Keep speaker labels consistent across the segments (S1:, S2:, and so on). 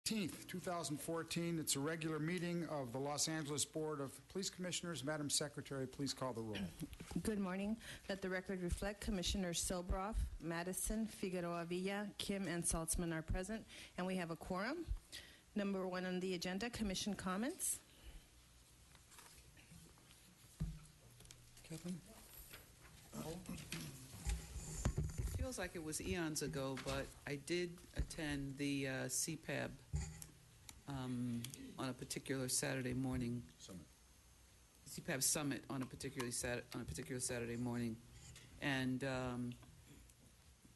S1: 18th, 2014. It's a regular meeting of the Los Angeles Board of Police Commissioners. Madam Secretary, please call the roll.
S2: Good morning. Let the record reflect Commissioners Sobroff, Madison, Figueroa Villa, Kim, and Saltzman are present, and we have a quorum. Number one on the agenda, Commission comments.
S1: Kathleen?
S3: It feels like it was eons ago, but I did attend the CPAB on a particular Saturday morning. CPAB Summit on a particular Saturday morning, and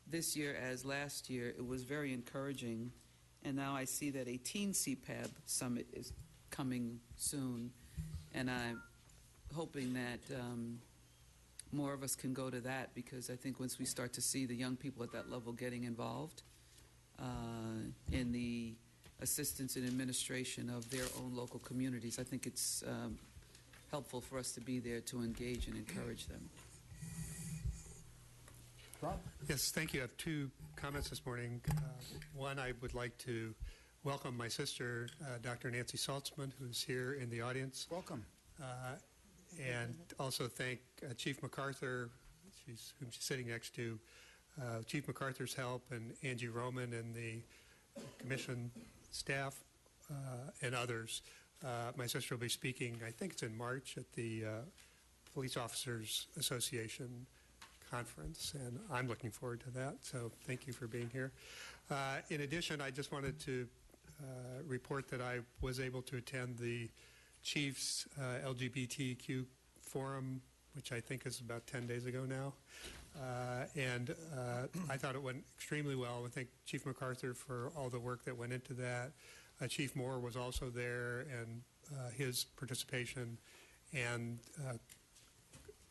S3: this year, as last year, it was very encouraging. And now I see that a Teen CPAB Summit is coming soon, and I'm hoping that more of us can go to that, because I think once we start to see the young people at that level getting involved in the assistance and administration of their own local communities, I think it's helpful for us to be there to engage and encourage them.
S1: Rob?
S4: Yes, thank you. I have two comments this morning. One, I would like to welcome my sister, Dr. Nancy Saltzman, who's here in the audience.
S1: Welcome.
S4: And also thank Chief MacArthur, whom she's sitting next to, Chief MacArthur's help, and Angie Roman and the commission staff and others. My sister will be speaking, I think it's in March, at the Police Officers Association conference, and I'm looking forward to that, so thank you for being here. In addition, I just wanted to report that I was able to attend the Chiefs LGBTQ forum, which I think is about 10 days ago now, and I thought it went extremely well. I thank Chief MacArthur for all the work that went into that. Chief Moore was also there, and his participation, and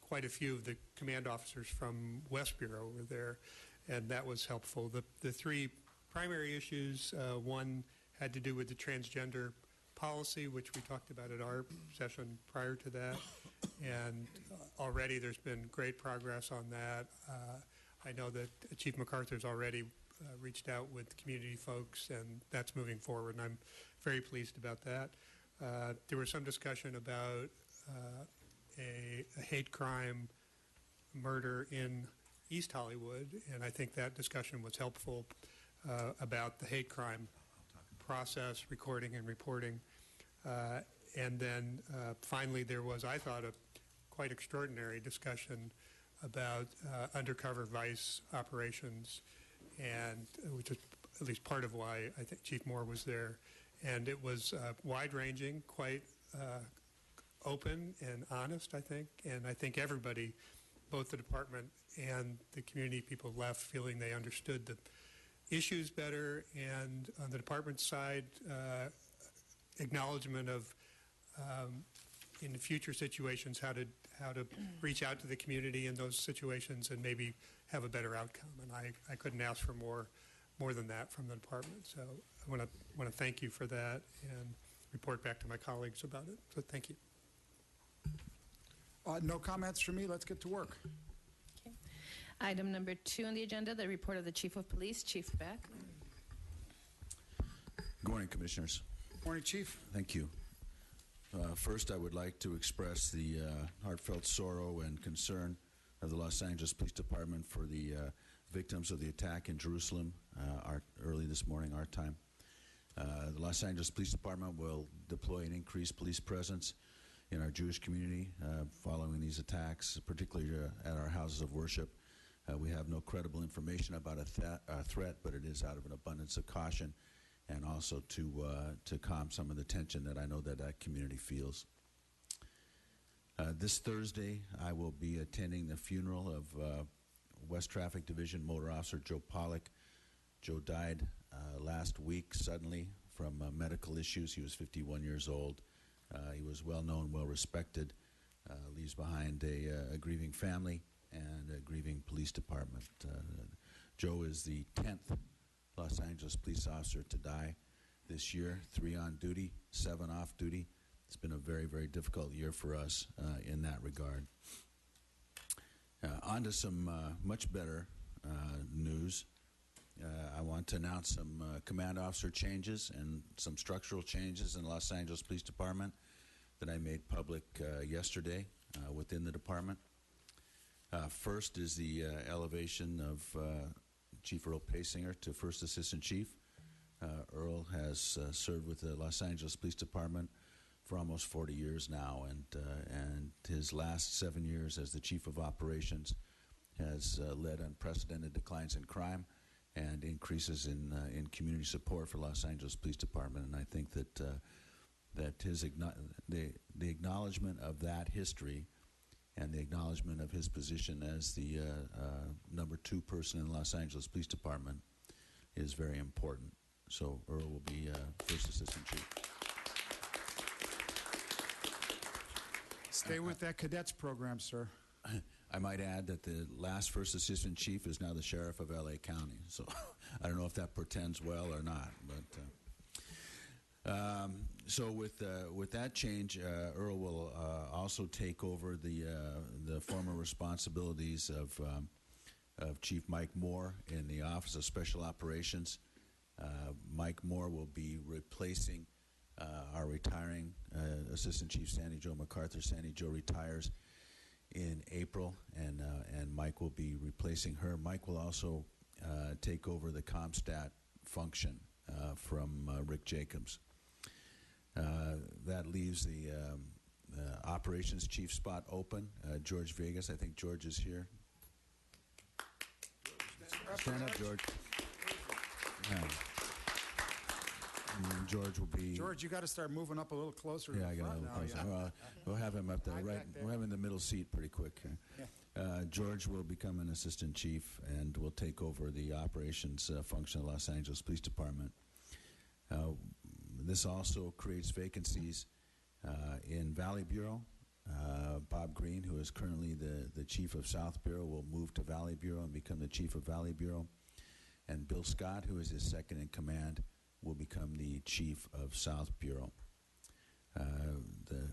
S4: quite a few of the command officers from West Bureau were there, and that was helpful. The three primary issues, one had to do with the transgender policy, which we talked about at our session prior to that, and already there's been great progress on that. I know that Chief MacArthur's already reached out with community folks, and that's moving forward, and I'm very pleased about that. There was some discussion about a hate crime murder in East Hollywood, and I think that discussion was helpful about the hate crime process, recording and reporting. And then finally there was, I thought, a quite extraordinary discussion about undercover vice operations, and which is at least part of why I think Chief Moore was there. And it was wide-ranging, quite open and honest, I think. And I think everybody, both the department and the community people, left feeling they understood the issues better, and on the department side, acknowledgement of in the future situations how to reach out to the community in those situations and maybe have a better outcome. And I couldn't ask for more than that from the department. So I want to thank you for that and report back to my colleagues about it. So thank you.
S1: No comments from me. Let's get to work.
S2: Okay. Item number 2 on the agenda, the report of the Chief of Police, Chief Beck.
S5: Good morning, Commissioners.
S1: Morning, Chief.
S5: Thank you. First, I would like to express the heartfelt sorrow and concern of the Los Angeles Police Department for the victims of the attack in Jerusalem early this morning, our time. The Los Angeles Police Department will deploy an increased police presence in our Jewish community following these attacks, particularly at our houses of worship. We have no credible information about a threat, but it is out of an abundance of caution, and also to calm some of the tension that I know that community feels. This Thursday, I will be attending the funeral of West Traffic Division Motor Officer Joe Pollock. Joe died last week suddenly from medical issues. He was 51 years old. He was well-known, well-respected, leaves behind a grieving family and a grieving police department. Joe is the 10th Los Angeles police officer to die this year, 3 on duty, 7 off duty. It's been a very, very difficult year for us in that regard. On to some much better news. I want to announce some command officer changes and some structural changes in the Los Angeles Police Department that I made public yesterday within the department. First is the elevation of Chief Earl Paysinger to First Assistant Chief. Earl has served with the Los Angeles Police Department for almost 40 years now, and his last 7 years as the Chief of Operations has led unprecedented declines in crime and increases in community support for Los Angeles Police Department. And I think that the acknowledgement of that history and the acknowledgement of his position as the number 2 person in the Los Angeles Police Department is very important. So Earl will be First Assistant Chief.
S1: Stay with that cadets program, sir.
S5: I might add that the last First Assistant Chief is now the Sheriff of L.A. County. So I don't know if that portends well or not. But so with that change, Earl will also take over the former responsibilities of Chief Mike Moore in the Office of Special Operations. Mike Moore will be replacing our retiring Assistant Chief Sandy Jo MacArthur. Sandy Jo retires in April, and Mike will be replacing her. Mike will also take over the CompStat function from Rick Jacobs. That leaves the operations chief spot open. George Vegas, I think George is here. Stand up, George. George will be.
S1: George, you got to start moving up a little closer.
S5: Yeah,
S1: to
S5: I
S1: the
S5: got a
S1: front
S5: little
S1: now,
S5: closer.
S1: yeah.
S5: Well, we'll have him up there.
S1: Right
S5: Right,
S1: back there.
S5: we'll have him in the middle seat pretty quick. George will become an assistant chief and will take over the operations function of Los Angeles Police Department. This also creates vacancies in Valley Bureau. Bob Green, who is currently the chief of South Bureau, will move to Valley Bureau and become the chief of Valley Bureau. And Bill Scott, who is his second in command, will become the chief of South Bureau. The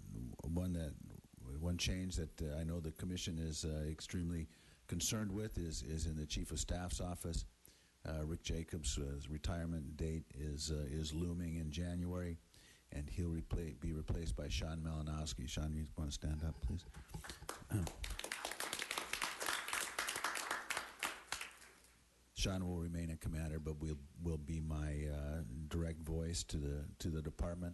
S5: one change that I know the commission is extremely concerned with is in the chief of staff's office. Rick Jacobs' retirement date is looming in January, and he'll be replaced by Sean Malinowski. Sean, you want to stand up, please? Sean will remain a commander, but will be my direct voice to the department,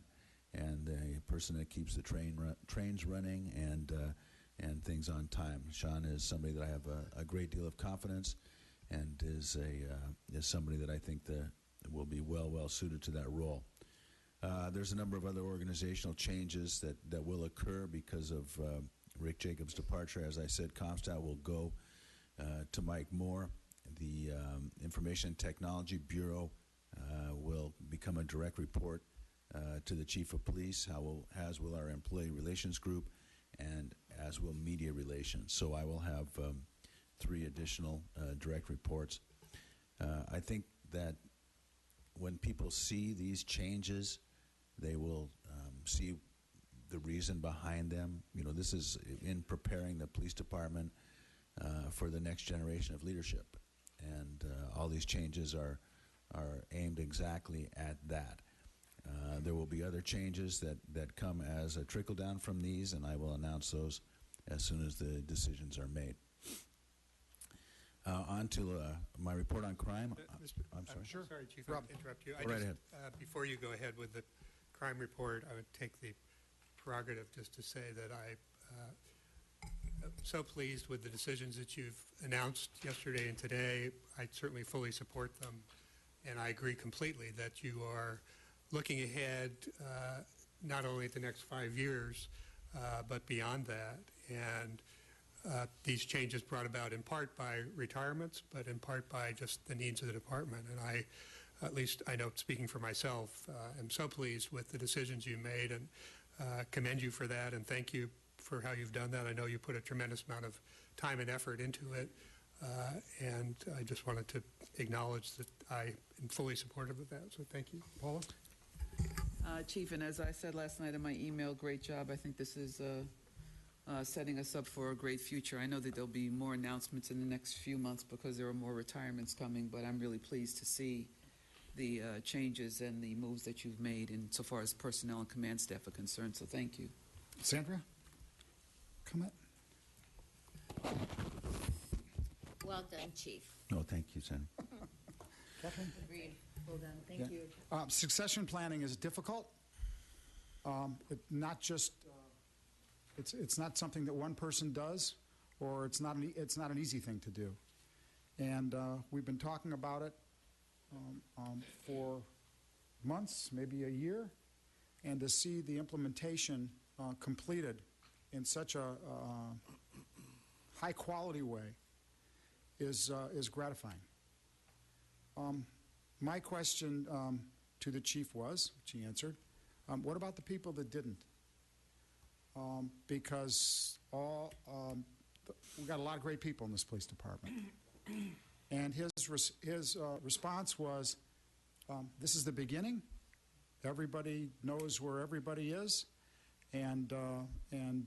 S5: and the person that keeps the trains running and things on time. Sean is somebody that I have a great deal of confidence, and is somebody that I think will be well suited to that role. There's a number of other organizational changes that will occur because of Rick Jacobs' departure. As I said, CompStat will go to Mike Moore. The Information Technology Bureau will become a direct report to the Chief of Police, as will our Employee Relations Group, and as will Media Relations. So I will have 3 additional direct reports. I think that when people see these changes, they will see the reason behind them. You know, this is in preparing the police department for the next generation of leadership. And all these changes are aimed exactly at that. There will be other changes that come as a trickle down from these, and I will announce those as soon as the decisions are made. On to my report on crime. I'm sorry.
S1: Sure.
S4: Sorry, Chief,
S1: Rob.
S4: I interrupt you.
S5: Go right ahead.
S4: Before you go ahead with the crime report, I would take the prerogative just to say that I'm so pleased with the decisions that you've announced yesterday and today. I certainly fully support them, and I agree completely that you are looking ahead not only at the next 5 years, but beyond that. And these changes brought about in part by retirements, but in part by just the needs of the department. And I, at least I know speaking for myself, am so pleased with the decisions you made, and commend you for that, and thank you for how you've done that. I know you put a tremendous amount of time and effort into it, and I just wanted to acknowledge that I am fully supportive of that, so thank you.
S1: Paula?
S3: Chief, and as I said last night in my email, great job. I think this is setting us up for a great future. I know that there'll be more announcements in the next few months because there are more retirements coming, but I'm really pleased to see the changes and the moves that you've made insofar as personnel and command staff are concerned, so thank you.
S1: Sandra? Comment?
S6: Well done, Chief.
S5: No, thank you, Sandy.
S1: Kathleen?
S6: Agreed. Well done. Thank
S1: Yeah.
S6: you.
S1: Succession planning is difficult. Not just it's not something that one person does, or it's not an easy thing to do. And we've been talking about it for months, maybe a year, and to see the implementation completed in such a high quality way is gratifying. My question to the chief was, which he answered, what about the people that didn't? Because we got a lot of great people in this police department. And his response was, this is the beginning. Everybody knows where everybody is, and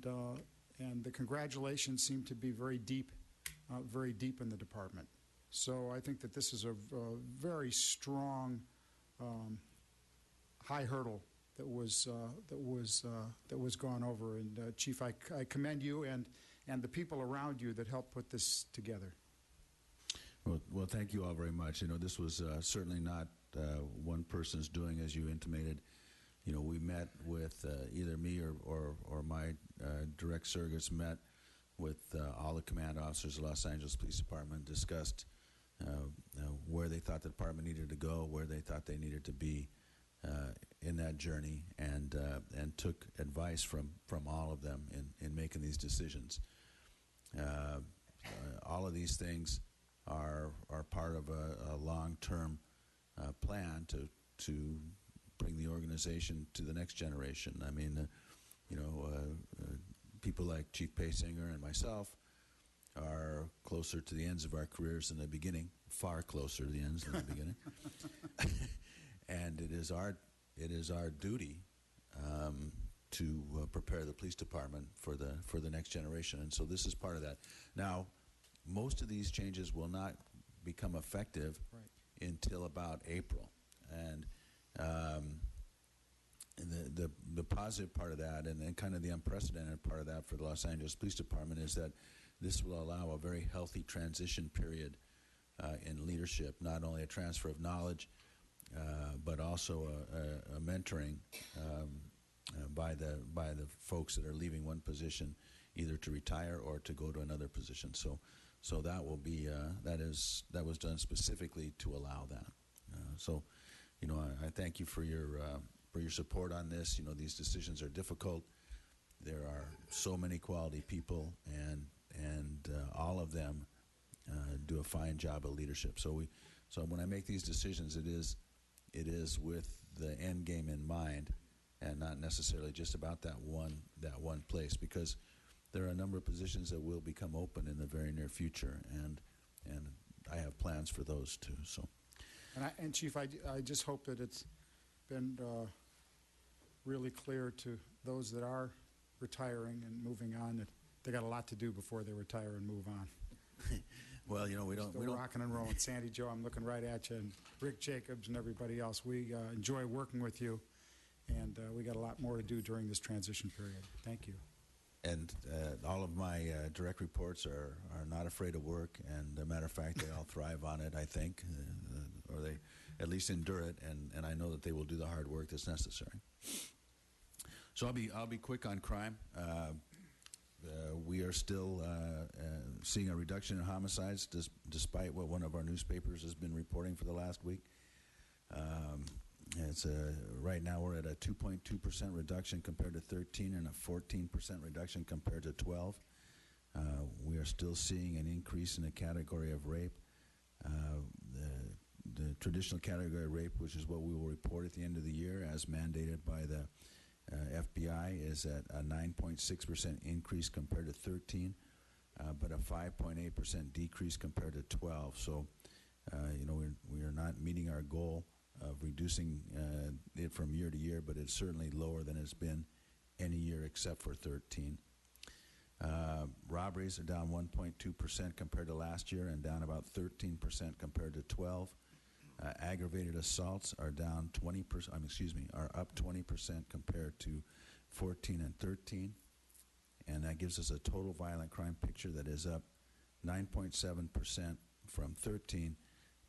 S1: the congratulations seem to be very deep in the department. So I think that this is a very strong, high hurdle that was gone over. And Chief, I commend you and the people around you that helped put this together.
S5: Well, thank you all very much. You know, this was certainly not one person's doing, as you intimated. You know, we met with either me or my direct surrogates met with all the command officers of the Los Angeles Police Department, discussed where they thought the department needed to go, where they thought they needed to be in that journey, and took advice from all of them in making these decisions. All of these things are part of a long-term plan to bring the organization to the next generation. I mean, people like Chief Paysinger and myself are closer to the ends of our careers than the beginning, far closer to the ends than the beginning. And it is our duty to prepare the police department for the next generation, and so this is part of that. Now, most of these changes will not become effective until about April, and the positive part of that, and kind of the unprecedented part of that for the Los Angeles Police Department, is that this will allow a very healthy transition period in leadership, not only a transfer of knowledge, but also a mentoring by the folks that are leaving one position, either to retire or to go to another position. So that will be that was done specifically to allow that. So, you know, I thank you for your support on this. You know, these decisions are difficult. There are so many quality people, and all of them do a fine job of leadership. So when I make these decisions, it is with the end game in mind, and not necessarily just about that one place, because there are a number of positions that will become open in the very near future, and I have plans for those too. So,
S1: And Chief, I just hope that it's been really clear to those that are retiring and moving on that they got a lot to do before they retire and move on.
S5: well, you know, we don't
S1: Rocking and rolling. Sandy Joe, I'm looking right at you, and Rick Jacobs and everybody else. We enjoy working with you, and we got a lot more to do during this transition period. Thank you.
S5: And all of my direct reports are not afraid of work, and as a matter of fact, they all thrive on it, I think, or they at least endure it, and I know that they will do the hard work that's necessary. So I'll be quick on crime. We are still seeing a reduction in homicides, despite what one of our newspapers has been reporting for the last week. It's right now we're at a 2.2% reduction compared to 13, and a 14% reduction compared to 12. We are still seeing an increase in the category of rape. The traditional category of rape, which is what we will report at the end of the year, as mandated by the FBI, is at a 9.6% increase compared to 13, but a 5.8% decrease compared to 12. So, you know, we are not meeting our goal of reducing it from year to year, but it's certainly lower than it's been any year except for 13. Robberies are down 1.2% compared to last year and down about 13% compared to 12. Aggravated assaults are down 20%, are up 20% compared to 14 and 13. And that gives us a total violent crime picture that is up 9.7% from 13,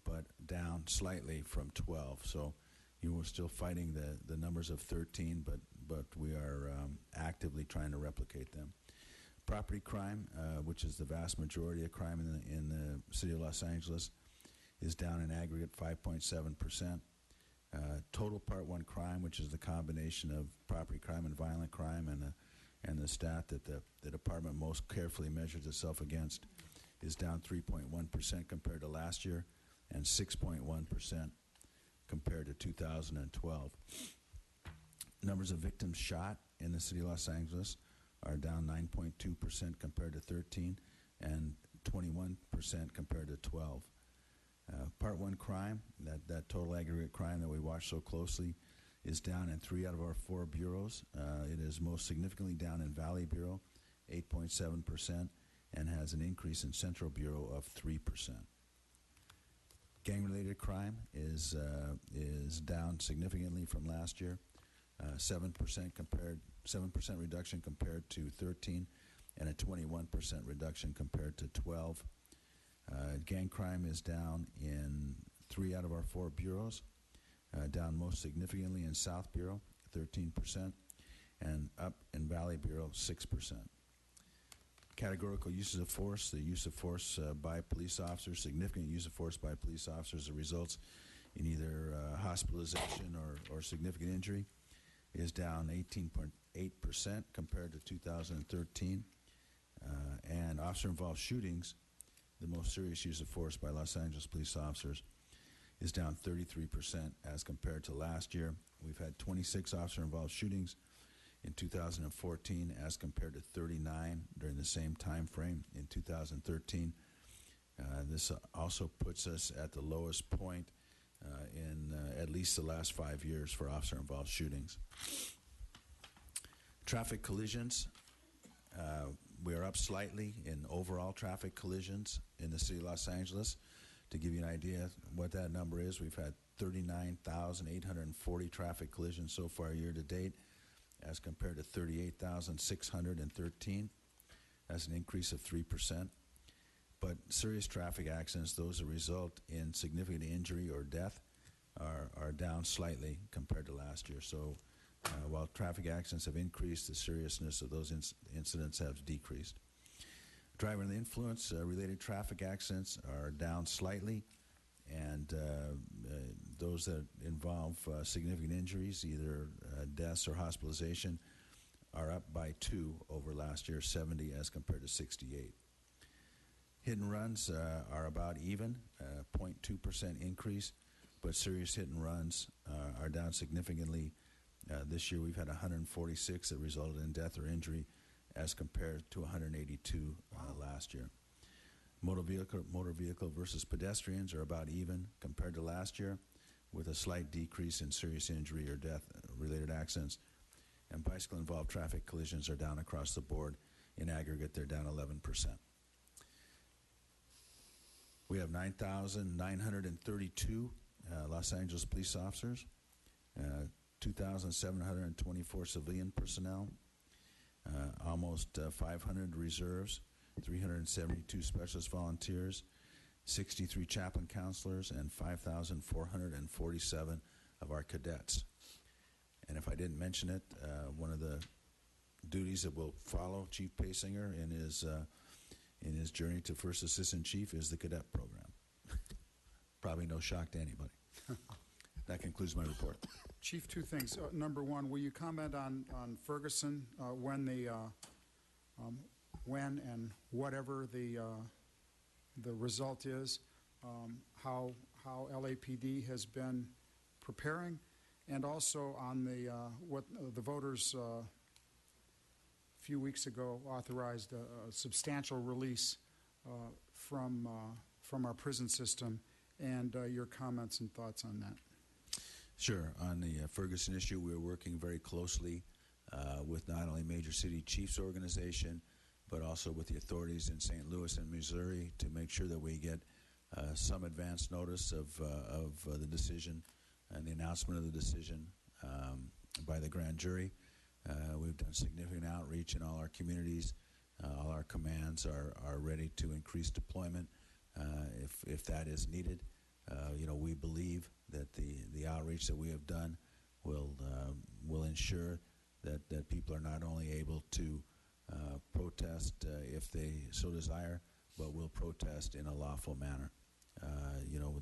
S5: but down slightly from 12. So you were still fighting the numbers of 13, but we are actively trying to replicate them. Property crime, which is the vast majority of crime in the city of Los Angeles, is down in aggregate 5.7%. Total Part 1 crime, which is the combination of property crime and violent crime, and the stat that the department most carefully measures itself against, is down 3.1% compared to last year and 6.1% compared to 2012. Numbers of victims shot in the city of Los Angeles are down 9.2% compared to 13 and 21% compared to 12. Part 1 crime, that total aggregate crime that we watch so closely, is down in 3 out of our 4 bureaus. It is most significantly down in Valley Bureau, 8.7%, and has an increase in Central Bureau of 3%. Gang-related crime is down significantly from last year, 7% reduction compared to 13, and a 21% reduction compared to 12. Gang crime is down in 3 out of our 4 bureaus, down most significantly in South Bureau, 13%, and up in Valley Bureau, 6%. Categorical uses of force, the use of force by police officers, significant use of force by police officers that results in either hospitalization or significant injury, is down 18.8% compared to 2013. And officer-involved shootings, the most serious use of force by Los Angeles police officers, is down 33% as compared to last year. We've had 26 officer-involved shootings in 2014 as compared to 39 during the same time frame in 2013. This also puts us at the lowest point in at least the last 5 years for officer-involved shootings. Traffic collisions, we are up slightly in overall traffic collisions in the city of Los Angeles. To give you an idea what that number is, we've had 39,840 traffic collisions so far year to date, as compared to 38,613. That's an increase of 3%. But serious traffic accidents, those that result in significant injury or death, are down slightly compared to last year. So while traffic accidents have increased, the seriousness of those incidents have decreased. Driver under the influence related traffic accidents are down slightly, and those that involve significant injuries, either deaths or hospitalization, are up by 2 over last year, 70 as compared to 68. Hit and runs are about even, 0.2% increase, but serious hit and runs are down significantly. This year we've had 146 that resulted in death or injury as compared to 182 last year. Motor vehicle versus pedestrians are about even compared to last year, with a slight decrease in serious injury or death-related accidents. And bicycle-involved traffic collisions are down across the board. In aggregate, they're down 11%. We have 9,932 Los Angeles police officers, 2,724 civilian personnel, almost 500 reserves, 372 specialist volunteers, 63 chaplain counselors, and 5,447 of our cadets. And if I didn't mention it, one of the duties that will follow Chief Paysinger in his journey to First Assistant Chief is the cadet program. Probably no shock to anybody. That concludes my report.
S1: Chief, 2 things. Number 1, will you comment on Ferguson when and whatever the result is, how LAPD has been preparing, and also on what the voters a few weeks ago authorized a substantial release from our prison system, and your comments and thoughts on that.
S5: Sure. On the Ferguson issue, we're working very closely with not only Major City Chiefs Organization, but also with the authorities in St. Louis and Missouri to make sure that we get some advance notice of the decision and the announcement of the decision by the grand jury. We've done significant outreach in all our communities. All our commands are ready to increase deployment if that is needed. We believe that the outreach that we have done will ensure that people are not only able to protest if they so desire, but will protest in a lawful manner.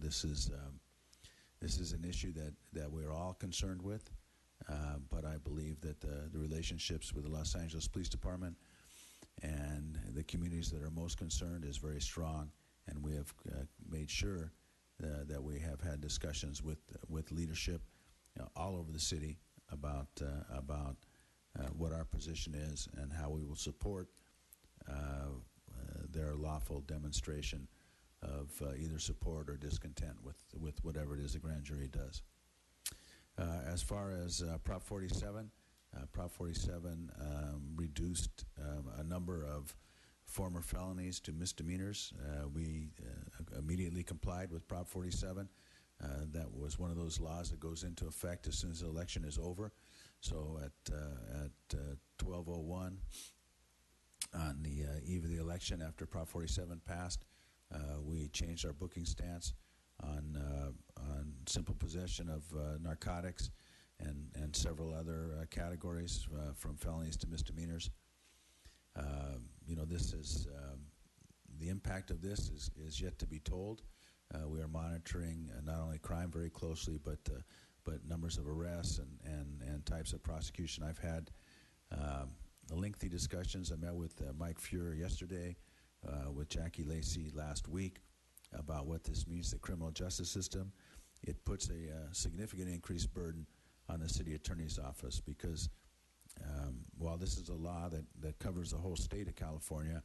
S5: This is an issue that we're all concerned with, but I believe that the relationships with the Los Angeles Police Department and the communities that are most concerned is very strong, and we have made sure that we have had discussions with leadership all over the city about what our position is and how we will support their lawful demonstration of either support or discontent with whatever it is the grand jury does. As far as Prop 47, Prop 47 reduced a number of former felonies to misdemeanors. We immediately complied with Prop 47. That was one of those laws that goes into effect as soon as the election is over. So at 12:01 on the eve of the election, after Prop 47 passed, we changed our booking stance on simple possession of narcotics and several other categories from felonies to misdemeanors. This is the impact of this is yet to be told. We are monitoring not only crime very closely, but numbers of arrests and types of prosecution. I've had lengthy discussions. I met with Mike Fuhrer yesterday, with Jackie Lacey last week, about what this means to the criminal justice system. It puts a significant increased burden on the city attorney's office because while this is a law that covers the whole state of California,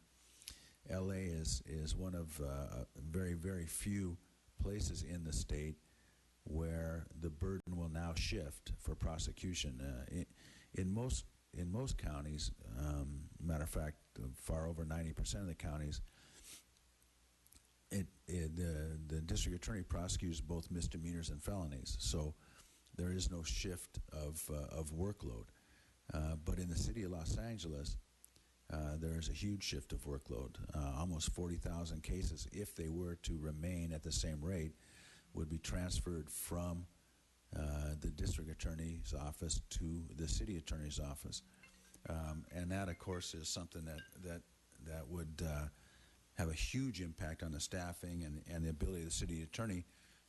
S5: LA is one of very, very few places in the state where the burden will now shift for prosecution. In most counties, matter of fact, far over 90% of the counties, the district attorney prosecutes both misdemeanors and felonies. So there is no shift of workload. But in the city of Los Angeles, there is a huge shift of workload. Almost 40,000 cases, if they were to remain at the same rate, would be transferred from the district attorney's office to the city attorney's office. And that, of course, is something that would have a huge impact on the staffing and the ability of the city attorney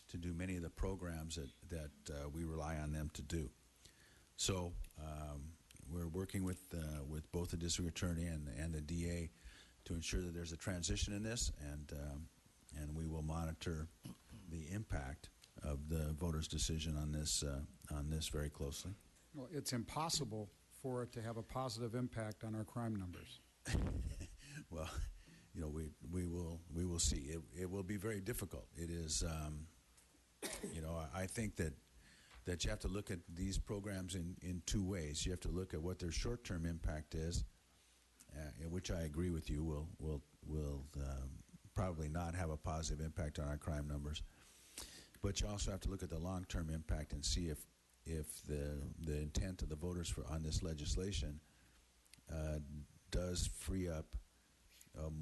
S5: to do many of the programs that we rely on them to do. So we're working with both the district attorney and the DA to ensure that there's a transition in this, and we will monitor the impact of the voters' decision on this very closely.
S1: Well, it's impossible for it to have a positive impact on our crime numbers.
S5: Well, we will see. It will be very difficult. It is, I think that you have to look at these programs in two ways. You have to look at what their short-term impact is, in which I agree with you will probably not have a positive impact on our crime numbers. But you also have to look at the long-term impact and see if the intent of the voters on this legislation does free up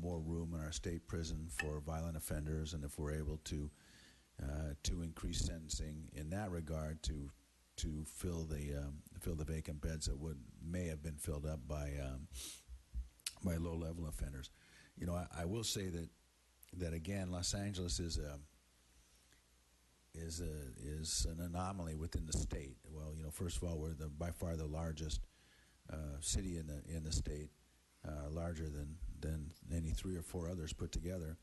S5: more room in our state prison for violent offenders, and if we're able to increase sentencing in that regard to fill the vacant beds that may have been filled up by low-level offenders. I will say that again, Los Angeles is an anomaly within the state. Well, first of all, we're by far the largest city in the state, larger than any three or four others put together.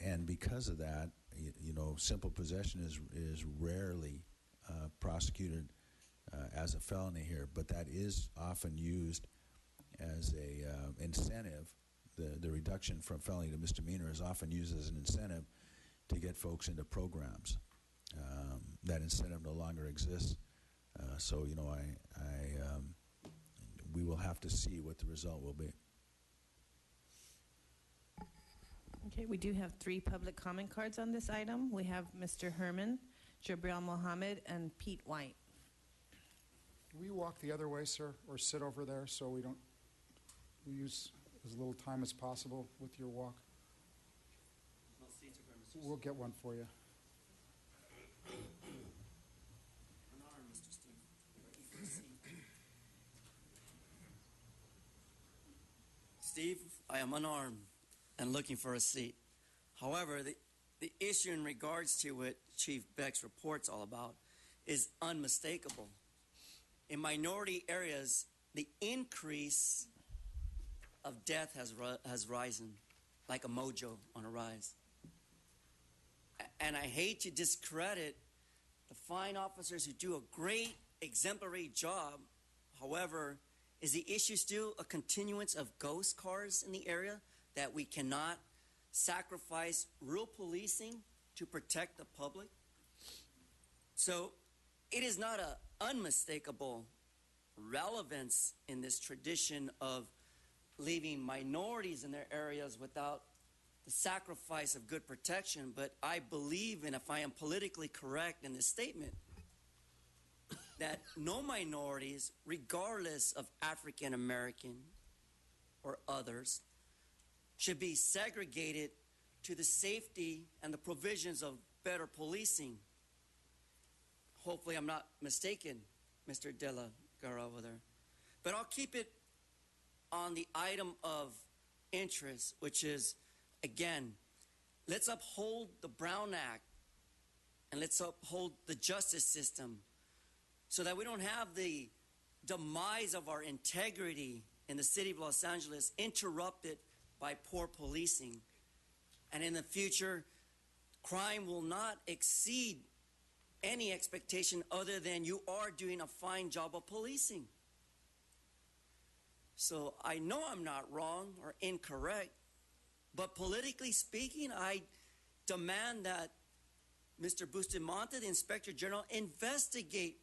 S5: And because of that, simple possession is rarely prosecuted as a felony here, but that is often used as a incentive. The reduction from felony to misdemeanor is often used as an incentive to get folks into programs. That incentive no longer exists. So we will have to see what the result will be.
S2: Okay, we do have 3 public comment cards on this item. We have Mr. Herman, Jabril Mohammed, and Pete White.
S1: Will you walk the other way, sir, or sit over there so we use as little time as possible with your walk? We'll get one for you.
S7: Steve, I am unarmed and looking for a seat. However, the issue in regards to what Chief Beck's report's all about is unmistakable. In minority areas, the increase of death has risen like a mojo on a rise. And I hate to discredit the fine officers who do a great exemplary job. However, is the issue still a continuance of ghost cars in the area that we cannot sacrifice real policing to protect the public? So it is not an unmistakable relevance in this tradition of leaving minorities in their areas without the sacrifice of good protection, but I believe, and if I am politically correct in this statement, that no minorities, regardless of African American or others, should be segregated to the safety and the provisions of better policing. Hopefully I'm not mistaken, Mr. De La Guerra over there. But I'll keep it on the item of interest, which is, again, let's uphold the Brown Act and let's uphold the justice system so that we don't have the demise of our integrity in the city of Los Angeles interrupted by poor policing. And in the future, crime will not exceed any expectation other than you are doing a fine job of policing. So I know I'm not wrong or incorrect, but politically speaking, I demand that Mr. Bustamante, the Inspector General, investigate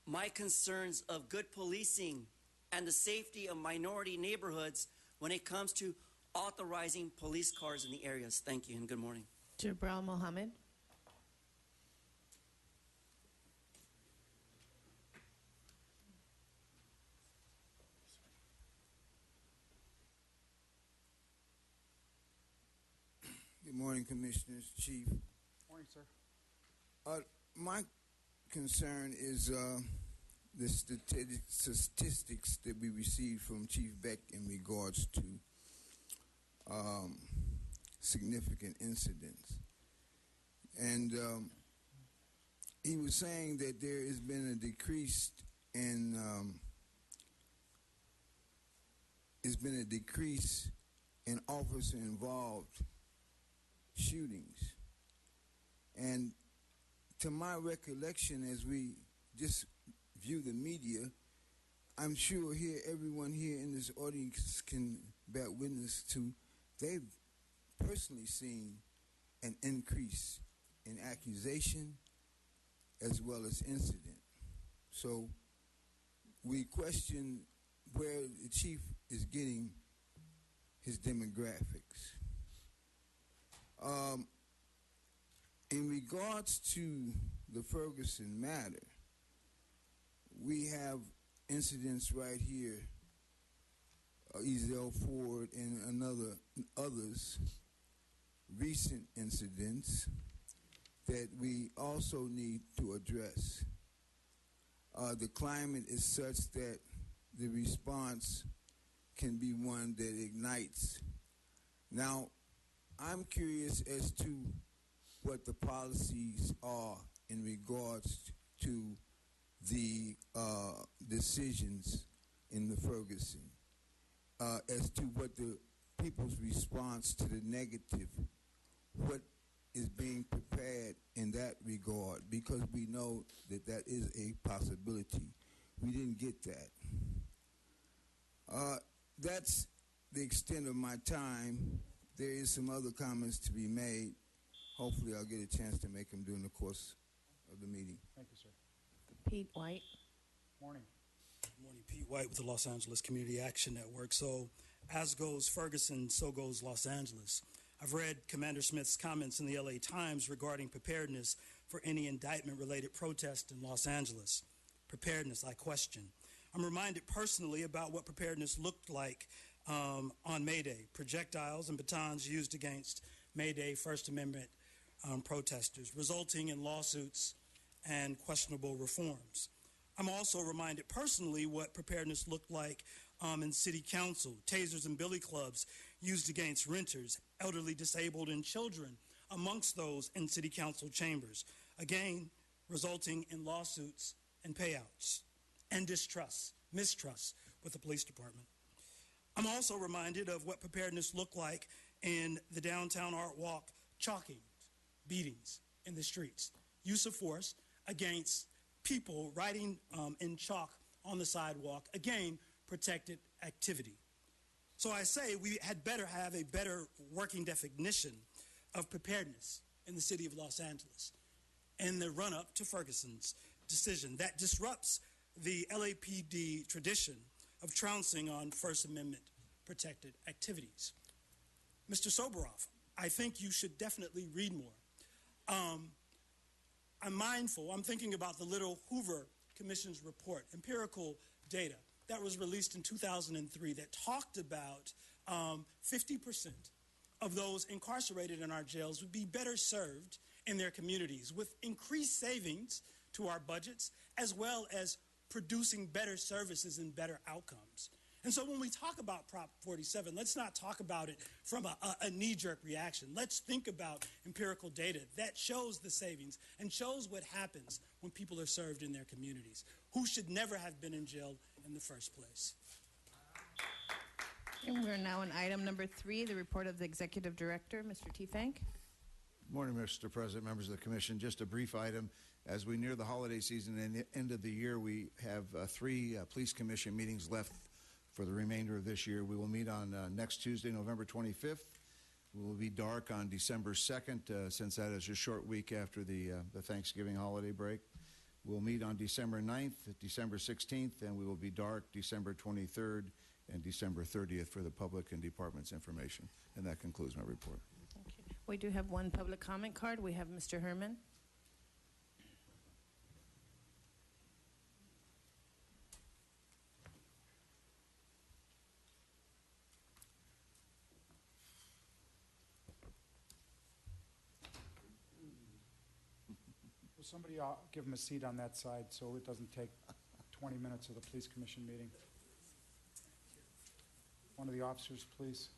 S7: my concerns of good policing and the safety of minority neighborhoods when it comes to authorizing police cars in the areas. Thank you and good morning.
S2: Jabril Mohammed.
S8: Good morning, Commissioners, Chief.
S1: Morning, sir.
S8: My concern is the statistics that we received from Chief Beck in regards to significant incidents. And he was saying that there has been a decrease in officer-involved shootings. And to my recollection, as we just view the media, I'm sure everyone here in this audience can bear witness to, they've personally seen an increase in accusation as well as incident. So we question where the chief is getting his demographics. In regards to the Ferguson matter, we have incidents right here, Ezel Ford and others, recent incidents that we also need to address. The climate is such that the response can be one that ignites. Now, I'm curious as to what the policies are in regards to the decisions in the Ferguson, as to what the people's response to the negative, what is being prepared in that regard, because we know that that is a possibility. We didn't get that. That's the extent of my time. There is some other comments to be made. Hopefully I'll get a chance to make them during the course of the meeting.
S1: Thank you, sir.
S2: Pete White.
S1: Morning.
S9: Good morning, Pete White with the Los Angeles Community Action Network. So, as goes Ferguson, so goes Los Angeles. I've read Commander Smith's comments in the LA Times regarding preparedness for any indictment-related protest in Los Angeles. Preparedness, I question. I'm reminded personally about what preparedness looked like on May Day, projectiles and batons used against May Day First Amendment protesters, resulting in lawsuits and questionable reforms. I'm also reminded personally what preparedness looked like in city council, tasers and billy clubs used against renters, elderly, disabled, and children amongst those in city council chambers, again, resulting in lawsuits and payouts and mistrust with the police department. I'm also reminded of what preparedness looked like in the downtown Art Walk chalking, beatings in the streets, use of force against people writing in chalk on the sidewalk, again, protected activity. So I say we had better have a better working definition of preparedness in the city of Los Angeles in the run-up to Ferguson's decision that disrupts the LAPD tradition of trouncing on First Amendment protected activities. Mr. Soboroff, I think you should definitely read more. I'm thinking about the Little Hoover Commission's report, empirical data that was released in 2003 that talked about 50% of those incarcerated in our jails would be better served in their communities with increased savings to our budgets, as well as producing better services and better outcomes. And so when we talk about Prop 47, let's not talk about it from a knee-jerk reaction. Let's think about empirical data that shows the savings and shows what happens when people are served in their communities, who should never have been in jail in the first place.
S2: And we're now on item number 3, the report of the Executive Director, Mr. Teefank.
S10: Good morning, Mr. President, members of the Commission. Just a brief item. As we near the holiday season and the end of the year, we have 3 Police Commission meetings left for the remainder of this year. We will meet on next Tuesday, November 25th. We will be dark on December 2nd, since that is a short week after the Thanksgiving holiday break. We'll meet on December 9th, December 16th, and we will be dark December 23rd and December 30th for the public and department's information. And that concludes my report.
S2: Thank you. We do have one public comment card. We have Mr. Herman.
S1: Will somebody give him a seat on that side so it doesn't take 20 minutes of the police commission meeting? One of the officers, please.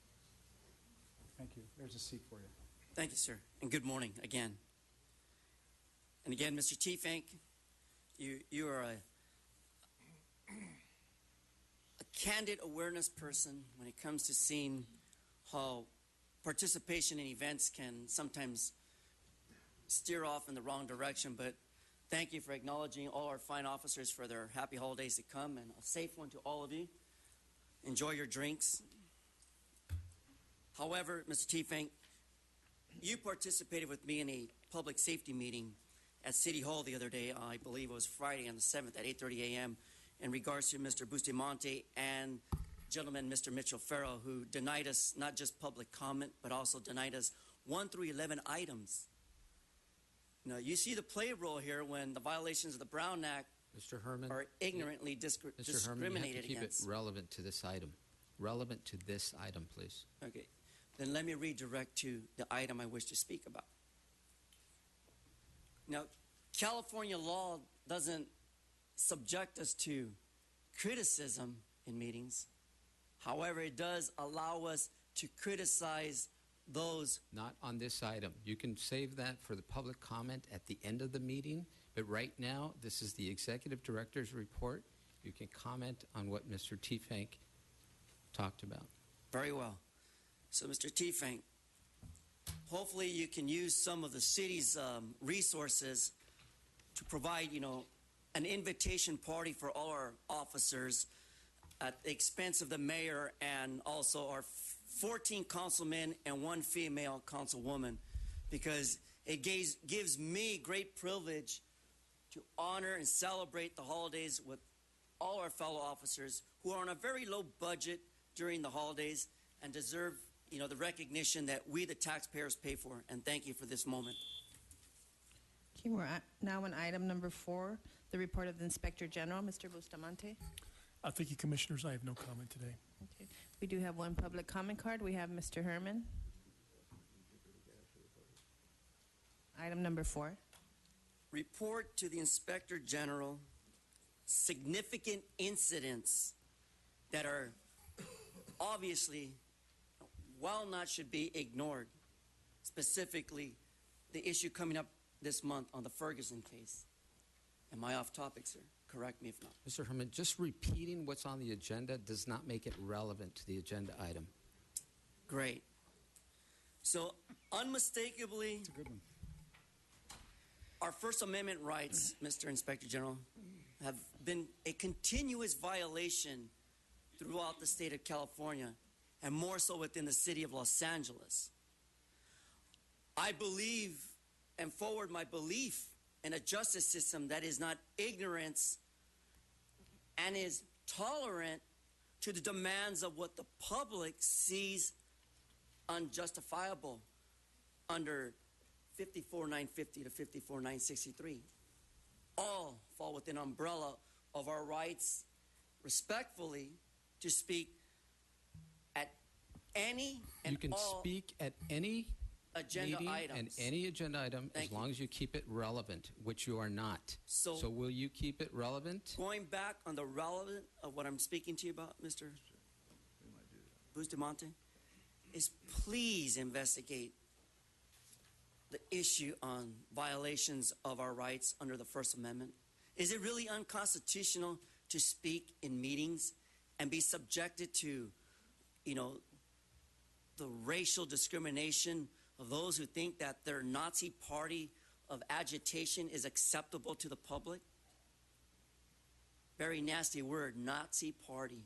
S1: Thank you. There's a seat for you.
S7: Thank you, sir, and good morning again. And again, Mr. Teefank, you are a candid awareness person when it comes to seeing how participation in events can sometimes steer off in the wrong direction, but thank you for acknowledging all our fine officers for their happy holidays to come, and a safe one to all of you. Enjoy your drinks. However, Mr. Teefank, you participated with me in a public safety meeting at City Hall the other day. I believe it was Friday on the 7th at 8:30 a.m. in regards to Mr. Bustamante and gentleman Mr. Mitchell Farrell, who denied us not just public comment, but also denied us 1 through 11 items. Now, you see the play role here when the violations of the Brown Act
S11: Mr. Herman,
S7: are ignorantly
S11: Mr. Herman, you have to
S7: discriminated
S11: keep
S7: against.
S11: it relevant to this item. Relevant to this item, please.
S7: Okay, then let me redirect to the item I wish to speak about. Now, California law doesn't subject us to criticism in meetings. However, it does allow us to criticize those.
S11: Not on this item. You can save that for the public comment at the end of the meeting, but right now, this is the Executive Director's report. You can comment on what Mr. Teefank talked about.
S7: Very well. So, Mr. Teefank, hopefully you can use some of the city's resources to provide, an invitation party for all our officers at the expense of the mayor and also our 14 councilmen and 1 female councilwoman, because it gives me great privilege to honor and celebrate the holidays with all our fellow officers who are on a very low budget during the holidays and deserve, the recognition that we, the taxpayers, pay for. And thank you for this moment.
S2: Okay, we're now on item number 4, the report of the Inspector General. Mr. Bustamante.
S12: Thank you, Commissioners. I have no comment today.
S2: Okay. We do have one public comment card. We have Mr. Herman. Item number 4.
S7: Report to the Inspector General significant incidents that are obviously, while not should be ignored, specifically the issue coming up this month on the Ferguson case. Am I off topic, sir? Correct me if not.
S11: Mr. Herman, just repeating what's on the agenda does not make it relevant to the agenda item.
S7: Great. So, unmistakably,
S1: It's a good one.
S7: our First Amendment rights, Mr. Inspector General, have been a continuous violation throughout the state of California, and more so within the city of Los Angeles. I believe and forward my belief in a justice system that is not ignorant and is tolerant to the demands of what the public sees unjustifiable under 54,950 to 54,963. All fall within an umbrella of our rights, respectfully, to speak at any and
S11: You can
S7: all
S11: speak at any
S7: agenda
S11: meeting
S7: items.
S11: and any agenda item
S7: Thank
S11: as
S7: you.
S11: long as you keep it relevant, which you are not.
S7: So-
S11: will you keep it relevant?
S7: Going back on the relevant of what I'm speaking to you about, Mr. Bustamante, is please investigate the issue on violations of our rights under the First Amendment. Is it really unconstitutional to speak in meetings and be subjected to, the racial discrimination of those who think that their Nazi party of agitation is acceptable to the public? Very nasty word, Nazi party.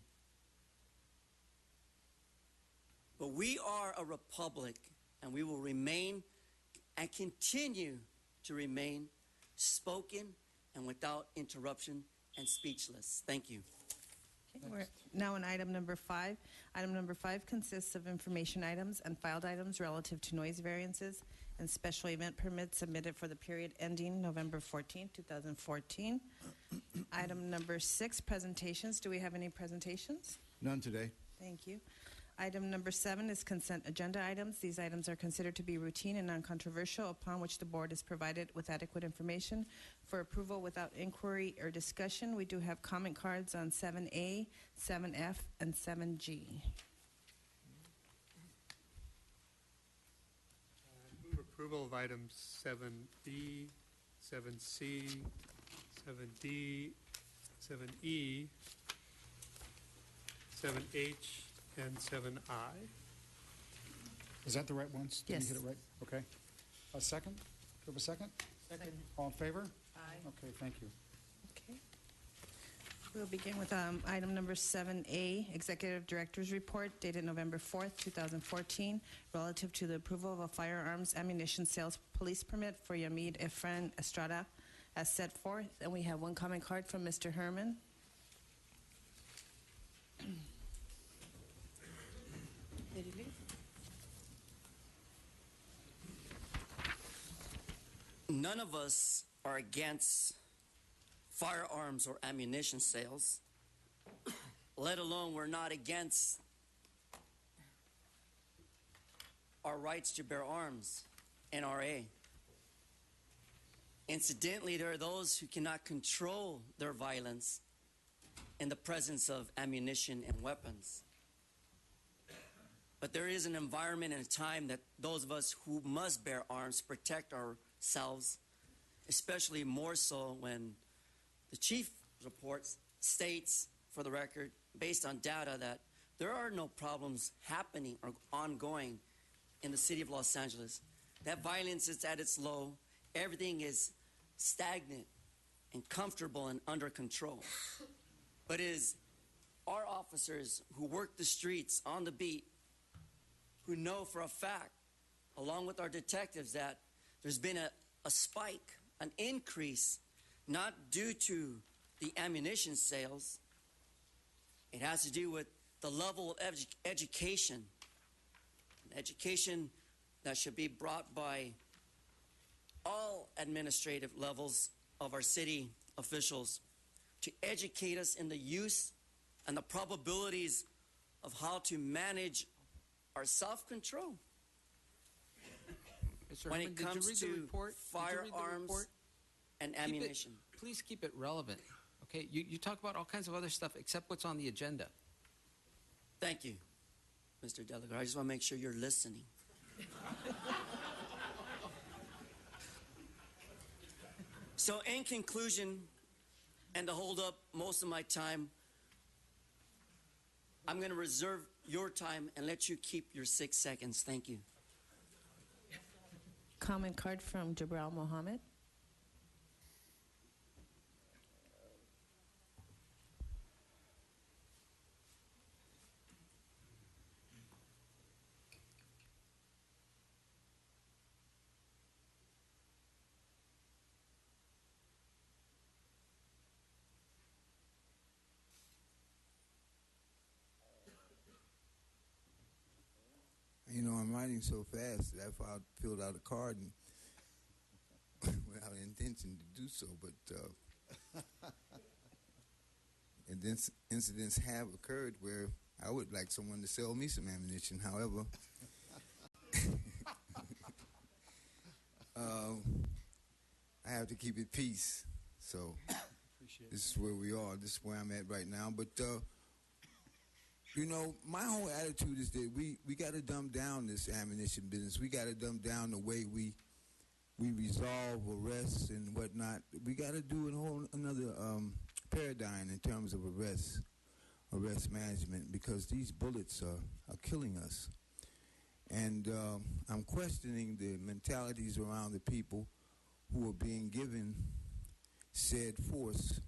S7: But we are a republic, and we will remain and continue to remain spoken and without interruption and speechless. Thank you.
S2: Okay, we're now on item number 5. Item number 5 consists of information items and filed items relative to noise variances and special event permits submitted for the period ending November 14, 2014. Item number 6, presentations. Do we have any presentations?
S10: None today.
S2: Thank you. Item number 7 is consent agenda items. These items are considered to be routine and non-controversial, upon which the board is provided with adequate information for approval without inquiry or discussion. We do have comment cards on 7A, 7F, and 7G.
S4: Move approval of items 7B, 7C, 7D, 7E, 7H, and 7I.
S1: Is that the right ones? Did
S2: Yes.
S1: you get it right? Okay. A second? Do we have a second?
S2: Second.
S1: All in favor?
S2: Aye.
S1: Okay, thank you.
S2: Okay. We'll begin with item number 7A, Executive Director's Report dated November 4th, 2014, relative to the approval of a firearms ammunition sales police permit for Yamid Efren Estrada as set forth. And we have one comment card from Mr. Herman. Did he leave?
S7: None of us are against firearms or ammunition sales, let alone we're not against our rights to bear arms, NRA. Incidentally, there are those who cannot control their violence in the presence of ammunition and weapons. But there is an environment and a time that those of us who must bear arms protect ourselves, especially more so when the chief reports states, for the record, based on data, that there are no problems happening or ongoing in the city of Los Angeles. That violence is at its low. Everything is stagnant and comfortable and under control. But it is our officers who work the streets on the beat who know for a fact, along with our detectives, that there's been a spike, an increase, not due to the ammunition sales. It has to do with the level of education. Education that should be brought by all administrative levels of our city officials to educate us in the use and the probabilities of how to manage our self-control.
S11: Mr.
S7: When
S11: Herman,
S7: it comes
S11: did you read the
S7: to
S11: report? Did you read the
S7: firearms
S11: report?
S7: and
S11: Keep it-
S7: ammunition.
S11: Please keep it relevant. Okay, you talk about all kinds of other stuff except what's on the agenda.
S7: Thank you, Mr. Delagar. I just want to make sure you're listening. So in conclusion, and to hold up most of my time, I'm going to reserve your time and let you keep your 6 seconds. Thank you.
S2: Comment card from Jabral Mohammed.
S8: You know, I'm writing so fast that I filled out a card and without intention to do so, but and then incidents have occurred where I would like someone to sell me some ammunition. However, I have to keep it peace. So this is where we are. This is where I'm at right now. But you know, my whole attitude is that we got to dumb down this ammunition business. We got to dumb down the way we resolve arrests and whatnot. We got to do another paradigm in terms of arrest management, because these bullets are killing us. And I'm questioning the mentalities around the people who are being given said force,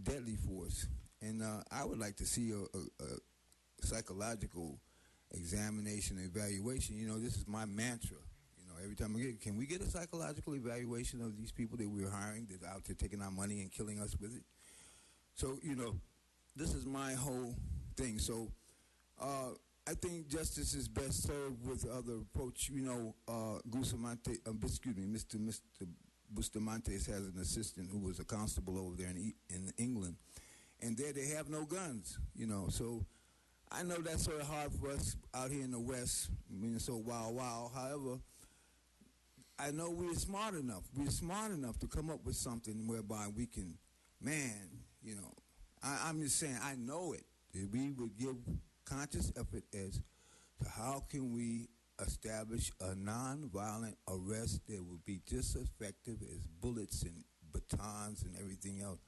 S8: deadly force. And I would like to see a psychological examination, evaluation. You know, this is my mantra. You know, every time can we get a psychological evaluation of these people that we're hiring that are out there taking our money and killing us with it? So, you know, this is my whole thing. So I think justice is best served with other approach. You know, Bustamante, Mr. Bustamantes has an assistant who was a constable over there in England. And there they have no guns, you know. So I know that's sort of hard for us out here in the West. I mean, it's so wild. However, I know we're smart enough. We're smart enough to come up with something whereby we can, man, you know, I'm just saying, I know it. That we would give conscious effort as to how can we establish a nonviolent arrest that would be just as effective as bullets and batons and everything else.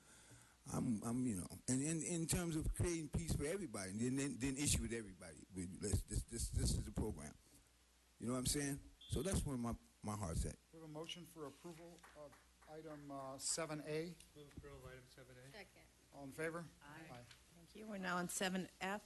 S8: I'm you know, and in terms of creating peace for everybody, and then issue with everybody. This is the program. You know what I'm saying? So that's where my heart's at.
S1: We have a motion for approval of item 7A.
S4: Move approval of item 7A.
S6: Second.
S1: All in favor?
S2: Thank you. We're now on 7F,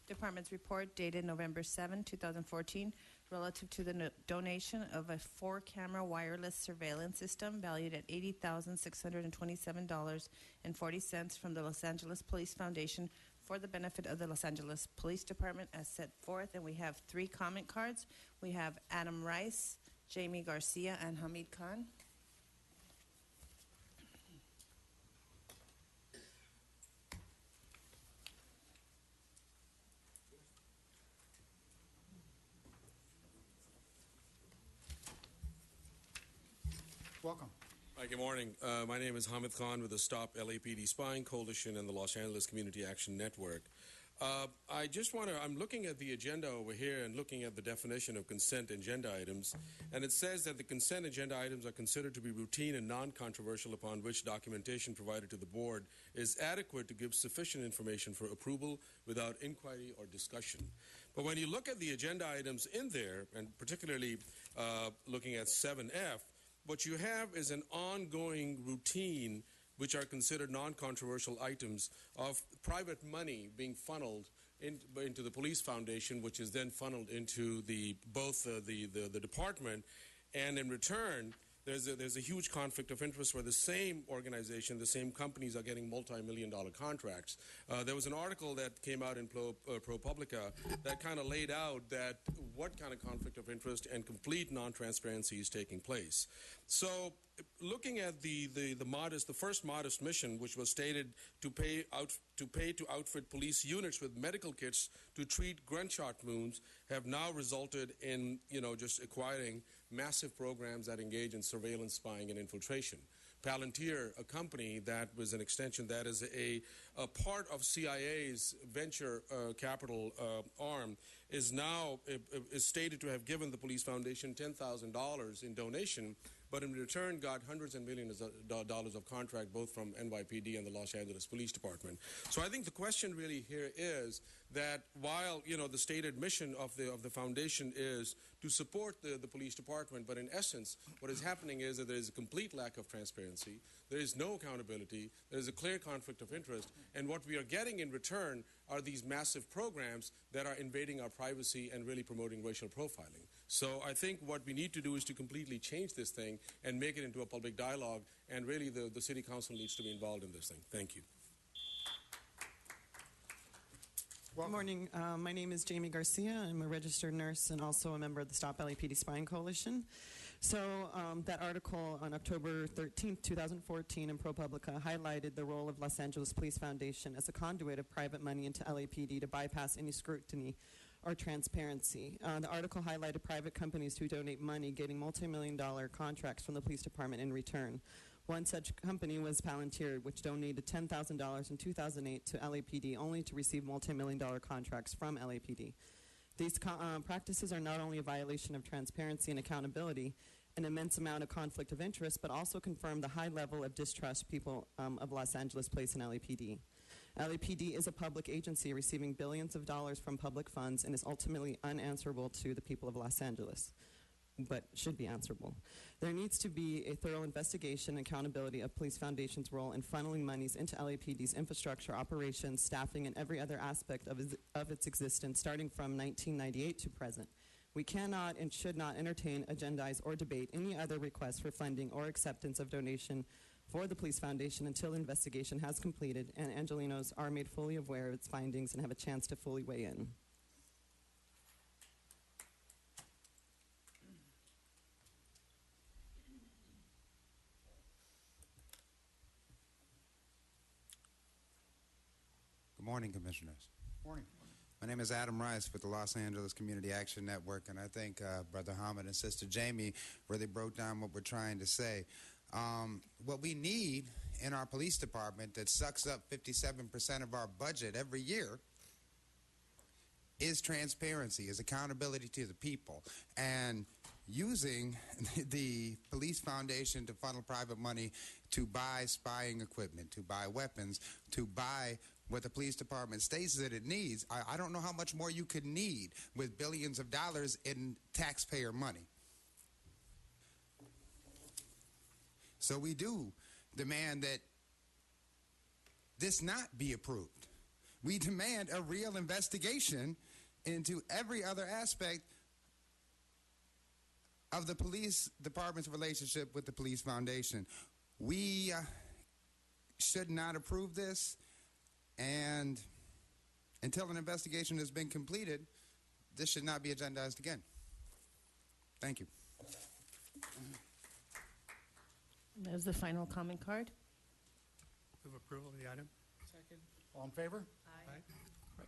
S2: Department's report dated November 7, 2014, relative to the donation of a 4-camera wireless surveillance system valued at $80,627.40 from the Los Angeles Police Foundation for the benefit of the Los Angeles Police Department as set forth. And we have 3 comment cards. We have Adam Rice, Jamie Garcia, and Hamid Khan.
S1: Welcome.
S13: Hi, good morning. My name is Hamid Khan with the Stop LAPD Spying Coalition and the Los Angeles Community Action Network. I'm looking at the agenda over here and looking at the definition of consent agenda items, and it says that the consent agenda items are considered to be routine and non-controversial upon which documentation provided to the board is adequate to give sufficient information for approval without inquiry or discussion. But when you look at the agenda items in there, and particularly looking at 7F, what you have is an ongoing routine which are considered non-controversial items of private money being funneled into the police foundation, which is then funneled into both the department, and in return, there's a huge conflict of interest where the same organization, the same companies are getting multi-million-dollar contracts. There was an article that came out in ProPublica that kind of laid out that what kind of conflict of interest and complete non-transparency is taking place. So, looking at the first modest mission, which was stated to pay to outfit police units with medical kits to treat gunshot wounds, have now resulted in just acquiring massive programs that engage in surveillance, spying, and infiltration. Palantir, a company that was an extension, that is a part of CIA's venture capital arm, is now is stated to have given the Police Foundation $10,000 in donation, but in return got hundreds of millions of dollars of contract both from NYPD and the Los Angeles Police Department. So I think the question really here is that while the stated mission of the foundation is to support the police department, but in essence what is happening is that there is a complete lack of transparency, there is no accountability, there is a clear conflict of interest, and what we are getting in return are these massive programs that are invading our privacy and really promoting racial profiling. So I think what we need to do is to completely change this thing and make it into a public dialogue, and really the City Council needs to be involved in this thing. Thank you.
S14: Good morning. My name is Jamie Garcia. I'm a registered nurse and also a member of the Stop LAPD Spying Coalition. So that article on October 13th, 2014 in ProPublica highlighted the role of Los Angeles Police Foundation as a conduit of private money into LAPD to bypass any scrutiny or transparency. The article highlighted private companies who donate money getting multi-million-dollar contracts from the police department in return. One such company was Palantir, which donated $10,000 in 2008 to LAPD only to receive multi-million-dollar contracts from LAPD. These practices are not only a violation of transparency and accountability, an immense amount of conflict of interest, but also confirm the high level of distrust people of Los Angeles place in LAPD. LAPD is a public agency receiving billions of dollars from public funds and is ultimately unanswerable to the people of Los Angeles, but should be answerable. There needs to be a thorough investigation and accountability of Police Foundation's role in funneling monies into LAPD's infrastructure, operations, staffing, and every other aspect of its existence, starting from 1998 to present. We cannot and should not entertain, agendize, or debate any other requests for funding or acceptance of donation for the Police Foundation until the investigation has completed and Angelenos are made fully aware of its findings and have a chance to fully weigh in.
S15: Good morning, Commissioners.
S1: Morning.
S15: My name is Adam Rice with the Los Angeles Community Action Network, and I think Brother Hamid and Sister Jamie really broke down what we're trying to say. What we need in our police department that sucks up 57% of our budget every year is transparency, is accountability to the people. And using the Police Foundation to funnel private money to buy spying equipment, to buy weapons, to buy what the police department states that it needs, I don't know how much more you could need with billions of dollars in taxpayer money. So we do demand that this not be approved. We demand a real investigation into every other aspect of the police department's relationship with the Police Foundation. We should not approve this, and until an investigation has been completed, this should not be agendized again. Thank you.
S2: There's the final comment card.
S4: Move approval of the item.
S3: Second.
S1: All in favor?
S3: Aye.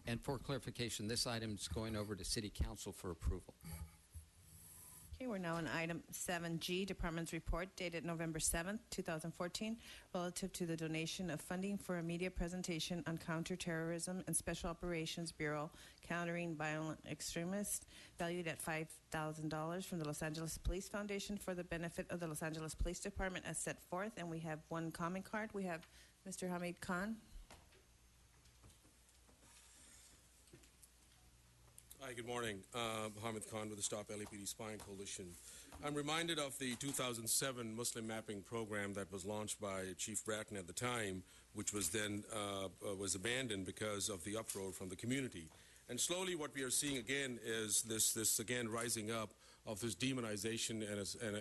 S11: And for clarification, this item is going over to City Council for approval.
S2: Okay, we're now on item 7G, Department's report dated November 7th, 2014, relative to the donation of funding for a media presentation on counterterrorism and Special Operations Bureau countering violent extremists, valued at $5,000 from the Los Angeles Police Foundation for the benefit of the Los Angeles Police Department as set forth. And we have one comment card. We have Mr. Hamid Khan.
S13: Hi, good morning. Hamid Khan with the Stop LAPD Spying Coalition. I'm reminded of the 2007 Muslim mapping program that was launched by Chief Bratton at the time, which was then was abandoned because of the uproar from the community. And slowly what we are seeing again is this again rising up of this demonization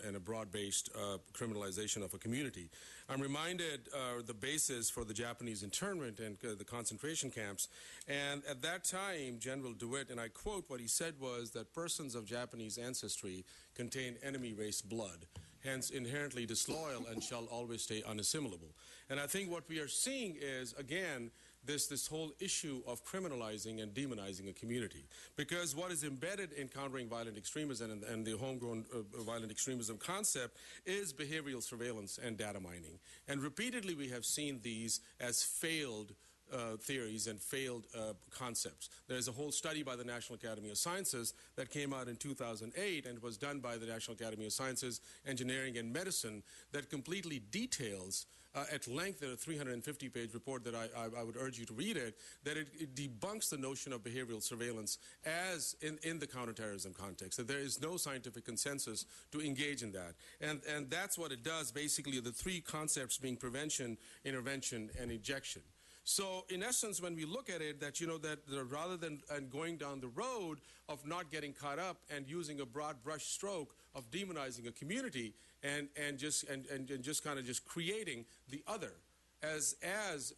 S13: and a broad-based criminalization of a community. I'm reminded the basis for the Japanese internment and the concentration camps. And at that time, General DeWitt, and I quote, what he said was that persons of Japanese ancestry contain enemy race blood, hence inherently disloyal and shall always stay unassimilable. And I think what we are seeing is, again, this whole issue of criminalizing and demonizing a community. Because what is embedded in countering violent extremism and the homegrown violent extremism concept is behavioral surveillance and data mining. And repeatedly we have seen these as failed theories and failed concepts. There's a whole study by the National Academy of Sciences that came out in 2008 and was done by the National Academy of Sciences, Engineering, and Medicine that completely details at length in a 350-page report that I would urge you to read it, that it debunks the notion of behavioral surveillance as in the counterterrorism context, that there is no scientific consensus to engage in that. And that's what it does, basically, the three concepts being prevention, intervention, and ejection. So in essence, when we look at it, that rather than going down the road of not getting caught up and using a broad brush stroke of demonizing a community and just kind of just creating the other as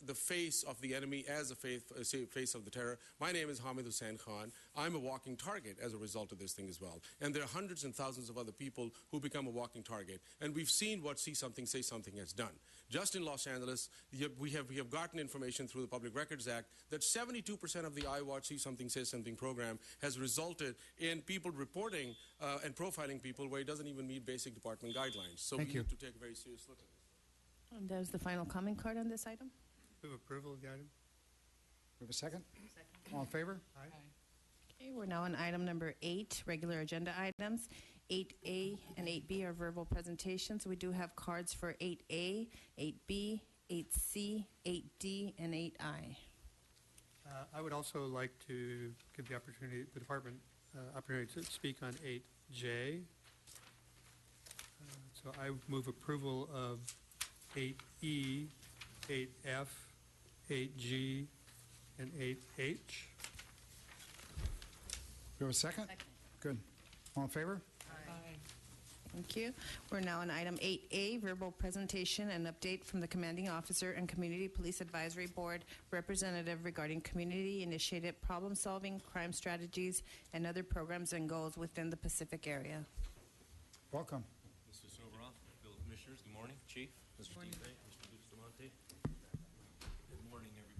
S13: the face of the enemy, as the face of the terror. My name is Hamid Hussain Khan. I'm a walking target as a result of this thing as well. And there are hundreds and thousands of other people who become a walking target. And we've seen what See Something, Say Something has done. Just in Los Angeles, we have gotten information through the Public Records Act that 72% of the iWatch See Something, Say Something program has resulted in people reporting and profiling people where it doesn't even meet basic department guidelines. So we need to take a very serious look at this.
S2: And there's the final comment card on this item.
S4: Move approval of the item.
S1: We have a second? All in favor?
S4: Aye.
S2: Okay, we're now on item number 8, regular agenda items. 8A and 8B are verbal presentations. We do have cards for 8A, 8B, 8C, 8D, and 8I.
S4: I would also like to give the department opportunity to speak on 8J. So I move approval of 8E, 8F, 8G, and 8H.
S1: We have a second? Good. All in favor?
S2: Thank you. We're now on item 8A, verbal presentation and update from the Commanding Officer and Community Police Advisory Board representative regarding community-initiated problem-solving, crime strategies, and other programs and goals within the Pacific area.
S1: Welcome.
S16: Mr. Sobroff, fellow commissioners, good morning. Chief, Mr. Steve, Mr. Bustamante. Good morning, everybody.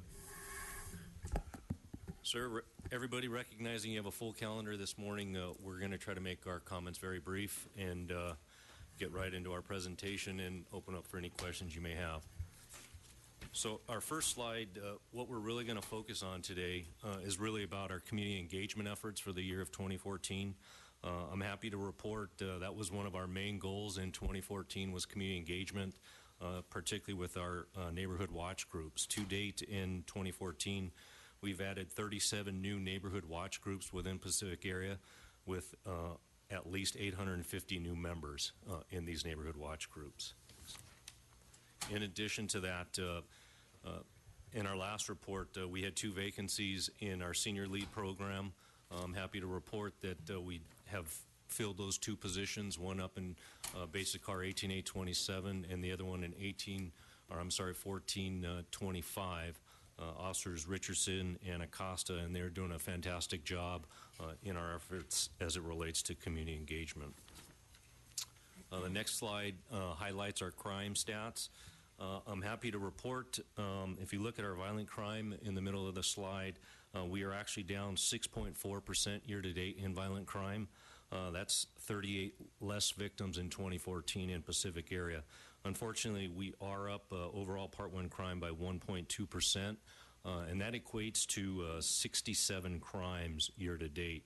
S16: Sir, everybody recognizing you have a full calendar this morning, we're going to try to make our comments very brief and get right into our presentation and open up for any questions you may have. So our first slide, what we're really going to focus on today is really about our community engagement efforts for the year of 2014. I'm happy to report that was one of our main goals in 2014 was community engagement, particularly with our neighborhood watch groups. To date in 2014, we've added 37 new neighborhood watch groups within Pacific area with at least 850 new members in these neighborhood watch groups. In addition to that, in our last report, we had 2 vacancies in our senior lead program. I'm happy to report that we have filled those 2 positions, one up in Basic Car 18827 and the other one in 1425. Officers Richardson and Acosta, and they're doing a fantastic job in our efforts as it relates to community engagement. The next slide highlights our crime stats. I'm happy to report, if you look at our violent crime in the middle of the slide, we are actually down 6.4% year-to-date in violent crime. That's 38 less victims in 2014 in Pacific area. Unfortunately, we are up overall Part 1 crime by 1.2%, and that equates to 67 crimes year-to-date.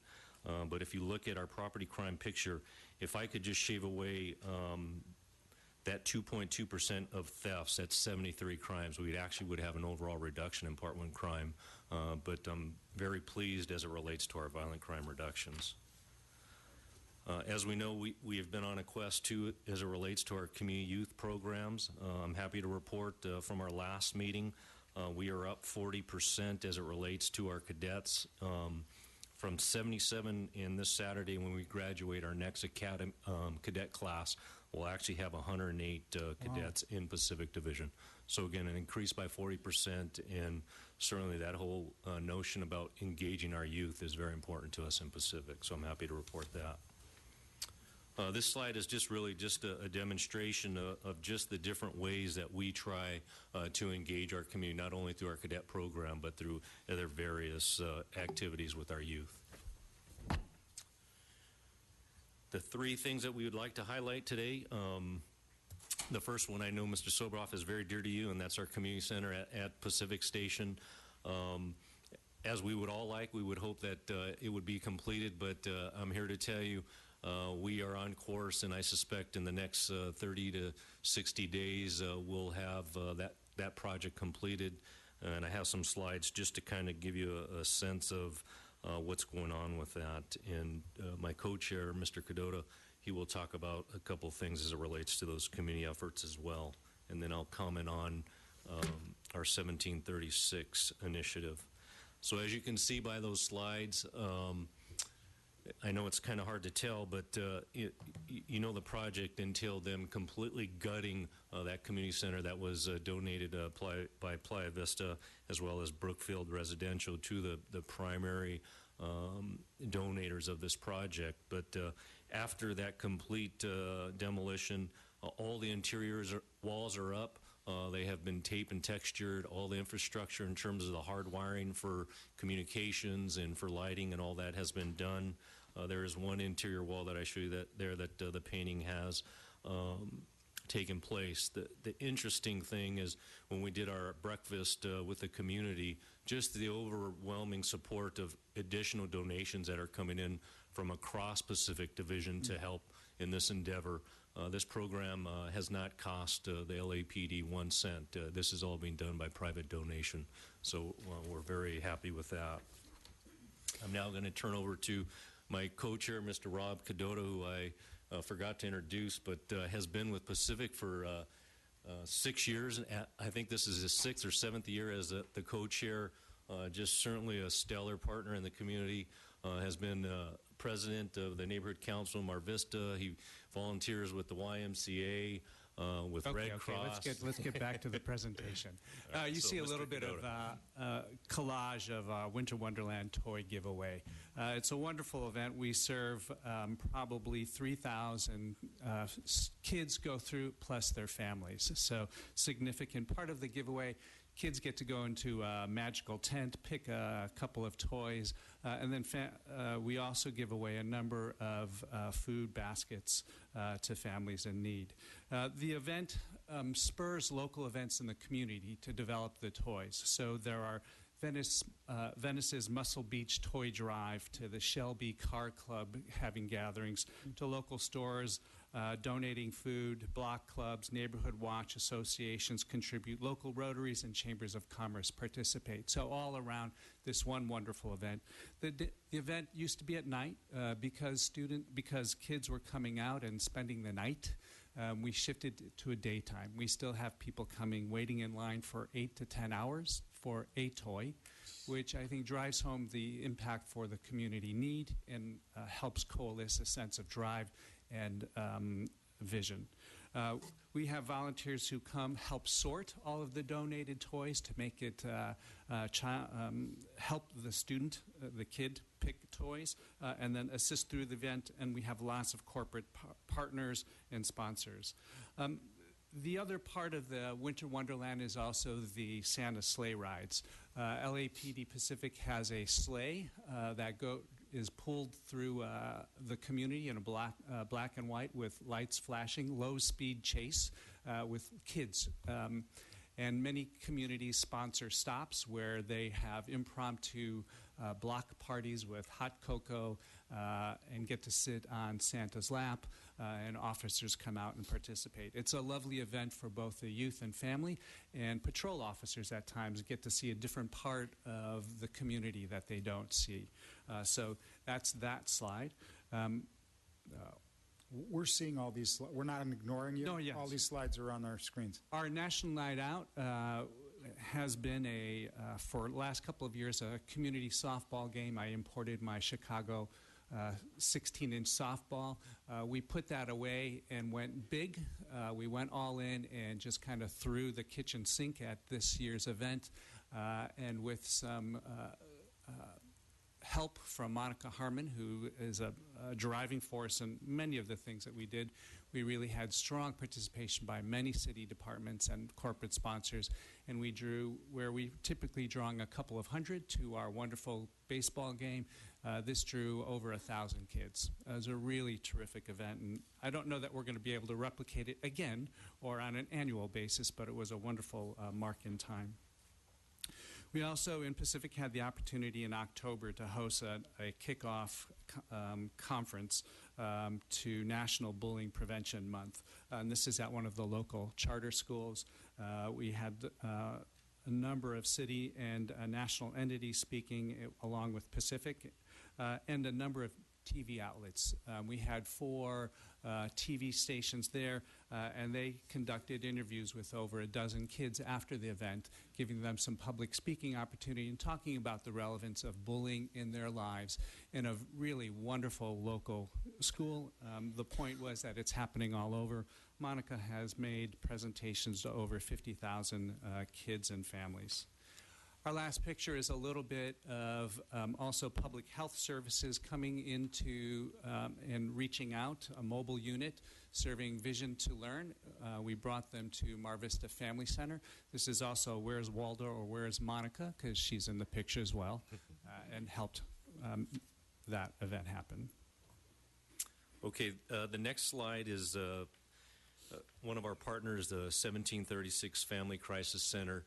S16: But if you look at our property crime picture, if I could just shave away that 2.2% of thefts, that's 73 crimes, we actually would have an overall reduction in Part 1 crime. But I'm very pleased as it relates to our violent crime reductions. As we know, we have been on a quest too as it relates to our community youth programs. I'm happy to report from our last meeting, we are up 40% as it relates to our cadets From 77 in this Saturday when we graduate our next cadet class, we'll actually have 108 cadets in Pacific Division. So again, an increase by 40%, and certainly that whole notion about engaging our youth is very important to us in Pacific, so I'm happy to report that. This slide is just really just a demonstration of just the different ways that we try to engage our community, not only through our cadet program, but through other various activities with our youth. The three things that we would like to highlight today, the first one I know Mr. Sobroff is very dear to you, and that's our community center at Pacific Station. As we would all like, we would hope that it would be completed, but I'm here to tell you we are on course, and I suspect in the next 30 to 60 days we'll have that project completed. And I have some slides just to kind of give you a sense of what's going on with that. And my co-chair, Mr. Cadota, he will talk about a couple things as it relates to those community efforts as well. And then I'll comment on our 1736 initiative. So as you can see by those slides, I know it's kind of hard to tell, but you know the project entailed them completely gutting that community center that was donated by Playa Vista as well as Brookfield Residential to the primary donators of this project. But after that complete demolition, all the walls are up. They have been taped and textured. All the infrastructure in terms of the hard wiring for communications and for lighting and all that has been done. There is one interior wall that I show you that the painting has taken place. The interesting thing is when we did our breakfast with the community, just the overwhelming support of additional donations that are coming in from across Pacific Division to help in this endeavor. This program has not cost the LAPD 1 cent. This is all being done by private donation. So we're very happy with that. I'm now going to turn over to my co-chair, Mr. Rob Cadota, who I forgot to introduce, but has been with Pacific for 6 years. And I think this is his 6th or 7th year as the co-chair. Just certainly a stellar partner in the community. Has been president of the neighborhood council in Mar Vista. He volunteers with the YMCA. With Red Cross.
S17: Let's get back to the presentation.
S16: Right,
S17: you
S16: so
S17: see a
S16: Mr.
S17: little bit of collage of Winter Wonderland toy giveaway. It's a wonderful event. We serve probably 3,000 kids go through, plus their families. So significant part of the giveaway. Kids get to go into a magical tent, pick a couple of toys, and then we also give away a number of food baskets to families in need. The event spurs local events in the community to develop the toys. So there are Venice's Muscle Beach Toy Drive to the Shelby Car Club having gatherings, to local stores donating food, block clubs, neighborhood watch associations contribute, local rotaries and chambers of commerce participate. So all around this one wonderful event. The event used to be at night because kids were coming out and spending the night. We shifted to a daytime. We still have people coming, waiting in line for 8 to 10 hours for a toy, which I think drives home the impact for the community need and helps coalesce a sense of drive and vision. We have volunteers who come help sort all of the donated toys to make it help the student, the kid, pick toys, and then assist through the event. And we have lots of corporate partners and sponsors. The other part of the Winter Wonderland is also the Santa sleigh rides. LAPD Pacific has a sleigh that is pulled through the community in a black and white with lights flashing, low-speed chase with kids. And many communities sponsor stops where they have impromptu block parties with hot cocoa and get to sit on Santa's lap, and officers come out and participate. It's a lovely event for both the youth and family, and patrol officers at times get to see a different part of the community that they don't see. So that's that slide.
S1: We're seeing all these. We're not ignoring you.
S17: No, yes.
S1: All these slides are on our screens.
S17: Our National Night Out has been for the last couple of years, a community softball game. I imported my Chicago 16-inch softball. We put that away and went big. We went all in and just kind of threw the kitchen sink at this year's event. And with some help from Monica Harmon, who is a driving force in many of the things that we did, we really had strong participation by many city departments and corporate sponsors, and we drew where we typically drawing a couple of hundred to our wonderful baseball game. This drew over 1,000 kids. It was a really terrific event, and I don't know that we're going to be able to replicate it again or on an annual basis, but it was a wonderful mark in time. We also, in Pacific, had the opportunity in October to host a kickoff conference to National Bullying Prevention Month. And this is at one of the local charter schools. We had a number of city and national entities speaking along with Pacific, and a number of TV outlets. We had 4 TV stations there, and they conducted interviews with over a dozen kids after the event, giving them some public speaking opportunity and talking about the relevance of bullying in their lives in a really wonderful local school. The point was that it's happening all over. Monica has made presentations to over 50,000 kids and families. Our last picture is a little bit of also public health services coming into and reaching out, a mobile unit serving Vision to Learn. We brought them to Mar Vista Family Center. This is also Where's Waldo or Where's Monica, because she's in the picture as well, and helped that event happen.
S16: Okay, the next slide is one of our partners, the 1736 Family Crisis Center.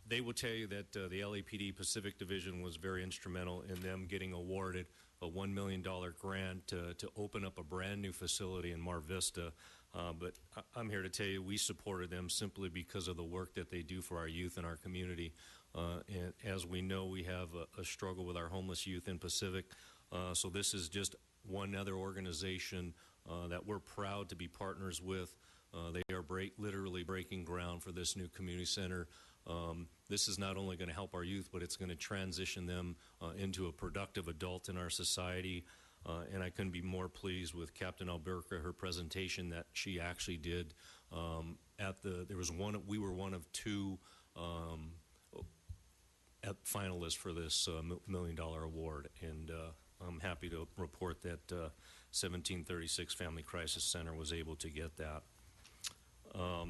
S16: They will tell you that the LAPD Pacific Division was very instrumental in them getting awarded a $1 million grant to open up a brand new facility in Mar Vista. But I'm here to tell you we supported them simply because of the work that they do for our youth in our community. And as we know, we have a struggle with our homeless youth in Pacific. So this is just one other organization that we're proud to be partners with. They are literally breaking ground for this new community center. This is not only going to help our youth, but it's going to transition them into a productive adult in our society. And I couldn't be more pleased with Captain Alberca, her presentation that she actually did. We were one of 2 finalists for this $1 million award, and I'm happy to report that 1736 Family Crisis Center was able to get that.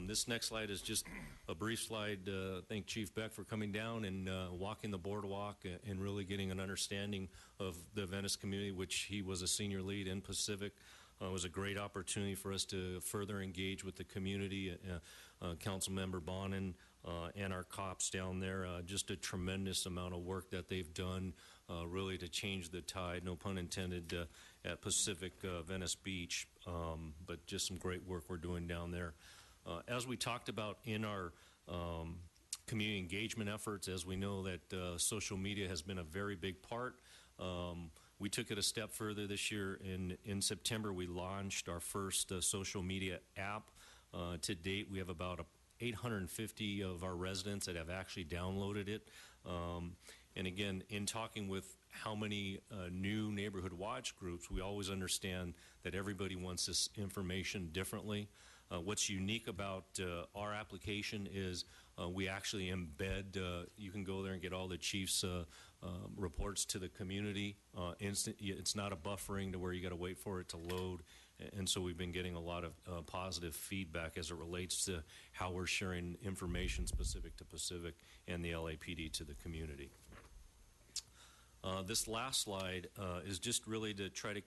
S16: This next slide is just a brief slide. Thank Chief Beck for coming down and walking the boardwalk and really getting an understanding of the Venice community, which he was a senior lead in Pacific. It was a great opportunity for us to further engage with the community. Councilmember Bonin and our cops down there, just a tremendous amount of work that they've done really to change the tide, no pun intended, at Pacific Venice Beach, but just some great work we're doing down there. As we talked about in our community engagement efforts, as we know that social media has been a very big part, we took it a step further this year. In September, we launched our first social media app. To date, we have about 850 of our residents that have actually downloaded it. And again, in talking with how many new neighborhood watch groups, we always understand that everybody wants this information differently. What's unique about our application is we actually embed, you can go there and get all the chief's reports to the community. It's not a buffering to where you got to wait for it to load. And so we've been getting a lot of positive feedback as it relates to how we're sharing information specific to Pacific and the LAPD to the community. This last slide is just really to try to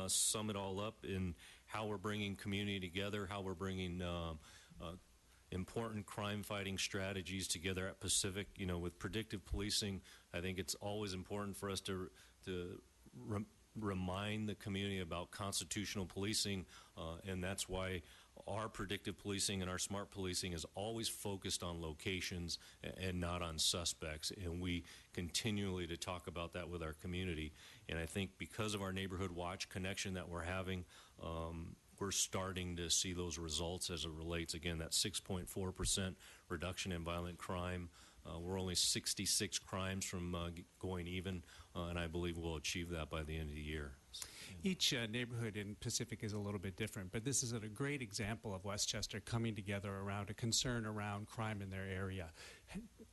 S16: sum it all up in how we're bringing community together, how we're bringing important crime-fighting strategies together at Pacific. You know, with predictive policing, I think it's always important for us to remind the community about constitutional policing, and that's why our predictive policing and our smart policing is always focused on locations and not on suspects, and we continually to talk about that with our community. And I think because of our neighborhood watch connection that we're having, we're starting to see those results as it relates, again, that 6.4% reduction in violent crime. We're only 66 crimes from going even, and I believe we'll achieve that by the end of the year.
S17: Each neighborhood in Pacific is a little bit different, but this is a great example of Westchester coming together around a concern around crime in their area,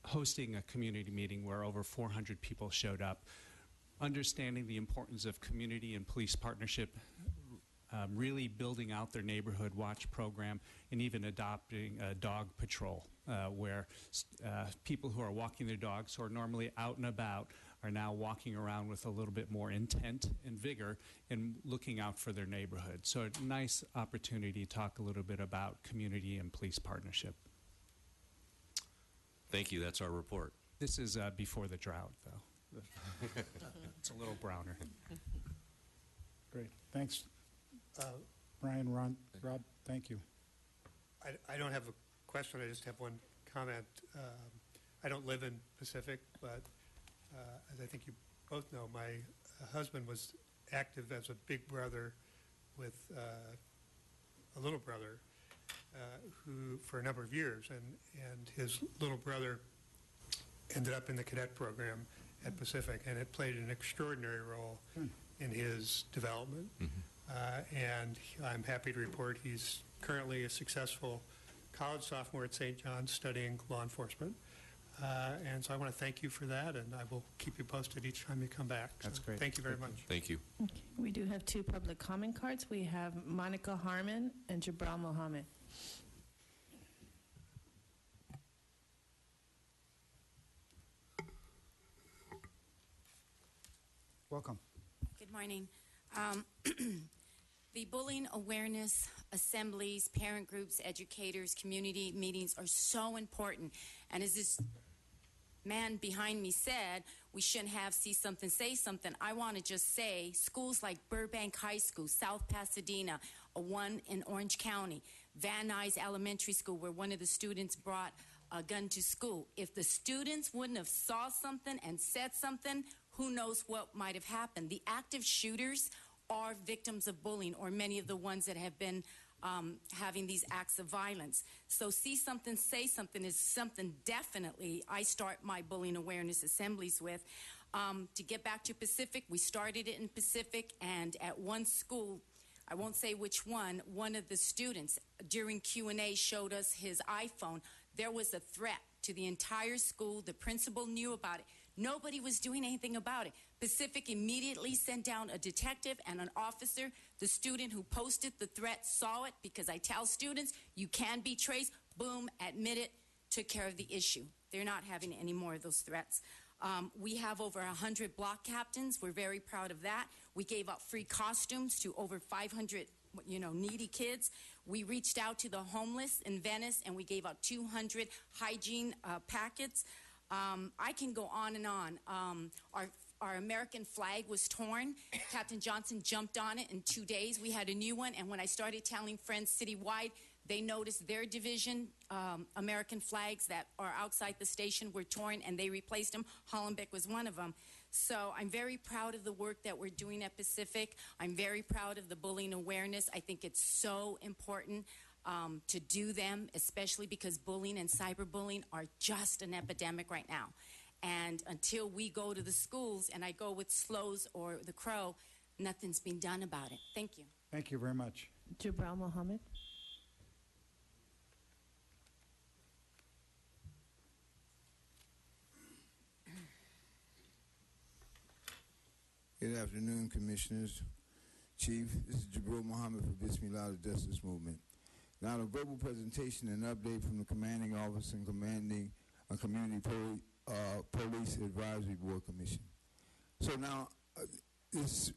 S17: hosting a community meeting where over 400 people showed up, understanding the importance of community and police partnership, really building out their neighborhood watch program, and even adopting a dog patrol, where people who are walking their dogs, who are normally out and about, are now walking around with a little bit more intent and vigor and looking out for their neighborhood. So a nice opportunity to talk a little bit about community and police partnership.
S16: Thank you. That's our report.
S17: This is before the drought, though. It's a little browner.
S1: Great. Thanks, Brian, Ron, Rob. Thank you.
S4: I don't have a question. I just have one comment. I don't live in Pacific, but as I think you both know, my husband was active as a big brother with a little brother who, for a number of years, and his little brother ended up in the cadet program at Pacific, and it played an extraordinary role in his development. And I'm happy to report he's currently a successful college sophomore at St. John's studying law enforcement. And so I want to thank you for that, and I will keep you posted each time you come back.
S17: That's great.
S4: Thank you very much.
S16: Thank you.
S2: Okay. We do have two public comment cards. We have Monica Harmon and Jabral Mohammed.
S1: Welcome.
S6: Good morning. The bullying awareness assemblies, parent groups, educators, community meetings are so important. And as this man behind me said, we shouldn't have see something, say something. I want to just say schools like Burbank High School, South Pasadena, one in Orange County, Van Nuys Elementary School, where one of the students brought a gun to school. If the students wouldn't have saw something and said something, who knows what might have happened. The active shooters are victims of bullying, or many of the ones that have been having these acts of violence. So see something, say something is something definitely I start my bullying awareness assemblies with. To get back to Pacific, we started it in Pacific, and at one school, I won't say which one of the students during Q&A showed us his iPhone. There was a threat to the entire school. The principal knew about it. Nobody was doing anything about it. Pacific immediately sent down a detective and an officer. The student who posted the threat saw it, because I tell students, you can be traced. Boom, admitted, took care of the issue. They're not having any more of those threats. We have over 100 block captains. We're very proud of that. We gave out free costumes to over 500 needy kids. We reached out to the homeless in Venice, and we gave out 200 hygiene packets. I can go on and on. Our American flag was torn. Captain Johnson jumped on it in 2 days. We had a new one, and when I started telling friends citywide, they noticed their division American flags that are outside the station were torn, and they replaced them. Hollenbeck was one of them. So I'm very proud of the work that we're doing at Pacific. I'm very proud of the bullying awareness. I think it's so important to do them, especially because bullying and cyberbullying are just an epidemic right now. And until we go to the schools, and I go with SLOWS or the Crow, nothing's been done about it. Thank you.
S1: Thank you very much.
S2: Jabral Mohammed.
S8: Good afternoon, Commissioners, Chief. This is Jabral Mohammed for Bismillah, the Justice Movement. Now, the verbal presentation and update from the Commanding Officer and Commanding Community Police Advisory Board Commission. So now, this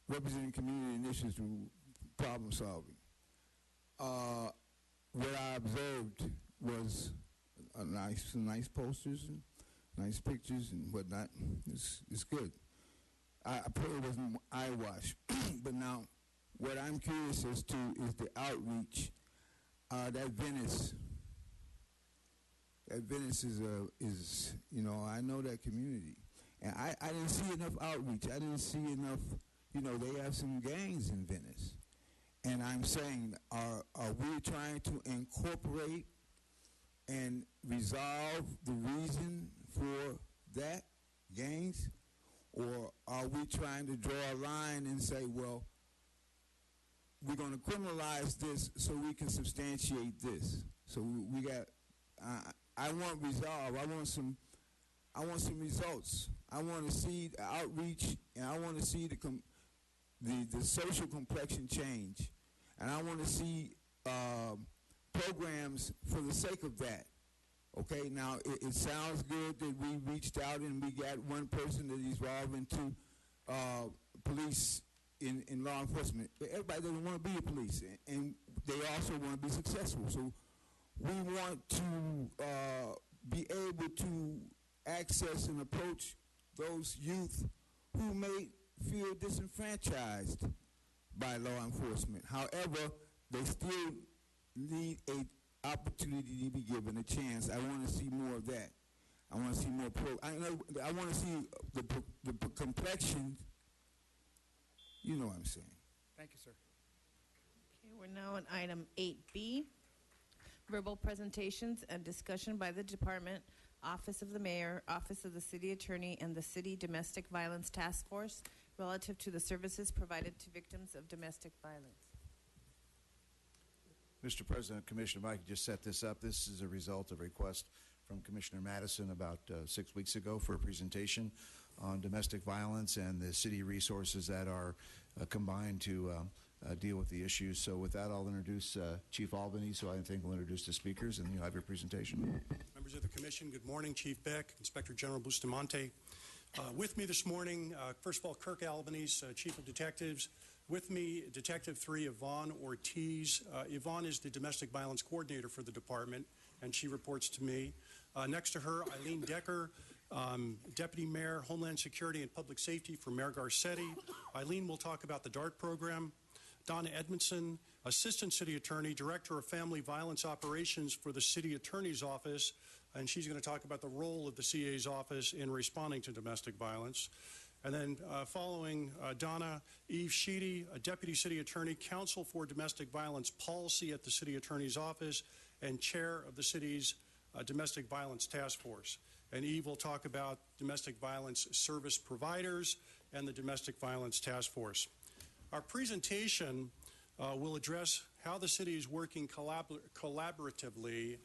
S8: representing community initiatives through problem solving. What I observed was some nice posters and nice pictures and whatnot. It's good. I pray it wasn't eyewash. But now, what I'm curious as to is the outreach. That Venice is I know that community, and I didn't see enough outreach. I didn't see enough. They have some gangs in Venice, And I'm saying, are we trying to incorporate and resolve the reason for that, Gaines? Or are we trying to draw a line and say, well, we're going to criminalize this so we can substantiate this? So we got, I want resolve. I want some results. I want to see the outreach, and I want to see the social complexion change. And I want to see programs for the sake of that. Okay, now it sounds good that we reached out and we got one person that is involved into police in law enforcement. But everybody doesn't want to be a police, and they also want to be successful. So we want to be able to access and approach those youth who may feel disenfranchised by law enforcement. However, they still need a opportunity to be given a chance. I want to see more of that. I want to see more I want to see the complexion. You know what I'm saying.
S1: Thank you, sir.
S2: Okay, we're now on item 8B, verbal presentations and discussion by the department, Office of the Mayor, Office of the City Attorney, and the City Domestic Violence Task Force relative to the services provided to victims of domestic violence.
S10: Mr. President, Commissioner, if I could just set this up. This is a result of a request from Commissioner Madison about 6 weeks ago for a presentation on domestic violence and the city resources that are combined to deal with the issues. So with that, I'll introduce Chief Albany, so I think we'll introduce the speakers, and you'll have your presentation.
S18: Members of the Commission, good morning. Chief Beck, Inspector General Bustamante. With me this morning, first of all, Kirk Albanese, Chief of Detectives. With me, Detective 3, Yvonne Ortiz. Yvonne is the Domestic Violence Coordinator for the department, and she reports to me. Next to her, Eileen Decker, Deputy Mayor, Homeland Security and Public Safety for Mayor Garcetti. Eileen will talk about the DART program. Donna Edmondson, Assistant City Attorney, Director of Family Violence Operations for the City Attorney's Office, and she's going to talk about the role of the CA's office in responding to domestic violence. And then following Donna, Eve Sheedy, a Deputy City Attorney, Counsel for Domestic Violence Policy at the City Attorney's Office, and Chair of the city's Domestic Violence Task Force. And Eve will talk about domestic violence service providers and the Domestic Violence Task Force. Our presentation will address how the city is working collaboratively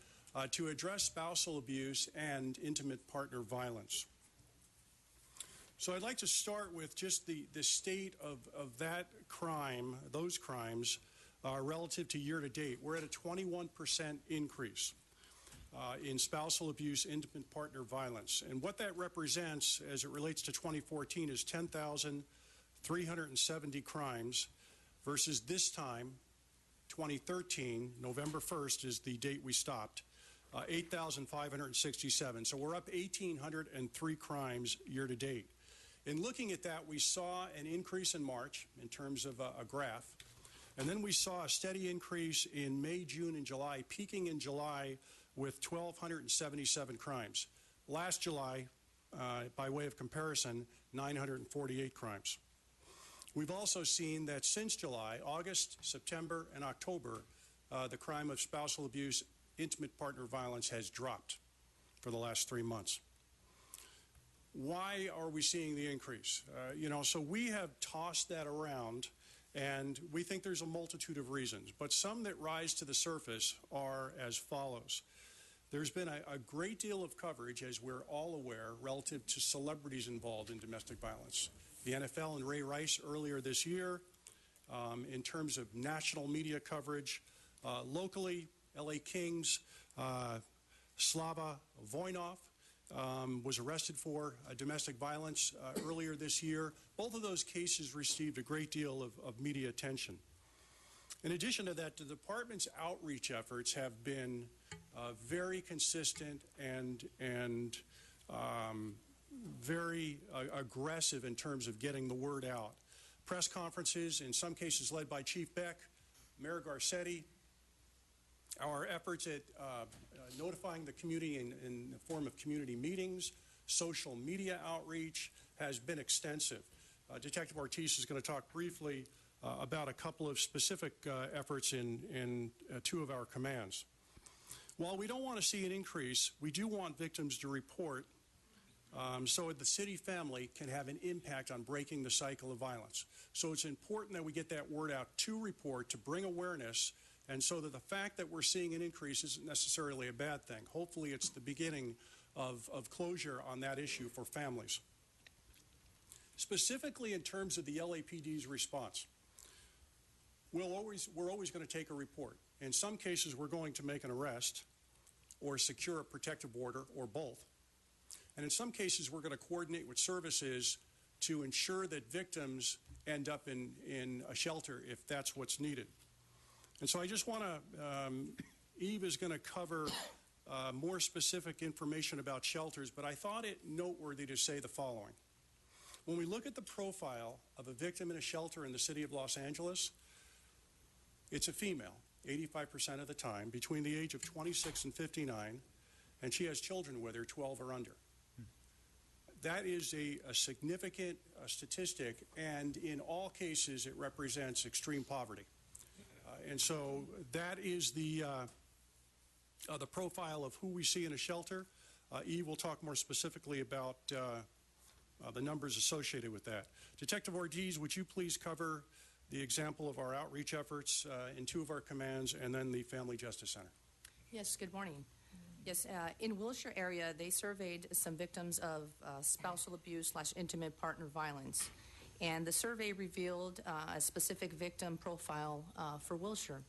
S18: to address spousal abuse and intimate partner violence. So I'd like to start with just the state of that crime, those crimes, relative to year to date. We're at a 21% increase in spousal abuse, intimate partner violence. And what that represents as it relates to 2014 is 10,370 crimes versus this time, 2013, November 1st is the date we stopped, 8,567. So we're up 1,803 crimes year to date. In looking at that, we saw an increase in March in terms of a graph, and then we saw a steady increase in May, June, and July, peaking in July with 1,277 crimes. Last July, by way of comparison, 948 crimes. We've also seen that since July, August, September, and October, the crime of spousal abuse, intimate partner violence has dropped for the last 3 months. Why are we seeing the increase? So we have tossed that around, and we think there's a multitude of reasons, but some that rise to the surface are as follows. There's been a great deal of coverage, as we're all aware, relative to celebrities involved in domestic violence. The NFL and Ray Rice earlier this year, in terms of national media coverage. Locally, LA Kings, Slava Voinov, was arrested for domestic violence earlier this year. Both of those cases received a great deal of media attention. In addition to that, the department's outreach efforts have been very consistent and very aggressive in terms of getting the word out. Press conferences, in some cases led by Chief Beck, Mayor Garcetti. Our efforts at notifying the community in the form of community meetings, social media outreach has been extensive. Detective Ortiz is going to talk briefly about a couple of specific efforts in two of our commands. While we don't want to see an increase, we do want victims to report so the city family can have an impact on breaking the cycle of violence. So it's important that we get that word out to report, to bring awareness, and so that the fact that we're seeing an increase isn't necessarily a bad thing. Hopefully it's the beginning of closure on that issue for families. Specifically in terms of the LAPD's response, we're always going to take a report. In some cases, we're going to make an arrest or secure a protective order or both. And in some cases, we're going to coordinate with services to ensure that victims end up in a shelter if that's what's needed. And so I just want to, Eve is going to cover more specific information about shelters, but I thought it noteworthy to say the following. When we look at the profile of a victim in a shelter in the city of Los Angeles, it's a female, 85% of the time, between the age of 26 and 59, and she has children with her, 12 or under. That is a significant statistic, and in all cases, it represents extreme poverty. And so that is the profile of who we see in a shelter. Eve will talk more specifically about the numbers associated with that. Detective Ortiz, would you please cover the example of our outreach efforts in two of our commands and then the Family Justice Center?
S19: Yes, good morning. Yes, in Wilshire area, they surveyed some victims of spousal abuse / intimate partner violence. And the survey revealed a specific victim profile for Wilshire,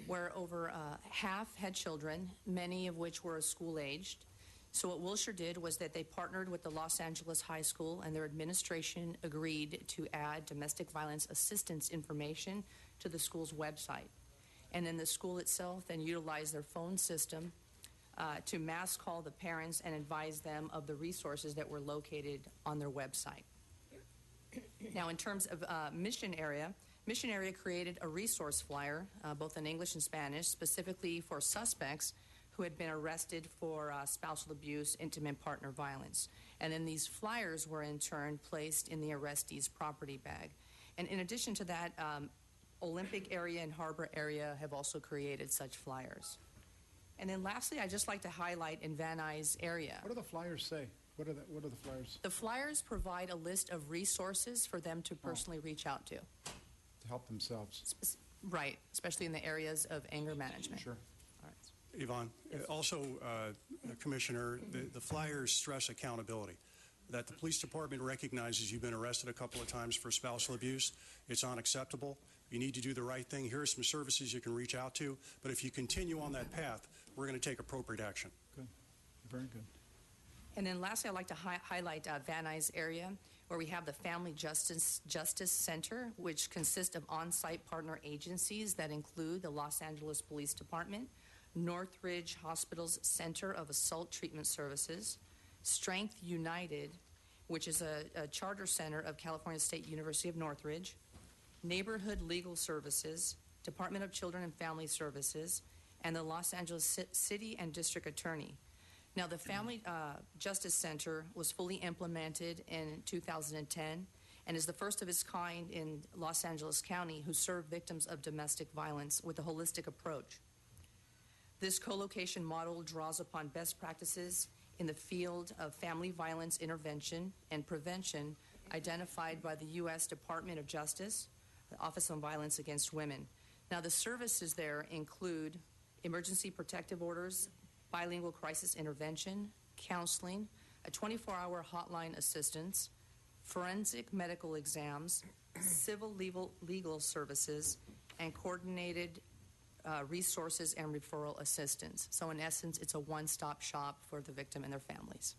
S19: where over half had children, many of which were school-aged. So what Wilshire did was that they partnered with the Los Angeles High School, and their administration agreed to add domestic violence assistance information to the school's website. And then the school itself then utilized their phone system to mass call the parents and advise them of the resources that were located on their website. Now, in terms of Mission Area created a resource flyer, both in English and Spanish, specifically for suspects who had been arrested for spousal abuse, intimate partner violence. And then these flyers were in turn placed in the arrestee's property bag. And in addition to that, Olympic area and Harbor area have also created such flyers. And then lastly, I'd just like to highlight in Van Nuys area.
S1: What do the flyers say? What are the flyers?
S19: The flyers provide a list of resources for them to personally reach out to.
S1: To help themselves.
S19: Right, especially in the areas of anger management.
S1: Sure.
S18: Yvonne, also, Commissioner, the flyers stress accountability, that the police department recognizes you've been arrested a couple of times for spousal abuse. It's unacceptable. You need to do the right thing. Here are some services you can reach out to, but if you continue on that path, we're going to take appropriate action.
S1: Good. Very good.
S19: And then lastly, I'd like to highlight Van Nuys area, where we have the Family Justice Center, which consists of on-site partner agencies that include the Los Angeles Police Department, Northridge Hospital's Center of Assault Treatment Services, Strength United, which is a charter center of California State University of Northridge, Neighborhood Legal Services, Department of Children and Family Services, and the Los Angeles City and District Attorney. Now, the Family Justice Center was fully implemented in 2010 and is the first of its kind in Los Angeles County who serve victims of domestic violence with a holistic approach. This co-location model draws upon best practices in the field of family violence intervention and prevention identified by the U.S. Department of Justice, the Office on Violence Against Women. Now, the services there include emergency protective orders, bilingual crisis intervention, counseling, a 24-hour hotline assistance, forensic medical exams, civil legal services, and coordinated resources and referral assistance. So in essence, it's a one-stop shop for the victim and their families.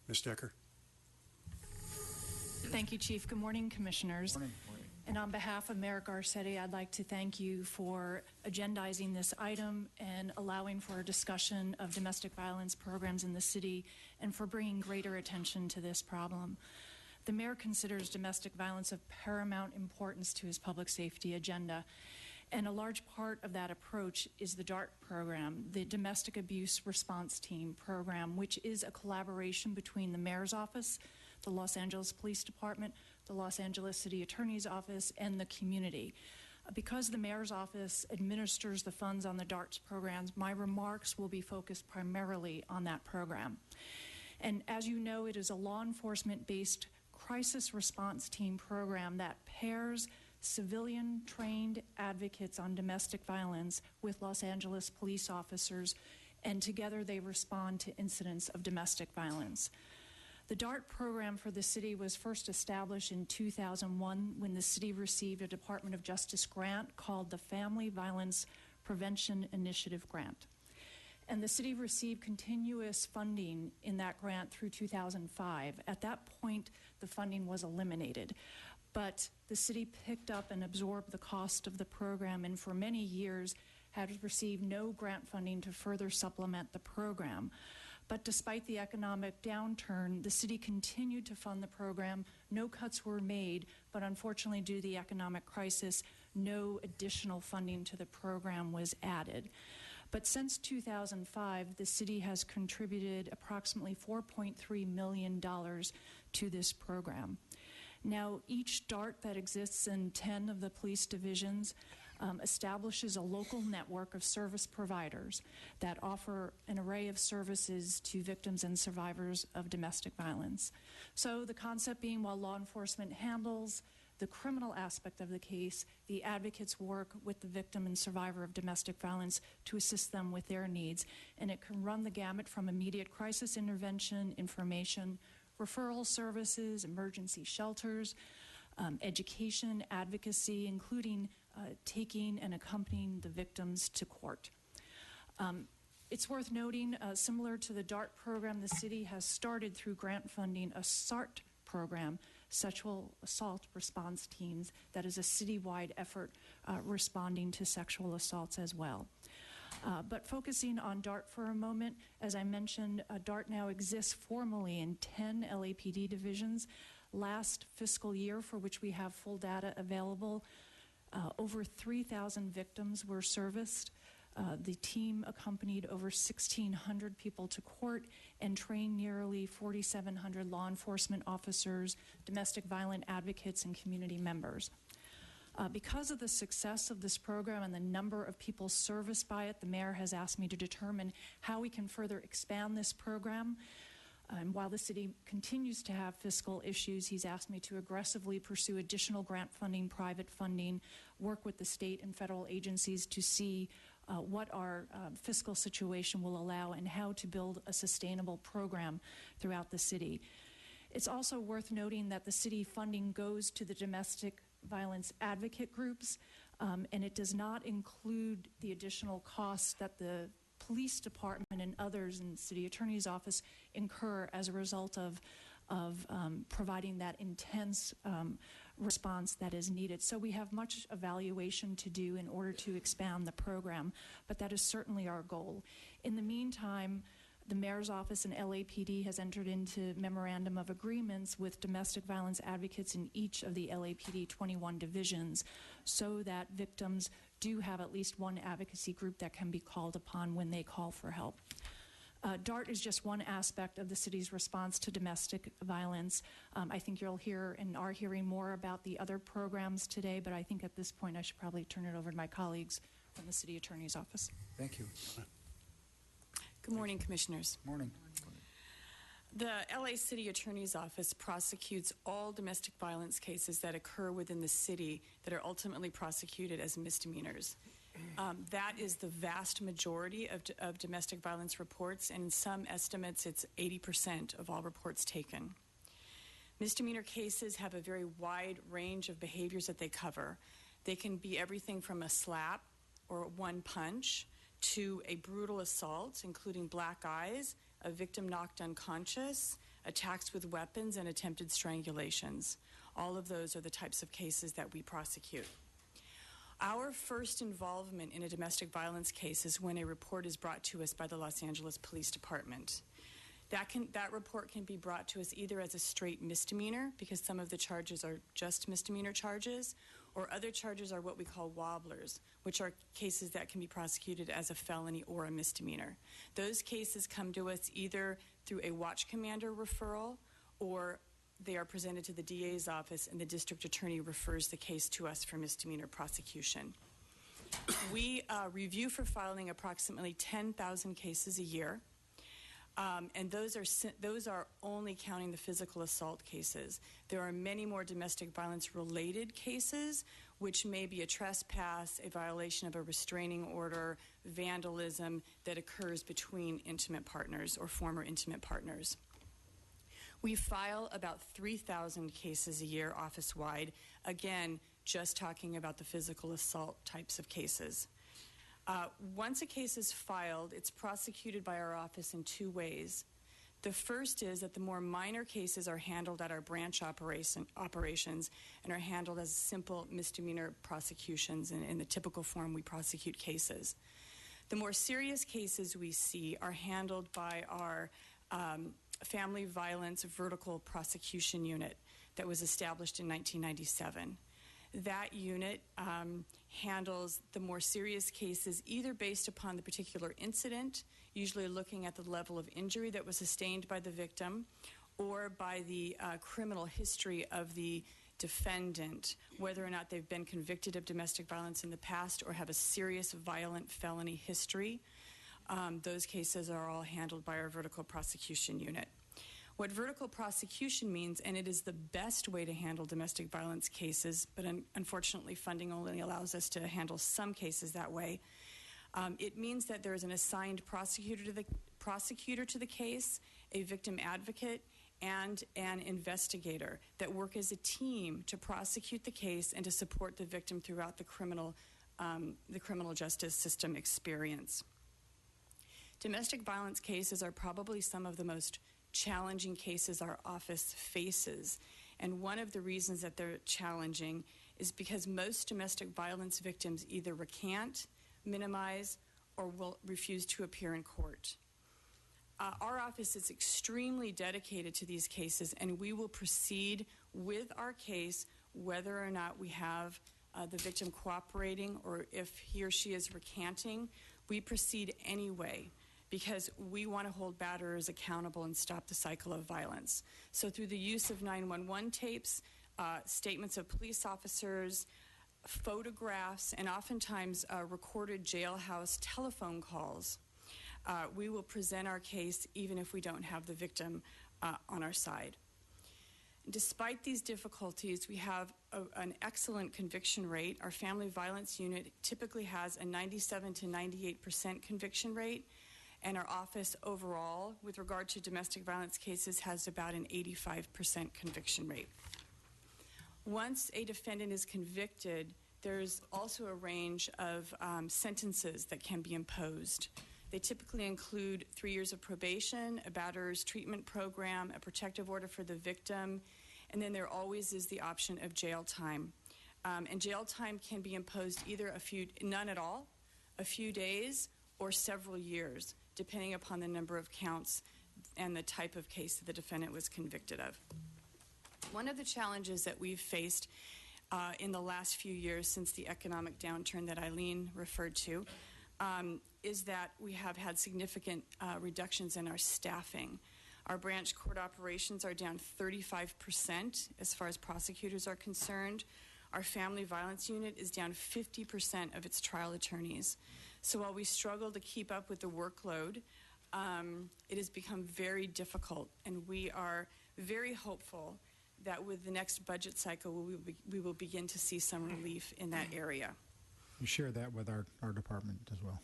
S18: Ms. Decker.
S20: Thank you, Chief. Good morning, Commissioners.
S1: Morning.
S20: And on behalf of Mayor Garcetti, I'd like to thank you for agendizing this item and allowing for a discussion of domestic violence programs in the city and for bringing greater attention to this problem. The Mayor considers domestic violence of paramount importance to his public safety agenda. And a large part of that approach is the DART program, the Domestic Abuse Response Team program, which is a collaboration between the Mayor's Office, the Los Angeles Police Department, the Los Angeles City Attorney's Office, and the community. Because the Mayor's Office administers the funds on the DARTS programs, my remarks will be focused primarily on that program. And as you know, it is a law enforcement-based crisis response team program that pairs civilian-trained advocates on domestic violence with Los Angeles police officers, and together they respond to incidents of domestic violence. The DART program for the city was first established in 2001 when the city received a Department of Justice grant called the Family Violence Prevention Initiative Grant. And the city received continuous funding in that grant through 2005. At that point, the funding was eliminated. But the city picked up and absorbed the cost of the program, and for many years had received no grant funding to further supplement the program. But despite the economic downturn, the city continued to fund the program. No cuts were made, but unfortunately, due to the economic crisis, no additional funding to the program was added. But since 2005, the city has contributed approximately $4.3 million to this program. Now, each DART that exists in 10 of the police divisions establishes a local network of service providers that offer an array of services to victims and survivors of domestic violence. So the concept being, while law enforcement handles the criminal aspect of the case, the advocates work with the victim and survivor of domestic violence to assist them with their needs. And it can run the gamut from immediate crisis intervention, information, referral services, emergency shelters, education, advocacy, including taking and accompanying the victims to court. It's worth noting, similar to the DART program, the city has started through grant funding a SART program, Sexual Assault Response Teams, that is a citywide effort responding to sexual assaults as well. But focusing on DART for a moment, as I mentioned, DART now exists formally in 10 LAPD divisions. Last fiscal year, for which we have full data available, over 3,000 victims were serviced. The team accompanied over 1,600 people to court and trained nearly 4,700 law enforcement officers, domestic violence advocates, and community members. Because of the success of this program and the number of people serviced by it, the mayor has asked me to determine how we can further expand this program. And while the city continues to have fiscal issues, he's asked me to aggressively pursue additional grant funding, private funding, work with the state and federal agencies to see what our fiscal situation will allow and how to build a sustainable program throughout the city. It's also worth noting that the city funding goes to the domestic violence advocate groups, and it does not include the additional costs that the police department and others in the city attorney's office incur as a result of providing that intense response that is needed. So we have much evaluation to do in order to expand the program, but that is certainly our goal. In the meantime, the mayor's office and LAPD has entered into memorandum of agreements with domestic violence advocates in each of the LAPD 21 divisions so that victims do have at least one advocacy group that can be called upon when they call for help. DART is just one aspect of the city's response to domestic violence. I think you'll hear and are hearing more about the other programs today, but I think at this point I should probably turn it over to my colleagues from the city attorney's office.
S1: Thank you.
S21: Good morning, Commissioners.
S1: Morning.
S21: The LA City Attorney's Office prosecutes all domestic violence cases that occur within the city that are ultimately prosecuted as misdemeanors. That is the vast majority of domestic violence reports, and in some estimates, it's 80% of all reports taken. Misdemeanor cases have a very wide range of behaviors that they cover. They can be everything from a slap or one punch to a brutal assault, including black eyes, a victim knocked unconscious, attacks with weapons, and attempted strangulations. All of those are the types of cases that we prosecute. Our first involvement in a domestic violence case is when a report is brought to us by the Los Angeles Police Department. That report can be brought to us either as a straight misdemeanor, because some of the charges are just misdemeanor charges, or other charges are what we call wobblers, which are cases that can be prosecuted as a felony or a misdemeanor. Those cases come to us either through a watch commander referral or they are presented to the DA's office, and the district attorney refers the case to us for misdemeanor prosecution. We review for filing approximately 10,000 cases a year, and those are only counting the physical assault cases. There are many more domestic violence-related cases, which may be a trespass, a violation of a restraining order, vandalism that occurs between intimate partners or former intimate partners. We file about 3,000 cases a year office-wide, again, just talking about the physical assault types of cases. Once a case is filed, it's prosecuted by our office in two ways. The first is that the more minor cases are handled at our branch operations and are handled as simple misdemeanor prosecutions in the typical form we prosecute cases. The more serious cases we see are handled by our Family Violence Vertical Prosecution Unit that was established in 1997. That unit handles the more serious cases either based upon the particular incident, usually looking at the level of injury that was sustained by the victim, or by the criminal history of the defendant, whether or not they've been convicted of domestic violence in the past or have a serious violent felony history. Those cases are all handled by our Vertical Prosecution Unit. What vertical prosecution means, and it is the best way to handle domestic violence cases, but unfortunately funding only allows us to handle some cases that way. It means that there is an assigned prosecutor to the case, a victim advocate, and an investigator that work as a team to prosecute the case and to support the victim throughout the criminal justice system experience. Domestic violence cases are probably some of the most challenging cases our office faces. And one of the reasons that they're challenging is because most domestic violence victims either recant, minimize, or will refuse to appear in court. Our office is extremely dedicated to these cases, and we will proceed with our case whether or not we have the victim cooperating or if he or she is recanting. We proceed anyway, because we want to hold batterers accountable and stop the cycle of violence. So through the use of 911 tapes, statements of police officers, photographs, and oftentimes recorded jailhouse telephone calls, we will present our case even if we don't have the victim on our side. Despite these difficulties, we have an excellent conviction rate. Our Family Violence Unit typically has a 97 to 98% conviction rate, and our office overall, with regard to domestic violence cases, has about an 85% conviction rate. Once a defendant is convicted, there's also a range of sentences that can be imposed. They typically include 3 years of probation, a batterer's treatment program, a protective order for the victim, and then there always is the option of jail time. And jail time can be imposed either none at all, a few days, or several years, depending upon the number of counts and the type of case that the defendant was convicted of. One of the challenges that we've faced in the last few years since the economic downturn that Eileen referred to is that we have had significant reductions in our staffing. Our branch court operations are down 35% as far as prosecutors are concerned. Our Family Violence Unit is down 50% of its trial attorneys. So while we struggle to keep up with the workload, it has become very difficult, and we are very hopeful that with the next budget cycle, we will begin to see some relief in that area.
S1: We share that with our department as well.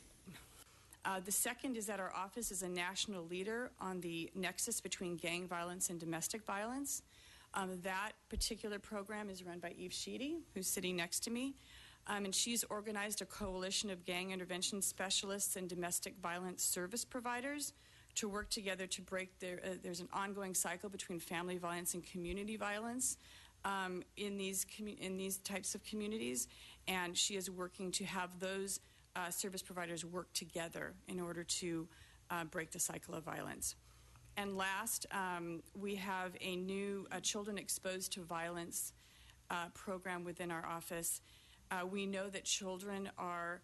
S21: The second is that our office is a national leader on the nexus between gang violence and domestic violence. That particular program is run by Eve Sheedy, who's sitting next to me. And she's organized a coalition of gang intervention specialists and domestic violence service providers to work together to break there's an ongoing cycle between family violence and community violence in these types of communities, and she is working to have those service providers work together in order to break the cycle of violence. And last, we have a new Children Exposed to Violence program within our office. We know that children are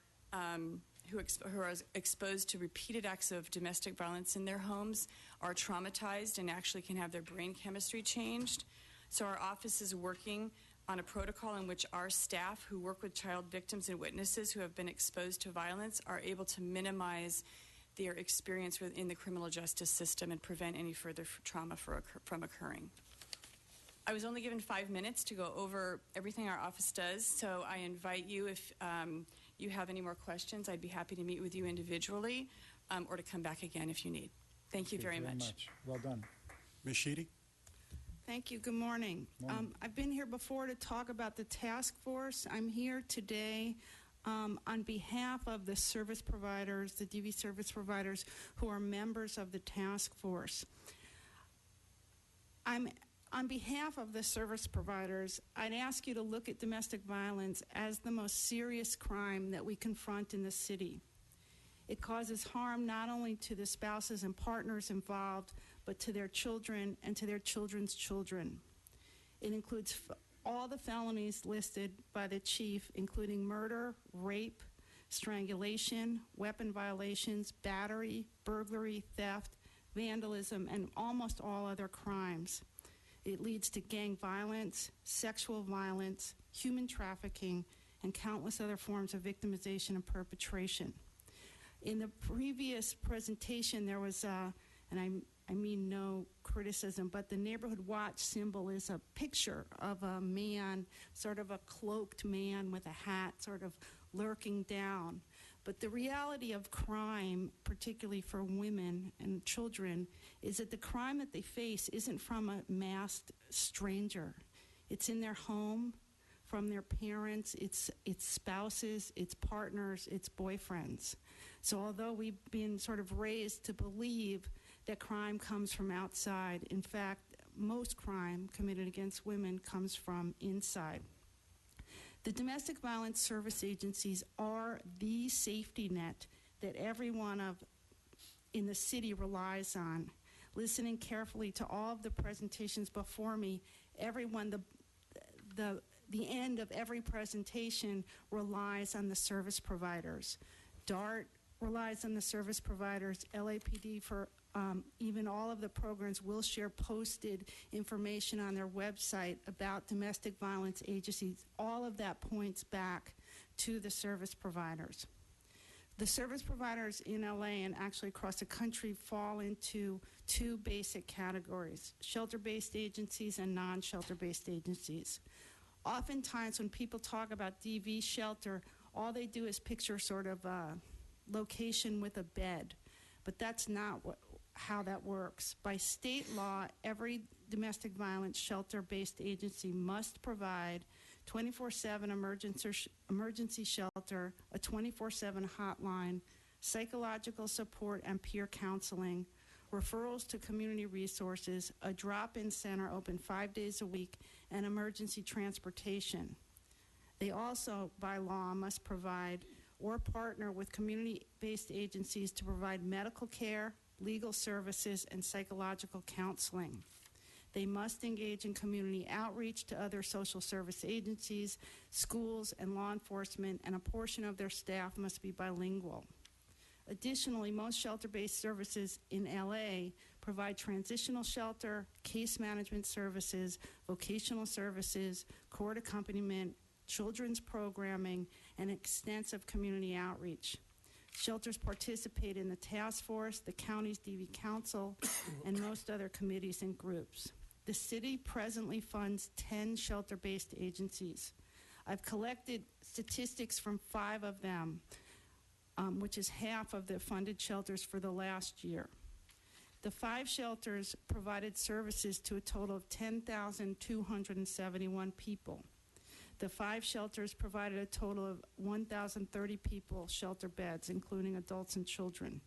S21: who are exposed to repeated acts of domestic violence in their homes are traumatized and actually can have their brain chemistry changed. So our office is working on a protocol in which our staff who work with child victims and witnesses who have been exposed to violence are able to minimize their experience within the criminal justice system and prevent any further trauma from occurring. I was only given 5 minutes to go over everything our office does, so I invite you, if you have any more questions, I'd be happy to meet with you individually or to come back again if you need. Thank you very much.
S1: Well done.
S18: Ms. Sheedy?
S5: Thank you. Good morning.
S1: Morning.
S5: I've been here before to talk about the task force. I'm here today on behalf of the service providers, the DV service providers who are members of the task force. On behalf of the service providers, I'd ask you to look at domestic violence as the most serious crime that we confront in the city. It causes harm not only to the spouses and partners involved, but to their children and to their children's children. It includes all the felonies listed by the chief, including murder, rape, strangulation, weapon violations, battery, burglary, theft, vandalism, and almost all other crimes. It leads to gang violence, sexual violence, human trafficking, and countless other forms of victimization and perpetration. In the previous presentation, there was, and I mean no criticism, but the Neighborhood Watch symbol is a picture of a man, sort of a cloaked man with a hat, sort of lurking down. But the reality of crime, particularly for women and children, is that the crime that they face isn't from a masked stranger. It's in their home, from their parents, it's spouses, it's partners, it's boyfriends. So although we've been sort of raised to believe that crime comes from outside, in fact, most crime committed against women comes from inside. The domestic violence service agencies are the safety net that everyone in the city relies on. Listening carefully to all of the presentations before me, everyone, the end of every presentation relies on the service providers. DART relies on the service providers. LAPD for even all of the programs will share posted information on their website about domestic violence agencies. All of that points back to the service providers. The service providers in LA and actually across the country fall into two basic categories: shelter-based agencies and non-shelter-based agencies. Oftentimes when people talk about DV shelter, all they do is picture sort of a location with a bed, but that's not how that works. By state law, every domestic violence shelter-based agency must provide 24/7 emergency shelter, a 24/7 hotline, psychological support and peer counseling, referrals to community resources, a drop-in center open 5 days a week, and emergency transportation. They also, by law, must provide or partner with community-based agencies to provide medical care, legal services, and psychological counseling. They must engage in community outreach to other social service agencies, schools, and law enforcement, and a portion of their staff must be bilingual. Additionally, most shelter-based services in LA provide transitional shelter, case management services, vocational services, court accompaniment, children's programming, and extensive community outreach. Shelters participate in the task force, the county's DV council, and most other committees and groups. The city presently funds 10 shelter-based agencies. I've collected statistics from 5 of them, which is half of the funded shelters for the last year. The 5 shelters provided services to a total of 10,271 people. The 5 shelters provided a total of 1,030 people shelter beds, including adults and children.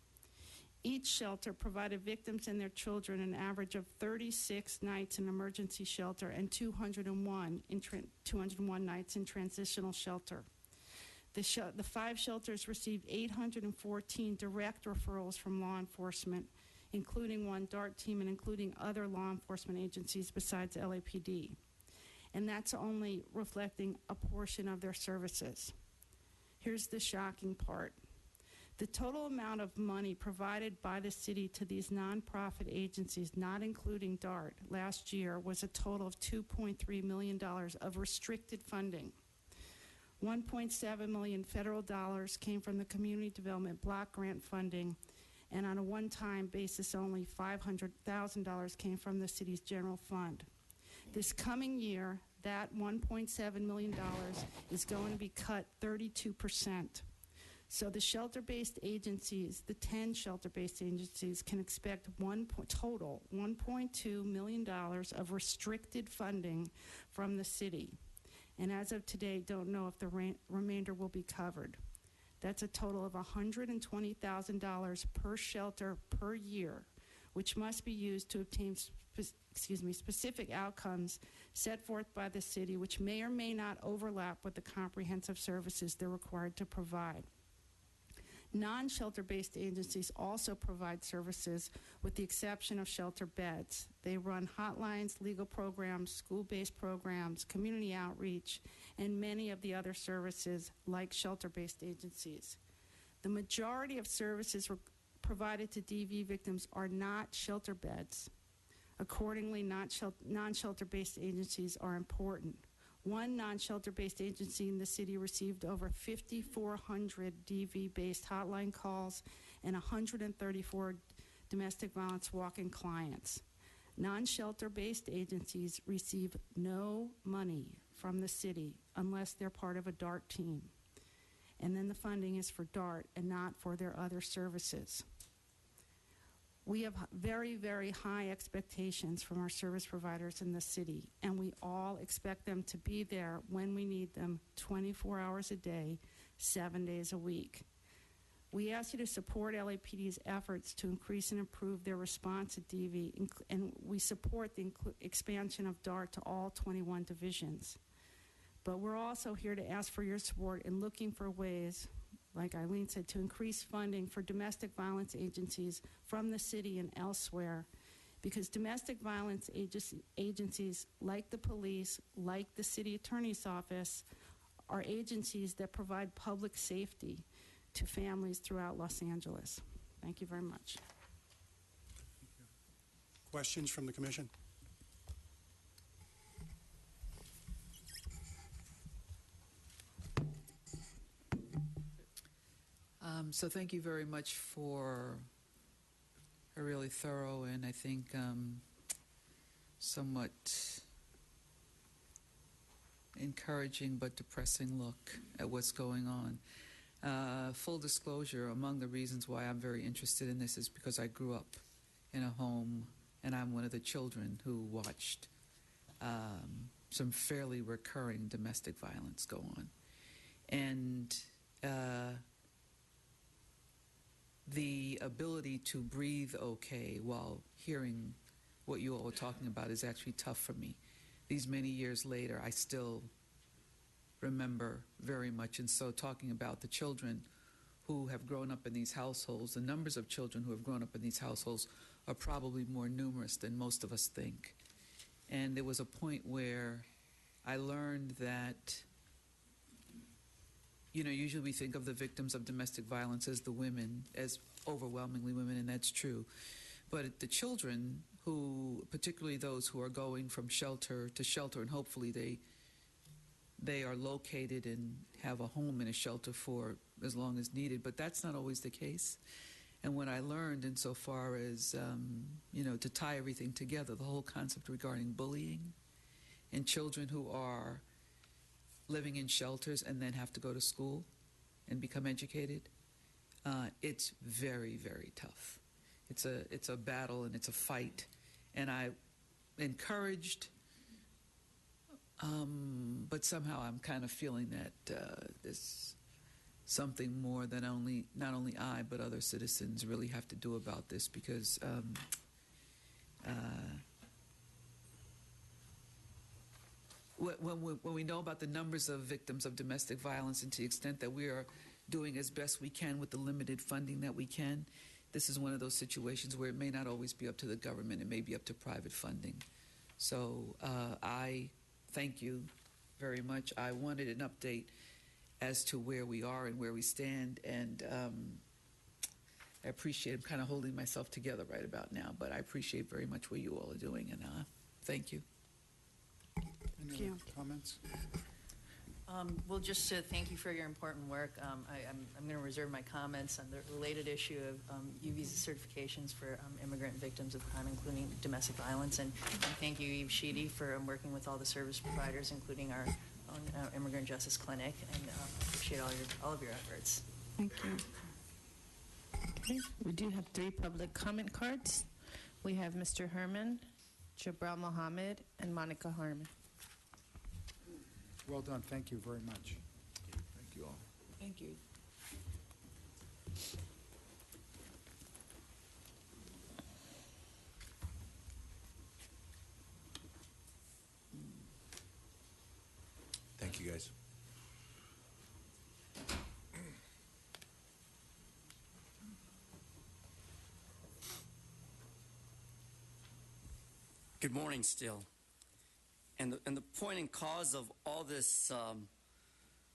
S5: Each shelter provided victims and their children an average of 36 nights in emergency shelter and 201 nights in transitional shelter. The 5 shelters received 814 direct referrals from law enforcement, including one DART team and including other law enforcement agencies besides LAPD. And that's only reflecting a portion of their services. Here's the shocking part. The total amount of money provided by the city to these nonprofit agencies, not including DART, last year was a total of $2.3 million of restricted funding. $1.7 million federal dollars came from the Community Development Block Grant funding, and on a one-time basis only $500,000 came from the city's general fund. This coming year, that $1.7 million is going to be cut 32%. So the shelter-based agencies, the 10 shelter-based agencies, can expect total $1.2 million of restricted funding from the city. And as of today, don't know if the remainder will be covered. That's a total of $120,000 per shelter per year, which must be used to obtain specific outcomes set forth by the city, which may or may not overlap with the comprehensive services they're required to provide. Non-shelter-based agencies also provide services with the exception of shelter beds. They run hotlines, legal programs, school-based programs, community outreach, and many of the other services like shelter-based agencies. The majority of services provided to DV victims are not shelter beds. Accordingly, non-shelter-based agencies are important. One non-shelter-based agency in the city received over 5,400 DV-based hotline calls and 134 domestic violence walk-in clients. Non-shelter-based agencies receive no money from the city unless they're part of a DART team. And then the funding is for DART and not for their other services. We have very, very high expectations from our service providers in the city, and we all expect them to be there when we need them 24 hours a day, 7 days a week. We ask you to support LAPD's efforts to increase and improve their response to DV, and we support the expansion of DART to all 21 divisions. But we're also here to ask for your support in looking for ways, like Eileen said, to increase funding for domestic violence agencies from the city and elsewhere, because domestic violence agencies like the police, like the city attorney's office, are agencies that provide public safety to families throughout Los Angeles. Thank you very much.
S18: Questions from the commission?
S3: So thank you very much for a really thorough and I think somewhat encouraging but depressing look at what's going on. Full disclosure, among the reasons why I'm very interested in this is because I grew up in a home and I'm one of the children who watched some fairly recurring domestic violence go on. And the ability to breathe okay while hearing what you all were talking about is actually tough for me. These many years later, I still remember very much. And so talking about the children who have grown up in these households, the numbers of children who have grown up in these households are probably more numerous than most of us think. And there was a point where I learned that, you know, usually we think of the victims of domestic violence as the women, as overwhelmingly women, and that's true. But the children who, particularly those who are going from shelter to shelter, and hopefully they are located and have a home in a shelter for as long as needed, but that's not always the case. And what I learned insofar as, you know, to tie everything together, the whole concept regarding bullying and children who are living in shelters and then have to go to school and become educated, it's very, very tough. It's a battle and it's a fight. And I encouraged, but somehow I'm kind of feeling that there's something more than not only I, but other citizens really have to do about this, because when we know about the numbers of victims of domestic violence, and to the extent that we are doing as best we can with the limited funding that we can, this is one of those situations where it may not always be up to the government. It may be up to private funding. So I thank you very much. I wanted an update as to where we are and where we stand, and I appreciate. I'm kind of holding myself together right about now, but I appreciate very much what you all are doing, and thank you.
S1: Any other comments?
S9: Well, just to thank you for your important work. I'm going to reserve my comments on the related issue of U-Visa certifications for immigrant victims of crime, including domestic violence. And thank you, Eve Sheedy, for working with all the service providers, including our own Immigrant Justice Clinic. And appreciate all of your efforts.
S2: Thank you. Okay, we do have 3 public comment cards. We have Mr. Herman, Jabral Mohammed, and Monica Harmon.
S1: Well done. Thank you very much.
S10: Thank you all.
S3: Thank you.
S10: Thank you, guys.
S7: Good morning still. And the point and cause of all this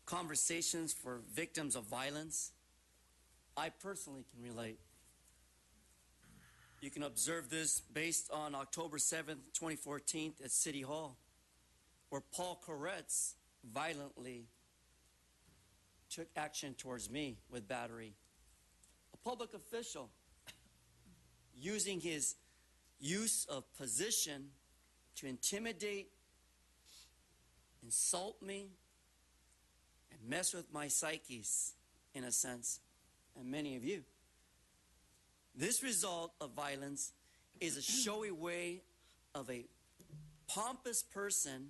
S7: conversations for victims of violence, I personally can relate. You can observe this based on October 7th, 2014 at City Hall, where Paul Koretz violently took action towards me with battery. A public official using his use of position to intimidate, insult me, and mess with my psyches, in a sense, and many of you. This result of violence is a showy way of a pompous person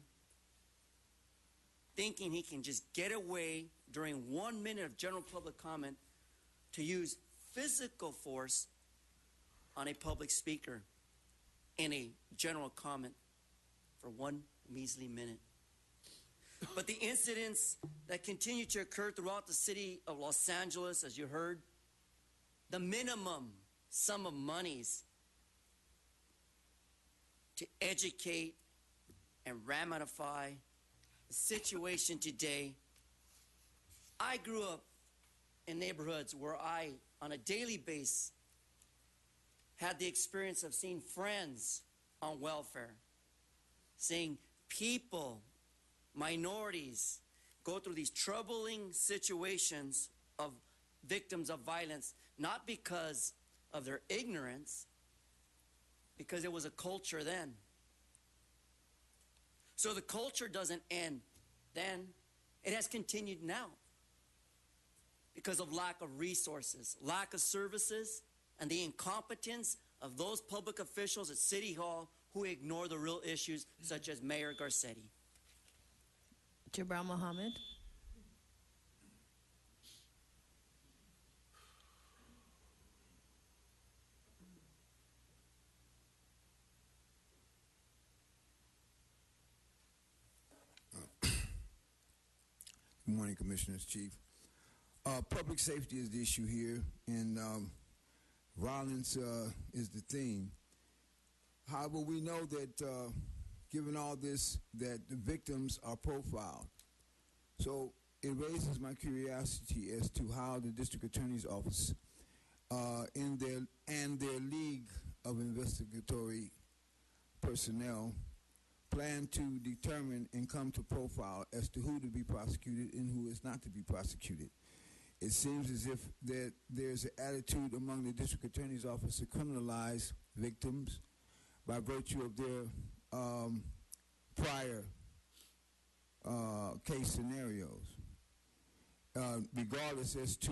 S7: thinking he can just get away during 1 minute of general public comment to use physical force on a public speaker in a general comment for 1 measly minute. But the incidents that continue to occur throughout the city of Los Angeles, as you heard, the minimum sum of monies to educate and ramify the situation today. I grew up in neighborhoods where I, on a daily basis, had the experience of seeing friends on welfare, seeing people, minorities, go through these troubling situations of victims of violence, not because of their ignorance, because it was a culture then. So the culture doesn't end then. It has continued now because of lack of resources, lack of services, and the incompetence of those public officials at City Hall who ignore the real issues, such as Mayor Garcetti.
S2: Jabral Mohammed.
S8: Good morning, Commissioners, Chief. Public safety is the issue here, and violence is the theme. However, we know that given all this, that the victims are profiled. So it raises my curiosity as to how the District Attorney's Office and their League of Investigatory Personnel plan to determine and come to profile as to who to be prosecuted and who is not to be prosecuted. It seems as if that there's an attitude among the District Attorney's Office to criminalize victims by virtue of their prior case scenarios, regardless as to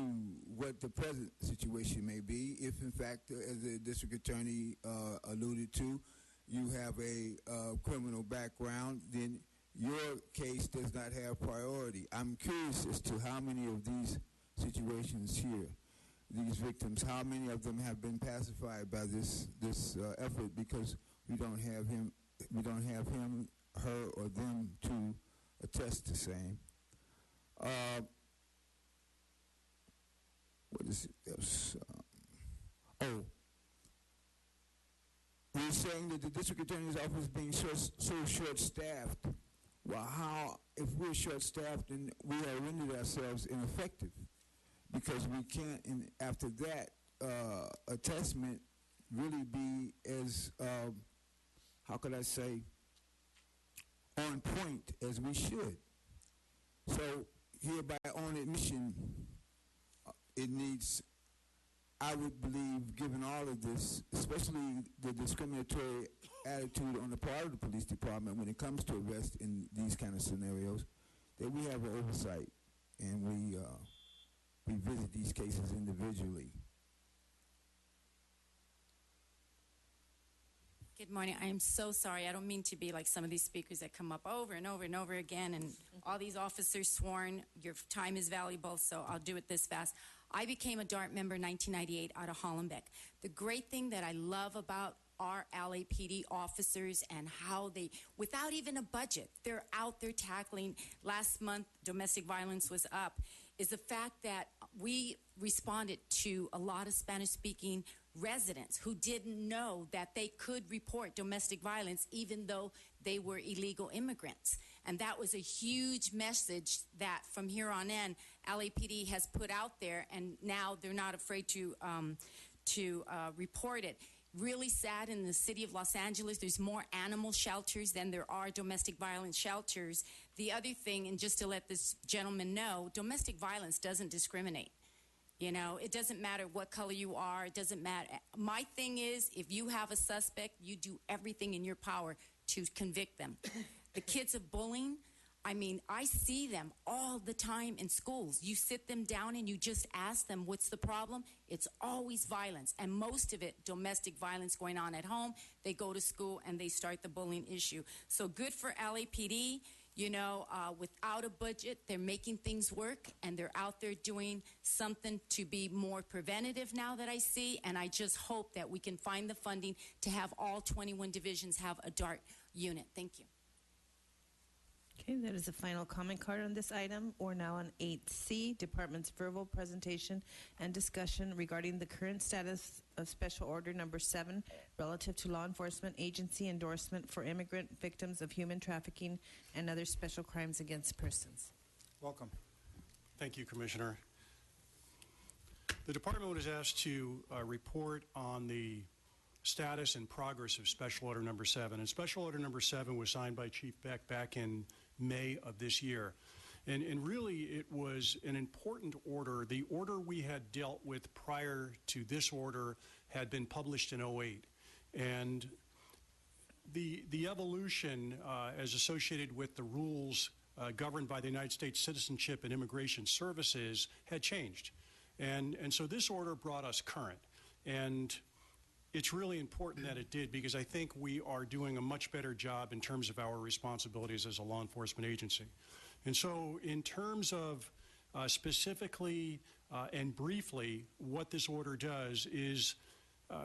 S8: what the present situation may be. If, in fact, as the District Attorney alluded to, you have a criminal background, then your case does not have priority. I'm curious as to how many of these situations here, these victims, how many of them have been pacified by this effort, because we don't have him, her, or them to attest the same. What is it else? We're saying that the District Attorney's Office is being so short-staffed. Well, how, if we're short-staffed, then we have rendered ourselves ineffective, because we can't, and after that, attachment really be as, how could I say, on point as we should. So hereby on admission, it needs, I would believe, given all of this, especially the discriminatory attitude on the part of the police department when it comes to arrest in these kind of scenarios, that we have an oversight and we visit these cases individually.
S6: Good morning. I am so sorry. I don't mean to be like some of these speakers that come up over and over and over again, and all these officers sworn. Your time is valuable, so I'll do it this fast. I became a DART member in 1998 out of Hollenbeck. The great thing that I love about our LAPD officers and how they, without even a budget, they're out there tackling. Last month, domestic violence was up, is the fact that we responded to a lot of Spanish-speaking residents who didn't know that they could report domestic violence even though they were illegal immigrants. And that was a huge message that from here on in, LAPD has put out there, and now they're not afraid to report it. Really sad, in the city of Los Angeles, there's more animal shelters than there are domestic violence shelters. The other thing, and just to let this gentleman know, domestic violence doesn't discriminate. You know, it doesn't matter what color you are. It doesn't matter. My thing is, if you have a suspect, you do everything in your power to convict them. The kids of bullying, I mean, I see them all the time in schools. You sit them down and you just ask them, what's the problem? It's always violence, and most of it, domestic violence going on at home. They go to school and they start the bullying issue. So good for LAPD. You know, without a budget, they're making things work, and they're out there doing something to be more preventative now that I see, and I just hope that we can find the funding to have all 21 divisions have a DART unit. Thank you.
S2: Okay, that is the final comment card on this item. We're now on 8C, Department's verbal presentation and discussion regarding the current status of Special Order Number 7 relative to law enforcement agency endorsement for immigrant victims of human trafficking and other special crimes against persons.
S1: Welcome.
S18: Thank you, Commissioner. The Department was asked to report on the status and progress of Special Order Number 7. And Special Order Number 7 was signed by Chief Beck back in May of this year. And really, it was an important order. The order we had dealt with prior to this order had been published in 2008. And the evolution as associated with the rules governed by the United States Citizenship and Immigration Services had changed. And so this order brought us current. And it's really important that it did, because I think we are doing a much better job in terms of our responsibilities as a law enforcement agency. And so in terms of specifically and briefly, what this order does is,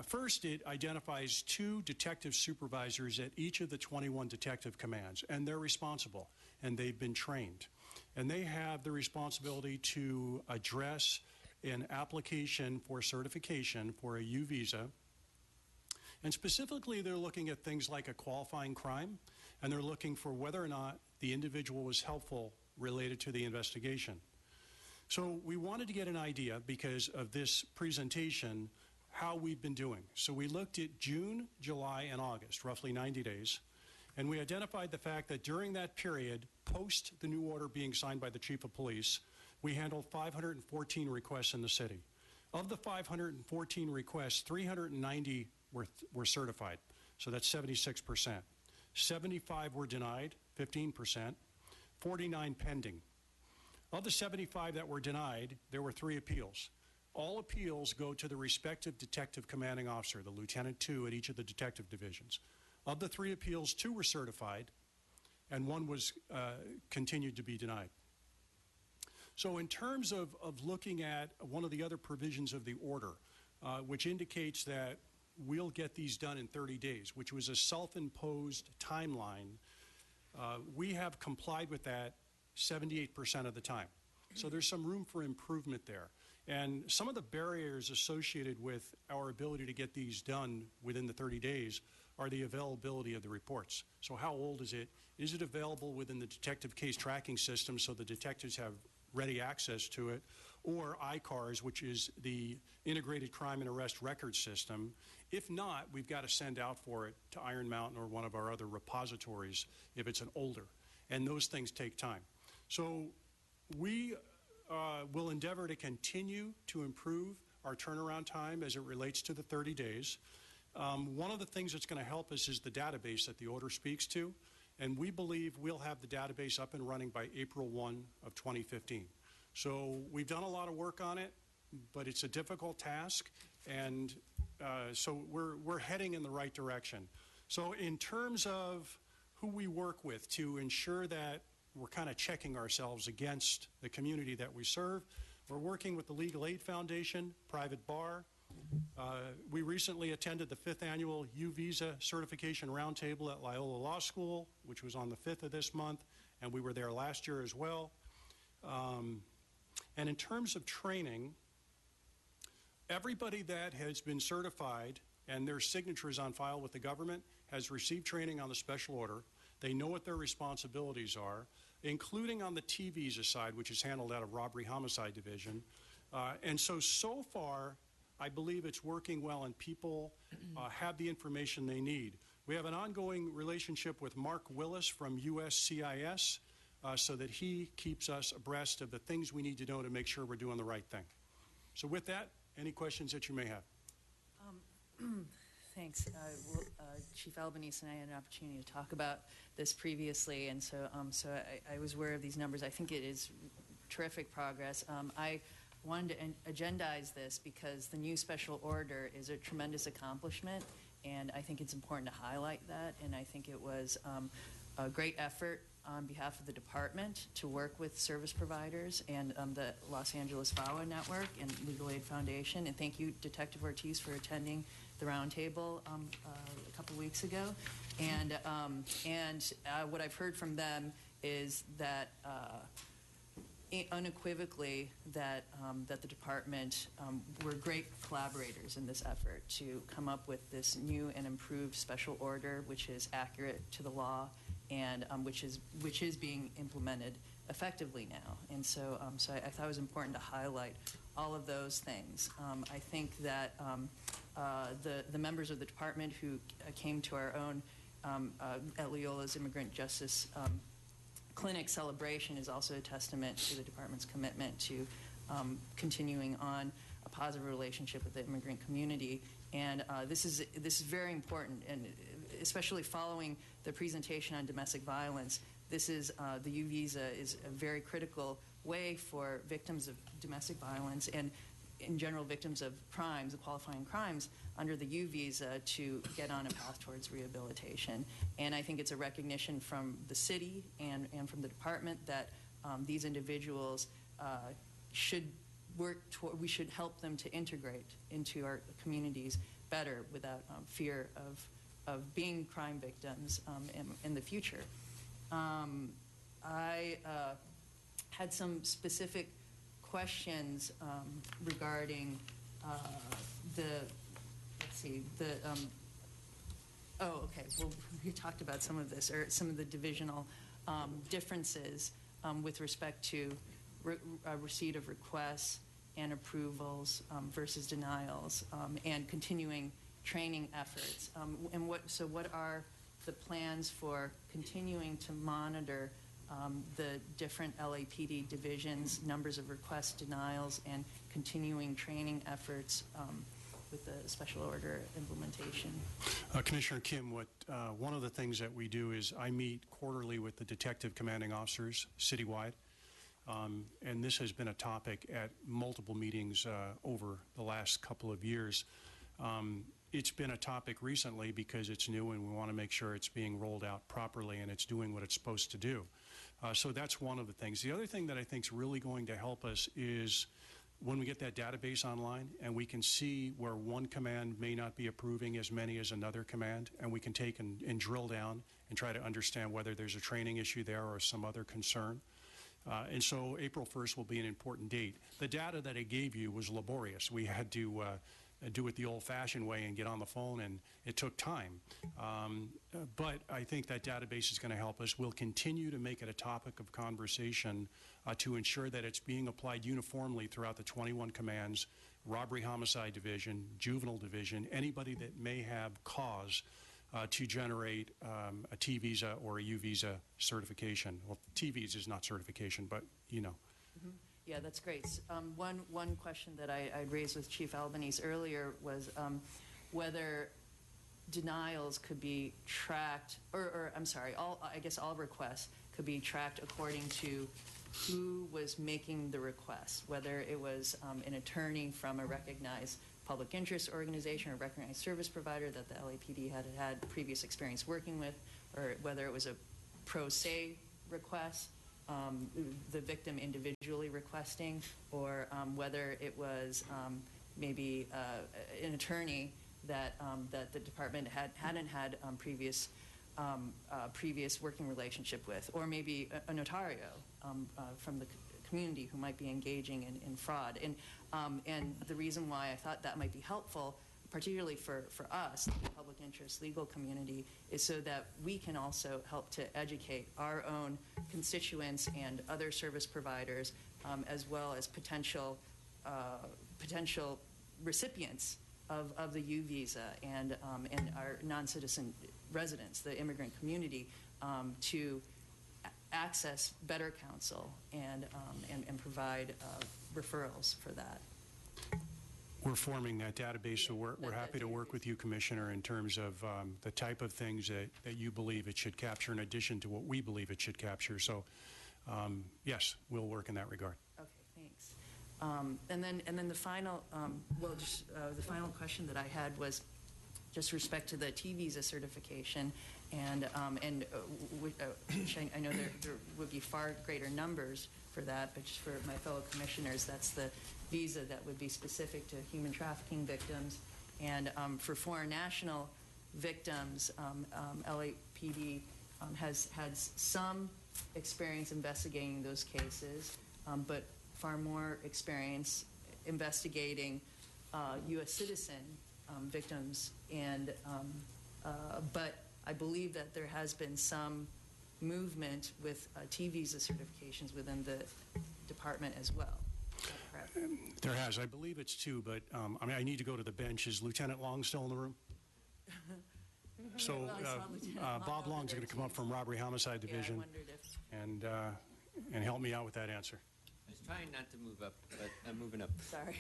S18: first, it identifies 2 detective supervisors at each of the 21 detective commands, and they're responsible, and they've been trained. And they have the responsibility to address an application for certification for a U visa. And specifically, they're looking at things like a qualifying crime, and they're looking for whether or not the individual was helpful related to the investigation. So we wanted to get an idea, because of this presentation, how we've been doing. So we looked at June, July, and August, roughly 90 days, and we identified the fact that during that period, post the new order being signed by the Chief of Police, we handled 514 requests in the city. Of the 514 requests, 390 were certified, so that's 76%. 75 were denied, 15%, 49 pending. Of the 75 that were denied, there were 3 appeals. All appeals go to the respective detective commanding officer, the Lieutenant 2 at each of the detective divisions. Of the 3 appeals, 2 were certified, and 1 was continued to be denied. So in terms of looking at one of the other provisions of the order, which indicates that we'll get these done in 30 days, which was a self-imposed timeline, we have complied with that 78% of the time. So there's some room for improvement there. And some of the barriers associated with our ability to get these done within the 30 days are the availability of the reports. So how old is it? Is it available within the detective case tracking system so the detectives have ready access to it? or ICARS, which is the Integrated Crime and Arrest Record System. If not, we've got to send out for it to Iron Mountain or one of our other repositories if it's an older. And those things take time. So we will endeavor to continue to improve our turnaround time as it relates to the 30 days. One of the things that's going to help us is the database that the order speaks to, and we believe we'll have the database up and running by April 1 of 2015. So we've done a lot of work on it, but it's a difficult task, and so we're heading in the right direction. So in terms of who we work with to ensure that we're kind of checking ourselves against the community that we serve, we're working with the Legal Aid Foundation, Private Bar. We recently attended the 5th Annual U-Visa Certification Roundtable at Loyola Law School, which was on the 5th of this month, and we were there last year as well. And in terms of training, everybody that has been certified and their signature is on file with the government has received training on the special order. They know what their responsibilities are, including on the T-Visa side, which is handled out of Robbery Homicide Division. And so far, I believe it's working well and people have the information they need. We have an ongoing relationship with Mark Willis from USCIS so that he keeps us abreast of the things we need to know to make sure we're doing the right thing. So with that, any questions that you may have?
S9: Thanks. Chief Albanese and I had an opportunity to talk about this previously, and so I was aware of these numbers. I think it is terrific progress. I wanted to agendize this because the new special order is a tremendous accomplishment, and I think it's important to highlight that, and I think it was a great effort on behalf of the department to work with service providers and the Los Angeles VAWA Network and Legal Aid Foundation. And thank you, Detective Ortiz, for attending the roundtable a couple weeks ago. And what I've heard from them is that unequivocally that the department were great collaborators in this effort to come up with this new and improved special order, which is accurate to the law and which is being implemented effectively now. And so I thought it was important to highlight all of those things. I think that the members of the department who came to our own at Loyola's Immigrant Justice Clinic celebration is also a testament to the department's commitment to continuing on a positive relationship with the immigrant community. And this is very important, and especially following the presentation on domestic violence, this is the U-Visa is a very critical way for victims of domestic violence and in general victims of crimes, qualifying crimes, under the U-Visa to get on a path towards rehabilitation. And I think it's a recognition from the city and from the department that these individuals should work toward, we should help them to integrate into our communities better without fear of being crime victims in the future. I had some specific questions regarding well, we talked about some of this, or some of the divisional differences with respect to receipt of requests and approvals versus denials, and continuing training efforts. So what are the plans for continuing to monitor the different LAPD divisions, numbers of requests, denials, and continuing training efforts with the special order implementation?
S18: Commissioner Kim, one of the things that we do is I meet quarterly with the detective commanding officers citywide, and this has been a topic at multiple meetings over the last couple of years. It's been a topic recently because it's new and we want to make sure it's being rolled out properly and it's doing what it's supposed to do. So that's one of the things. The other thing that I think is really going to help us is when we get that database online and we can see where one command may not be approving as many as another command, and we can take and drill down and try to understand whether there's a training issue there or some other concern. And so April 1st will be an important date. The data that I gave you was laborious. We had to do it the old-fashioned way and get on the phone, and it took time. But I think that database is going to help us. We'll continue to make it a topic of conversation to ensure that it's being applied uniformly throughout the 21 commands, robbery homicide division, juvenile division, anybody that may have cause to generate a T visa or a U visa certification. Well, T visa is not certification, but you know.
S9: Mm-hmm. Yeah, that's great. One question that I'd raised with Chief Albanese earlier was whether denials could be tracked, or I'm sorry, I guess all requests could be tracked according to who was making the request, whether it was an attorney from a recognized public interest organization or recognized service provider that the LAPD had previous experience working with, or whether it was a pro se request, the victim individually requesting, or whether it was maybe an attorney that the department hadn't had previous working relationship with, or maybe a notario from the community who might be engaging in fraud. And the reason why I thought that might be helpful, particularly for us, the public interest legal community, is so that we can also help to educate our own constituents and other service providers, as well as potential recipients of the U visa and our non-citizen residents, the immigrant community, to access better counsel and provide referrals for that.
S18: We're forming that database, so we're happy to work with you, Commissioner, in terms of the type of things that you believe it should capture in addition to what we believe it should capture. So, yes, we'll work in that regard.
S9: Okay, thanks. And then the final, the final question that I had was just respect to the T visa certification, which I know there would be far greater numbers for that, but just for my fellow commissioners, that's the visa that would be specific to human trafficking victims. And for foreign national victims, LAPD has had some experience investigating those cases, but far more experience investigating U.S. citizen victims. And but I believe that there has been some movement with T visa certifications within the department as well.
S18: There has. I believe it's two, but I mean, I need to go to the bench. Is Lieutenant Long still in the room? So Bob Long's going to come up from Robbery Homicide Division and help me out with that answer.
S12: I was trying not to move up, but I'm moving up.
S9: Sorry.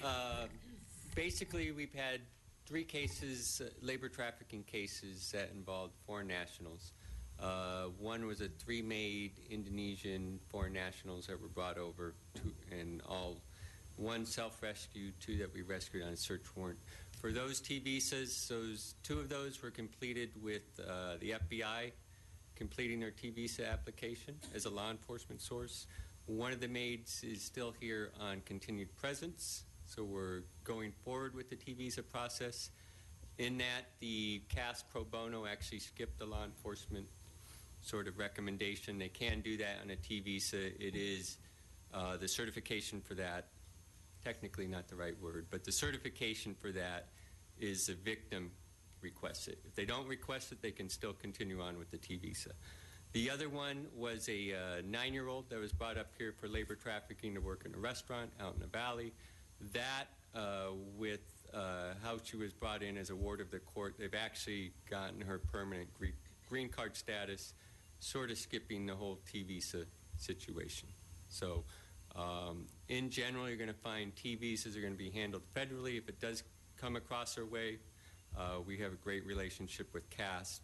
S12: Basically, we've had 3 cases, labor trafficking cases that involved foreign nationals. One was a 3 Indonesian foreign nationals that were brought over, and one self-rescue, 2 that we rescued on a search warrant. For those T visas, 2 of those were completed with the FBI completing their T visa application as a law enforcement source. One of the maids is still here on continued presence, so we're going forward with the T visa process. In that, the CAS pro bono actually skipped the law enforcement sort of recommendation. They can do that on a T visa. It is the certification for that, technically not the right word, but the certification for that is the victim requests it. If they don't request it, they can still continue on with the T visa. The other one was a 9-year-old that was brought up here for labor trafficking to work in a restaurant out in the valley. That, with how she was brought in as a ward of the court, they've actually gotten her permanent green card status, sort of skipping the whole T visa situation. So in general, you're going to find T visas are going to be handled federally. If it does come across our way, we have a great relationship with CAST,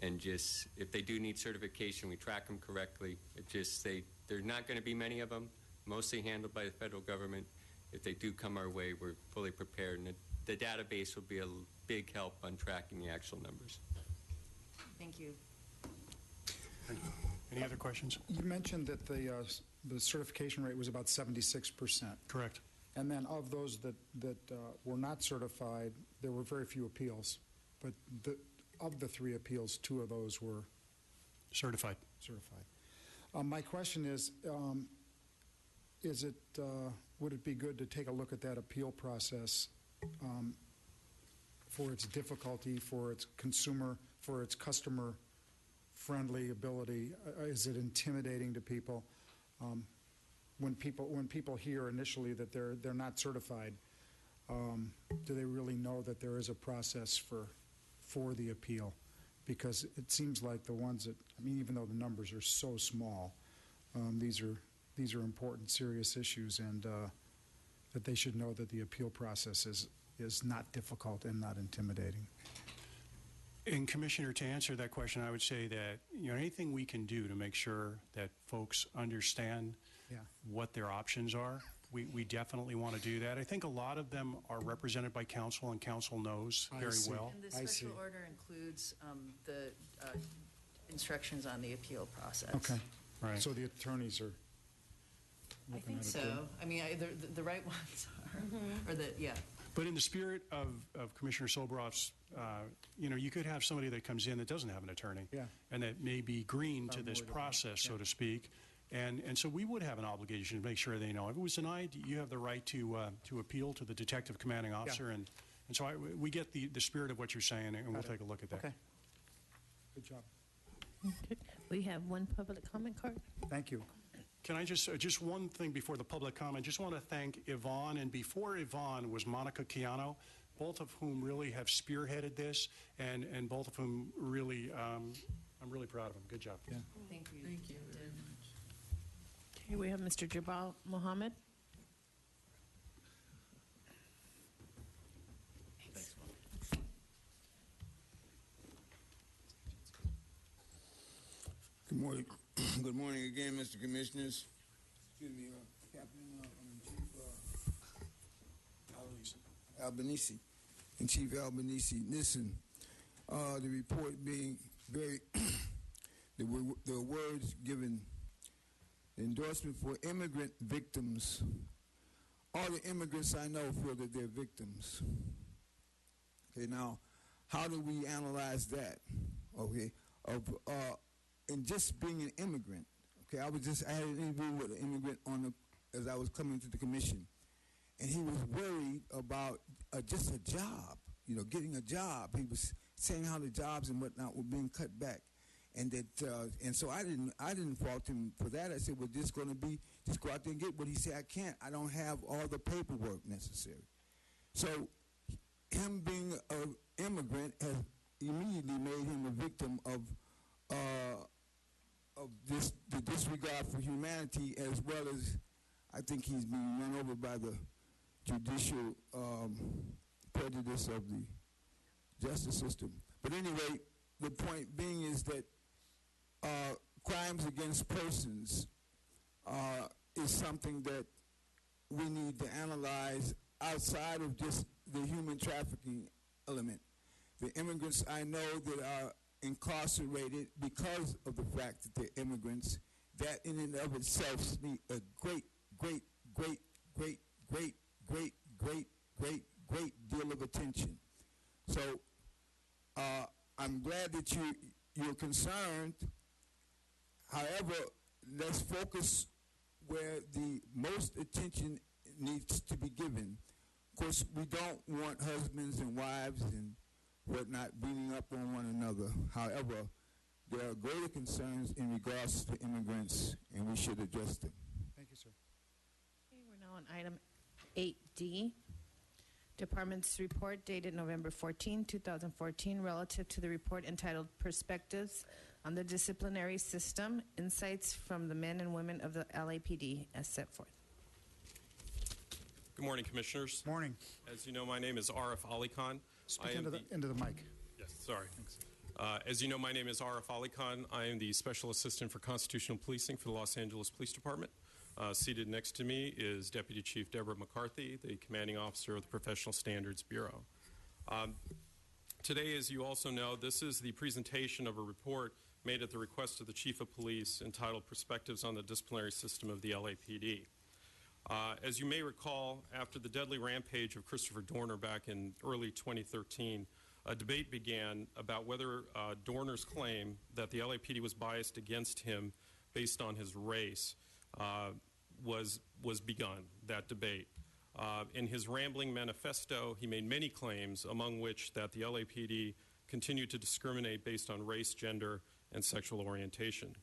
S12: and just if they do need certification, we track them correctly. There's not going to be many of them, mostly handled by the federal government. If they do come our way, we're fully prepared, and the database will be a big help on tracking the actual numbers.
S9: Thank you.
S18: Any other questions?
S1: You mentioned that the certification rate was about 76%.
S18: Correct.
S1: And then of those that were not certified, there were very few appeals. But of the 3 appeals, 2 of those were
S18: certified.
S1: My question is, would it be good to take a look at that appeal process for its difficulty, for its customer-friendly ability? Is it intimidating to people? When people hear initially that they're not certified, do they really know that there is a process for the appeal? Because it seems like the ones that, even though the numbers are so small, these are important, serious issues, and that they should know that the appeal process is not difficult and not intimidating.
S18: And Commissioner, to answer that question, I would say that anything we can do to make sure that folks understand what their options are, we definitely want to do that. I think a lot of them are represented by counsel, and counsel knows very well.
S9: And the special order includes the instructions on the appeal process.
S1: Okay.
S18: Right.
S1: So the attorneys are
S9: I
S1: looking
S9: think
S1: at it
S9: so.
S1: too?
S9: The right ones are, or the, yeah.
S18: But in the spirit of Commissioner Sobroff's, you could have somebody that comes in that doesn't have an attorney, and that may be green to this process, so to speak. And so we would have an obligation to make sure they know if it was denied, you have the right to appeal to the detective commanding officer. And so we get the spirit of what you're saying, and we'll take a look at that.
S1: Okay. Good job.
S2: Okay. We have one public comment card.
S1: Thank you.
S18: Can I just one thing before the public comment? Just want to thank Yvonne, and before Yvonne was Monica Chiano, both of whom really have spearheaded this, and both of whom really, I'm really proud of them. Good job.
S1: Yeah.
S9: Thank you.
S3: Thank you very much.
S2: Okay, we have Mr. Jabal Mohammed.
S8: Good morning. Good morning again, Mr. Commissioners. Excuse me, Captain Chief Albanese. And Chief Albanese, listen, the report being very, the words given, the endorsement for immigrant victims. All the immigrants I know feel that they're victims. Okay, now, how do we analyze that? Okay, and just being an immigrant. Okay, I had an interview with an immigrant as I was coming to the commission, and he was worried about just a job, getting a job. He was saying how the jobs and whatnot were being cut back, and that, and so I didn't fault him for that. I said, well, just go out there and get what he said. I can't. I don't have all the paperwork necessary. So, him being an immigrant has immediately made him a victim of the disregard for humanity, as well as I think he's being run over by the judicial prejudice of the justice system. But anyway, the point being is that crimes against persons is something that we need to analyze outside of just the human trafficking element. The immigrants I know that are incarcerated because of the fact that they're immigrants, that in and of itself need a great deal of attention. So I'm glad that you're concerned. However, let's focus where the most attention needs to be given. Of course, we don't want husbands and wives and whatnot beating up on one another. However, there are greater concerns in regards to immigrants, and we should address them.
S1: Thank you, sir.
S2: Okay, we're now on item 8D. Department's report dated November 14, 2014, relative to the report entitled Perspectives on the Disciplinary System, Insights from the Men and Women of the LAPD, as set forth.
S14: Good morning, Commissioners.
S1: Morning.
S14: As you know, my name is Arif Ali Khan.
S1: Speak into the mic.
S14: Yes, sorry. As you know, my name is Arif Ali Khan. I am the Special Assistant for Constitutional Policing for the Los Angeles Police Department. Seated next to me is Deputy Chief Deborah McCarthy, the Commanding Officer of the Professional Standards Bureau. Today, as you also know, this is the presentation of a report made at the request of the Chief of Police entitled Perspectives on the Disciplinary System of the LAPD. As you may recall, after the deadly rampage of Christopher Dorner back in early 2013, a debate began about whether Dorner's claim that the LAPD was biased against him based on his race was begun, that debate. In his rambling manifesto, he made many claims, among which that the LAPD continued to discriminate based on race, gender, and sexual orientation.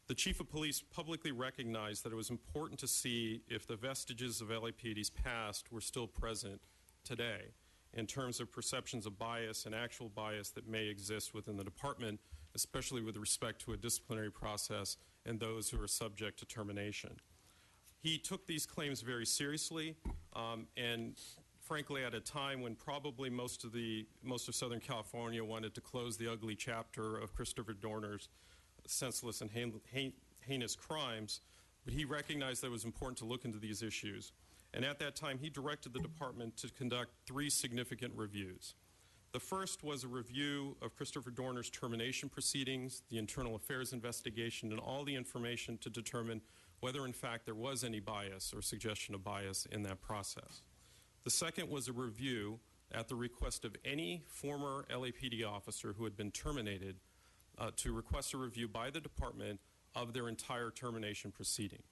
S14: The Chief of Police publicly recognized that it was important to see if the vestiges of LAPD's past were still present today in terms of perceptions of bias and actual bias that may exist within the department, especially with respect to a disciplinary process and those who are subject to termination. He took these claims very seriously, and frankly, at a time when probably most of Southern California wanted to close the ugly chapter of Christopher Dorner's senseless and heinous crimes, but he recognized that it was important to look into these issues. And at that time, he directed the department to conduct 3 significant reviews. The first was a review of Christopher Dorner's termination proceedings, the internal affairs investigation, and all the information to determine whether, in fact, there was any bias or suggestion of bias in that process. The second was a review at the request of any former LAPD officer who had been terminated to request a review by the department of their entire termination proceeding.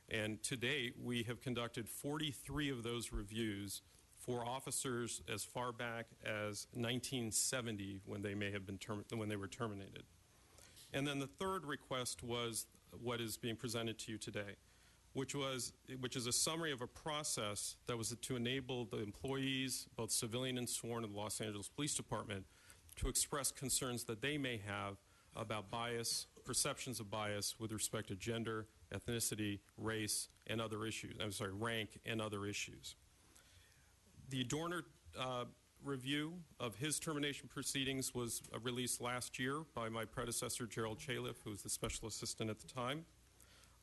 S14: And to date, we have conducted 43 of those reviews for officers as far back as 1970 when they may have been when they were terminated. And then the third request was what is being presented to you today, which is a summary of a process that was to enable the employees, both civilian and sworn, of the Los Angeles Police Department to express concerns that they may have about bias, perceptions of bias with respect to gender, ethnicity, race, and other issues. Rank and other issues. The Dorner review of his termination proceedings was released last year by my predecessor, Gerald Chaliff, who was the special assistant at the time.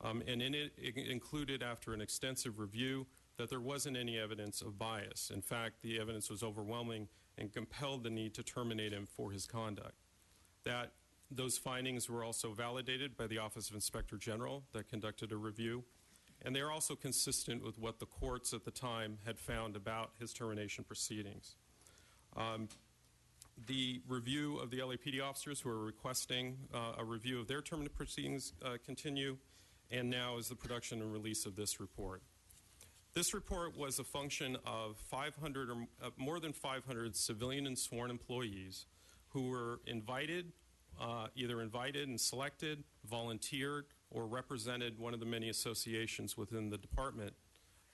S14: And in it included, after an extensive review, that there wasn't any evidence of bias. In fact, the evidence was overwhelming and compelled the need to terminate him for his conduct. Those findings were also validated by the Office of Inspector General that conducted a review, and they are also consistent with what the courts at the time had found about his termination proceedings. The review of the LAPD officers who are requesting a review of their termination proceedings continue, and now is the production and release of this report. This report was a function of more than 500 civilian and sworn employees who were either invited and selected, volunteered, or represented one of the many associations within the department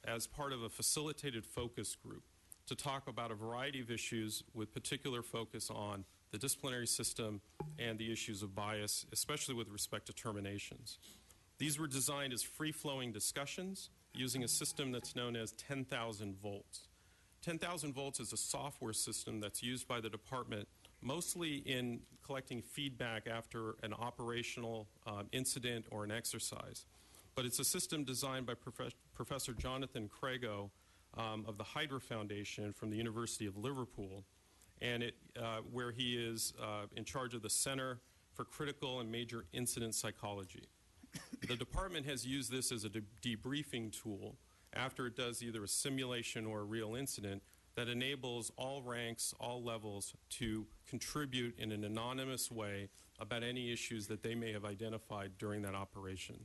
S14: as part of a facilitated focus group to talk about a variety of issues with particular focus on the disciplinary system and the issues of bias, especially with respect to terminations. These were designed as free-flowing discussions using a system that's known as 10,000 volts. 10,000 volts is a software system that's used by the department mostly in collecting feedback after an operational incident or an exercise. But it's a system designed by Professor Jonathan Crago of the Hydra Foundation from the University of Liverpool, and where he is in charge of the Center for Critical and Major Incident Psychology. The department has used this as a debriefing tool after it does either a simulation or a real incident that enables all ranks, all levels to contribute in an anonymous way about any issues that they may have identified during that operation.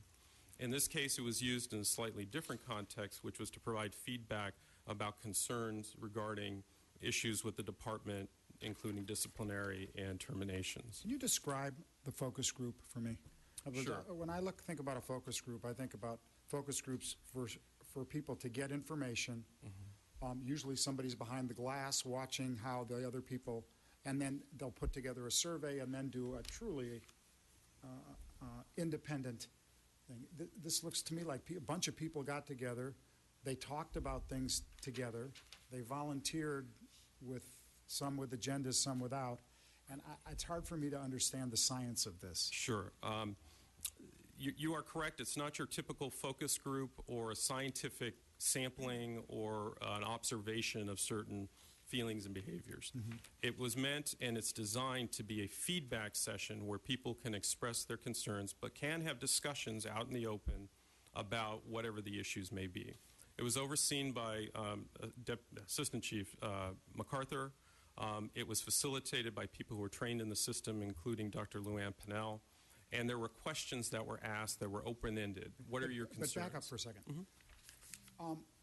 S14: In this case, it was used in a slightly different context, which was to provide feedback about concerns regarding issues with the department, including disciplinary and terminations.
S1: Can you describe the focus group for me?
S14: Sure.
S1: When I think about a focus group, I think about focus groups for people to get information. Usually somebody's behind the glass watching how the other people, and then they'll put together a survey and then do a truly independent thing. This looks to me like a bunch of people got together, they talked about things together, they volunteered with some with agendas, some without, and it's hard for me to understand the science of this.
S14: Sure. You are correct. It's not your typical focus group or a scientific sampling or an observation of certain feelings and behaviors. It was meant and it's designed to be a feedback session where people can express their concerns but can have discussions out in the open about whatever the issues may be. It was overseen by Assistant Chief MacArthur. It was facilitated by people who were trained in the system, including Dr. Luann Pinnell. And there were questions that were asked that were open-ended. What are your concerns?
S1: But back up for a second.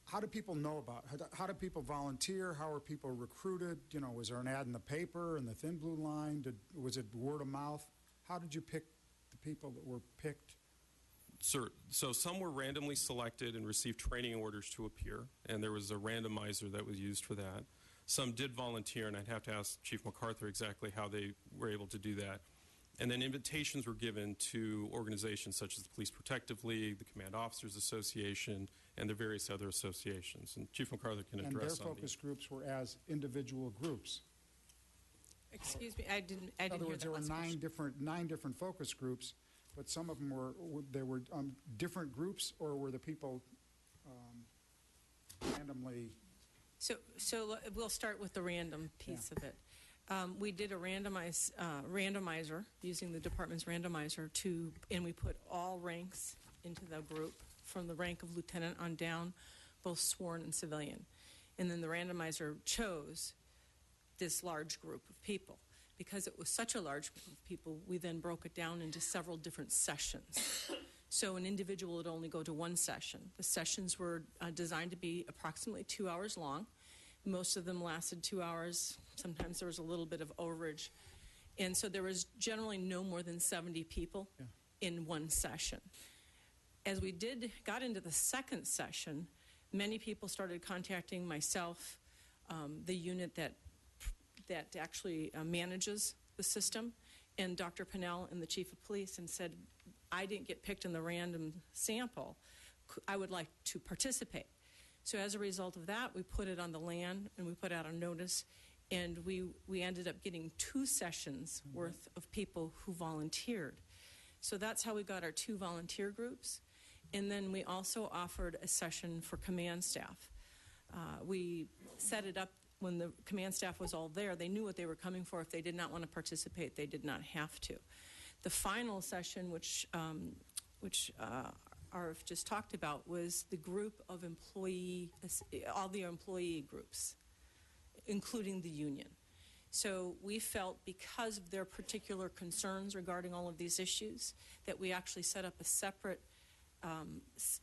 S1: How do people know about it? How do people volunteer? How are people recruited? You know, was there an ad in the paper, in the Thin Blue Line? Was it word of mouth? How did you pick the people that were picked?
S14: Sir, so some were randomly selected and received training orders to appear, and there was a randomizer that was used for that. Some did volunteer, and I'd have to ask Chief MacArthur exactly how they were able to do that. And then invitations were given to organizations such as the Police Protective League, the Command Officers Association, and the various other associations. And Chief MacArthur can address
S1: And their
S14: on
S1: focus groups were as individual groups.
S15: Excuse me, I didn't
S1: In other
S15: hear
S1: words,
S15: that
S1: there were
S15: last question.
S1: nine different focus groups, but some of them were different groups, or were the people randomly?
S15: So we'll start with the random piece of it. We did a randomizer using the department's randomizer and we put all ranks into the group from the rank of lieutenant on down, both sworn and civilian. And then the randomizer chose this large group of people. Because it was such a large group of people, we then broke it down into several different sessions. So an individual would only go to one session. The sessions were designed to be approximately 2 hours long. Most of them lasted 2 hours. Sometimes there was a little bit of overage. And so there was generally no more than 70 people in one session. As we got into the second session, many people started contacting myself, the unit that actually manages the system, and Dr. Pinnell and the Chief of Police, and said, I didn't get picked in the random sample. I would like to participate. So as a result of that, we put it on the LAN, and we put out a notice, and we ended up getting 2 sessions worth of people who volunteered. So that's how we got our 2 volunteer groups. And then we also offered a session for command staff. We set it up when the command staff was all there. They knew what they were coming for. If they did not want to participate, they did not have to. The final session, which Arif just talked about, was the group of all the employee groups, including the union. So we felt, because of their particular concerns regarding all of these issues, that we actually set up a separate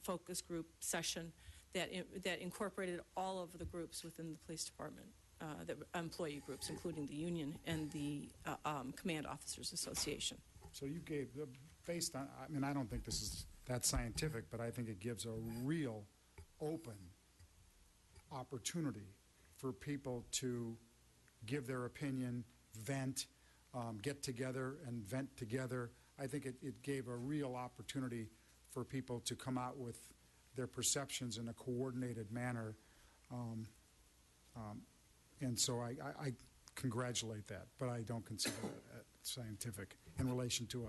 S15: focus group session that incorporated all of the groups within the police department, the employee groups, including the union and the Command Officers Association.
S1: So you gave, based on, I mean, I don't think this is that scientific, but I think it gives a real open opportunity for people to give their opinion, vent, get together and vent together. I think it gave a real opportunity for people to come out with their perceptions in a coordinated manner. And so I congratulate that, but I don't consider it scientific in relation to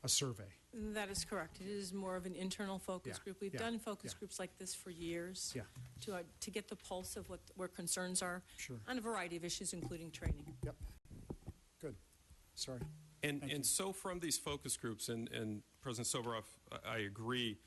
S1: a survey.
S15: That is correct. It is more of an internal focus group. We've done focus groups like this for years to get the pulse of where concerns are on a variety of issues, including training.
S1: Yep. Good. Sorry.
S14: And so from these focus groups, and President Soboroff, I agree,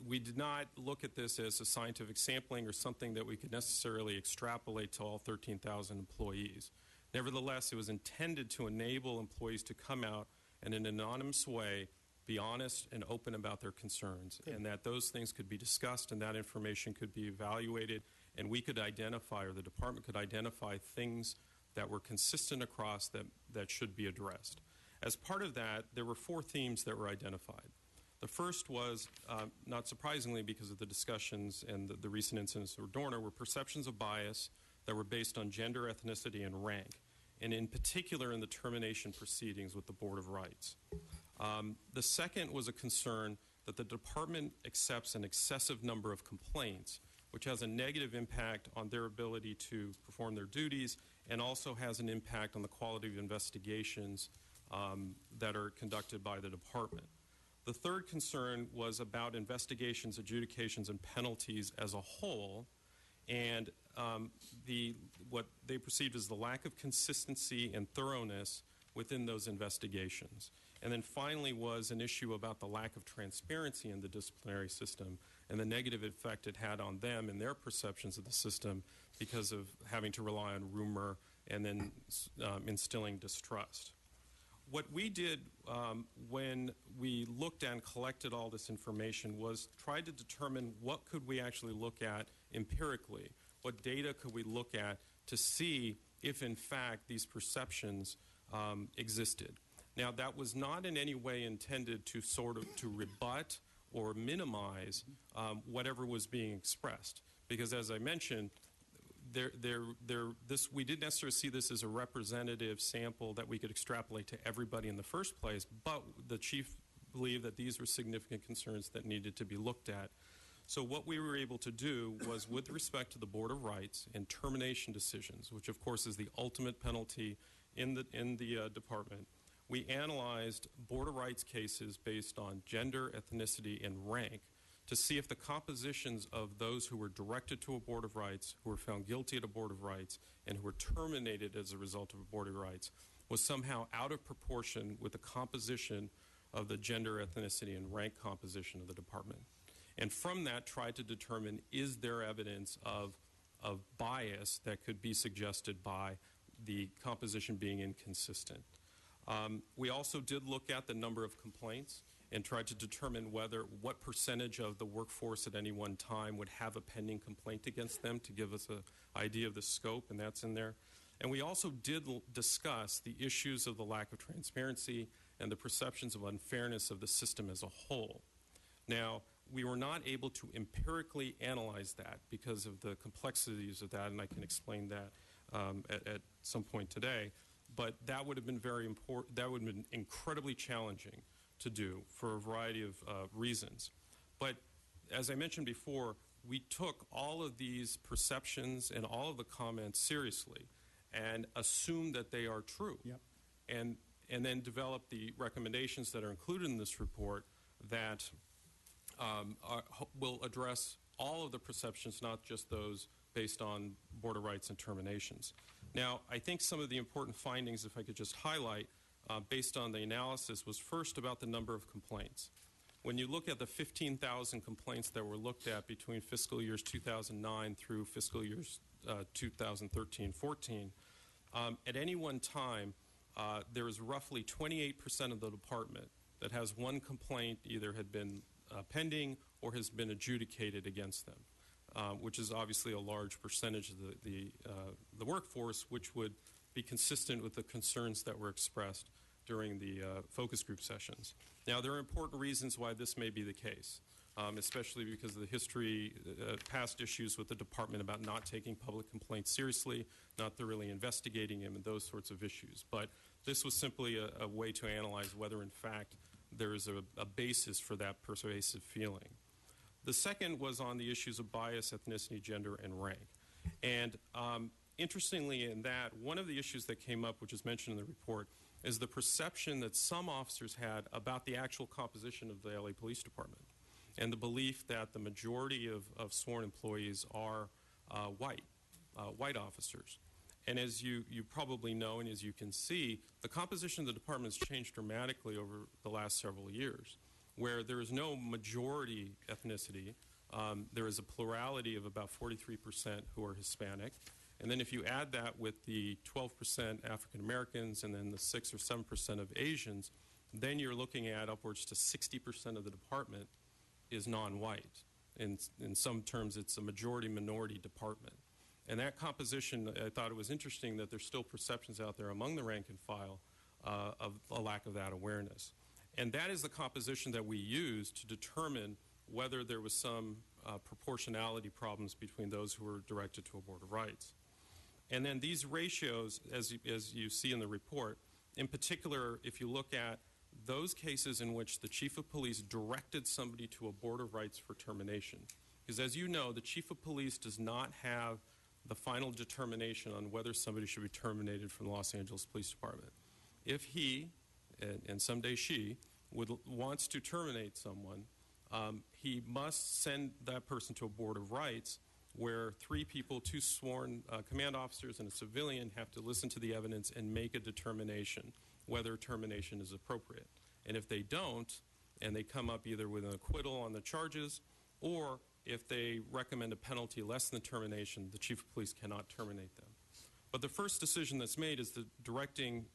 S14: we did not look at this as a scientific sampling or something that we could necessarily extrapolate to all 13,000 employees. Nevertheless, it was intended to enable employees to come out and in an anonymous way be honest and open about their concerns, and that those things could be discussed and that information could be evaluated, and we could identify, or the department could identify, things that were consistent across that should be addressed. As part of that, there were 4 themes that were identified. The first was, not surprisingly because of the discussions and the recent incidents of Dorner, were perceptions of bias that were based on gender, ethnicity, and rank, and in particular in the termination proceedings with the Board of Rights. The second was a concern that the department accepts an excessive number of complaints, which has a negative impact on their ability to perform their duties and also has an impact on the quality of investigations that are conducted by the department. The third concern was about investigations, adjudications, and penalties as a whole, and what they perceived as the lack of consistency and thoroughness within those investigations. And then finally was an issue about the lack of transparency in the disciplinary system and the negative effect it had on them and their perceptions of the system because of having to rely on rumor and then instilling distrust. What we did when we looked and collected all this information was try to determine what could we actually look at empirically, what data could we look at to see if in fact these perceptions existed. Now, that was not in any way intended to sort of to rebut or minimize whatever was being expressed, because as I mentioned, we didn't necessarily see this as a representative sample that we could extrapolate to everybody in the first place, but the chief believed that these were significant concerns that needed to be looked at. So what we were able to do was, with respect to the Board of Rights and termination decisions, which of course is the ultimate penalty in the department, we analyzed Board of Rights cases based on gender, ethnicity, and rank to see if the compositions of those who were directed to a Board of Rights, who were found guilty at a Board of Rights, and who were terminated as a result of a Board of Rights was somehow out of proportion with the composition of the gender, ethnicity, and rank composition of the department. And from that, tried to determine, is there evidence of bias that could be suggested by the composition being inconsistent. We also did look at the number of complaints and tried to determine what percentage of the workforce at any one time would have a pending complaint against them to give us an idea of the scope, and that's in there. And we also did discuss the issues of the lack of transparency and the perceptions of unfairness of the system as a whole. Now, we were not able to empirically analyze that because of the complexities of that, and I can explain that at some point today. But that would have been very important. That would have been incredibly challenging to do for a variety of reasons. But as I mentioned before, we took all of these perceptions and all of the comments seriously and assumed that they are true.
S1: Yep.
S14: And then developed the recommendations that are included in this report that will address all of the perceptions, not just those based on Board of Rights and terminations. Now, I think some of the important findings, if I could just highlight, based on the analysis, was first about the number of complaints. When you look at the 15,000 complaints that were looked at between fiscal years 2009 through fiscal years 2013-14, at any one time, there is roughly 28% of the department that has one complaint either had been pending or has been adjudicated against them, which is obviously a large percentage of the workforce, which would be consistent with the concerns that were expressed during the focus group sessions. Now, there are important reasons why this may be the case, especially because of the history, past issues with the department about not taking public complaints seriously, not thoroughly investigating them, and those sorts of issues. But this was simply a way to analyze whether, in fact, there is a basis for that pervasive feeling. The second was on the issues of bias, ethnicity, gender, and rank. And interestingly in that, one of the issues that came up, which is mentioned in the report, is the perception that some officers had about the actual composition of the LA Police Department and the belief that the majority of sworn employees are white officers. And as you probably know, and as you can see, the composition of the department has changed dramatically over the last several years, where there is no majority ethnicity. There is a plurality of about 43% who are Hispanic. And then if you add that with the 12% African Americans and then the 6 or 7% of Asians, then you're looking at upwards to 60% of the department is non-white. In some terms, it's a majority-minority department. And that composition, I thought it was interesting that there's still perceptions out there among the rank and file of a lack of that awareness. And that is the composition that we used to determine whether there was some proportionality problems between those who were directed to a Board of Rights. And then these ratios, as you see in the report, in particular, if you look at those cases in which the Chief of Police directed somebody to a Board of Rights for termination, because as you know, the Chief of Police does not have the final determination on whether somebody should be terminated from the Los Angeles Police Department. If he, and someday she, wants to terminate someone, he must send that person to a Board of Rights where 3 people, 2 sworn command officers and a civilian, have to listen to the evidence and make a determination whether termination is appropriate. And if they don't, and they come up either with an acquittal on the charges, or if they recommend a penalty less than termination, the Chief of Police cannot terminate them. But the first decision that's made is the directing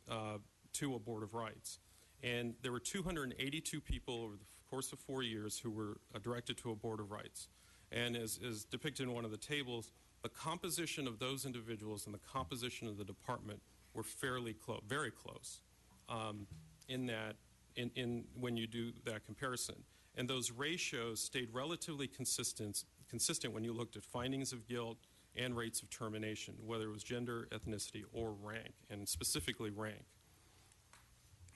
S14: to a Board of Rights. And there were 282 people over the course of 4 years who were directed to a Board of Rights. And as depicted in one of the tables, the composition of those individuals and the composition of the department were fairly close, very close, when you do that comparison. And those ratios stayed relatively consistent when you looked at findings of guilt and rates of termination, whether it was gender, ethnicity, or rank, and specifically rank.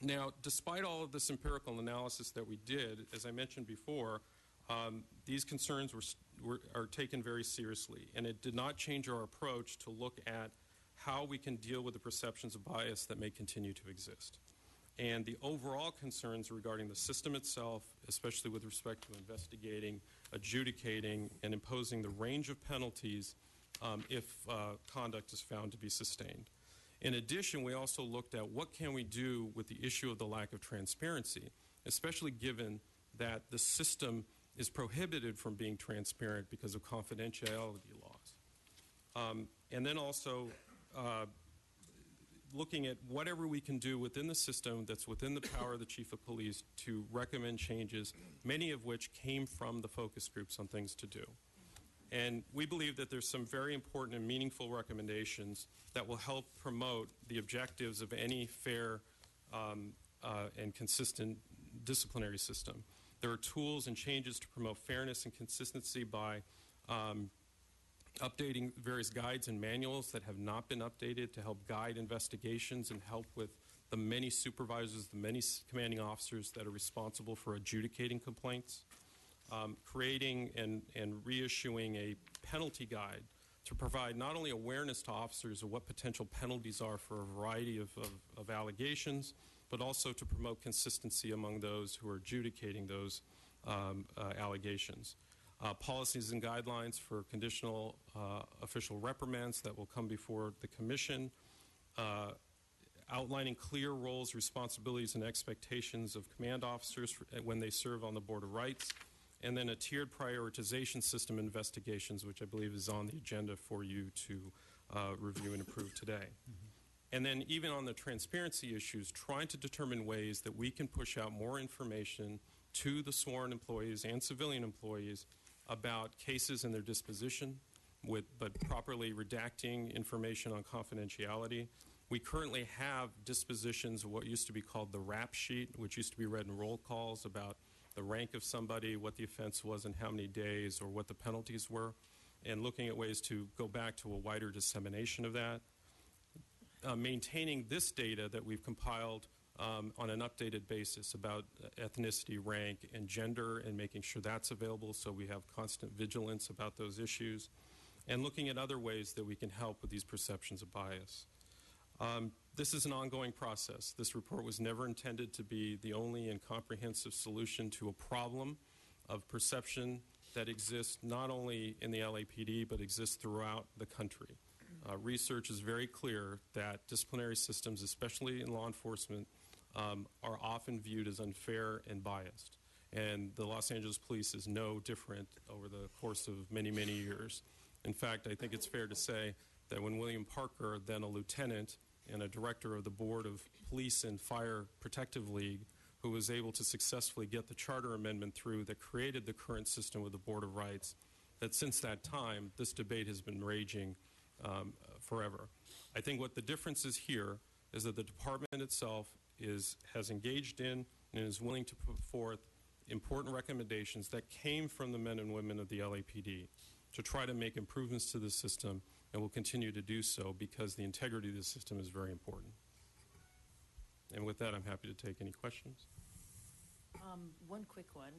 S14: Now, despite all of this empirical analysis that we did, as I mentioned before, these concerns are taken very seriously, and it did not change our approach to look at how we can deal with the perceptions of bias that may continue to exist. And the overall concerns regarding the system itself, especially with respect to investigating, adjudicating, and imposing the range of penalties if conduct is found to be sustained. In addition, we also looked at what can we do with the issue of the lack of transparency, especially given that the system is prohibited from being transparent because of confidentiality laws. And then also looking at whatever we can do within the system that's within the power of the Chief of Police to recommend changes, many of which came from the focus groups on things to do. And we believe that there's some very important and meaningful recommendations that will help promote the objectives of any fair and consistent disciplinary system. There are tools and changes to promote fairness and consistency by updating various guides and manuals that have not been updated to help guide investigations and help with the many supervisors, the many commanding officers that are responsible for adjudicating complaints. Creating and reissuing a penalty guide to provide not only awareness to officers of what potential penalties are for a variety of allegations, but also to promote consistency among those who are adjudicating those allegations. Policies and guidelines for conditional official reprimands that will come before the Commission, outlining clear roles, responsibilities, and expectations of command officers when they serve on the Board of Rights, and then a tiered prioritization system investigations, which I believe is on the agenda for you to review and approve today. And then even on the transparency issues, trying to determine ways that we can push out more information to the sworn employees and civilian employees about cases and their disposition, but properly redacting information on confidentiality. We currently have dispositions of what used to be called the rap sheet, which used to be read in roll calls about the rank of somebody, what the offense was and how many days, or what the penalties were, and looking at ways to go back to a wider dissemination of that. Maintaining this data that we've compiled on an updated basis about ethnicity, rank, and gender, and making sure that's available so we have constant vigilance about those issues, and looking at other ways that we can help with these perceptions of bias. This is an ongoing process. This report was never intended to be the only and comprehensive solution to a problem of perception that exists not only in the LAPD but exists throughout the country. Research is very clear that disciplinary systems, especially in law enforcement, are often viewed as unfair and biased. And the Los Angeles Police is no different over the course of many, many years. In fact, I think it's fair to say that when William Parker, then a lieutenant and a director of the Board of Police and Fire Protective League, who was able to successfully get the charter amendment through that created the current system with the Board of Rights, that since that time, this debate has been raging forever. I think what the difference is here is that the department itself has engaged in and is willing to put forth important recommendations that came from the men and women of the LAPD to try to make improvements to the system, and will continue to do so because the integrity of the system is very important. And with that, I'm happy to take any questions.
S9: One quick one.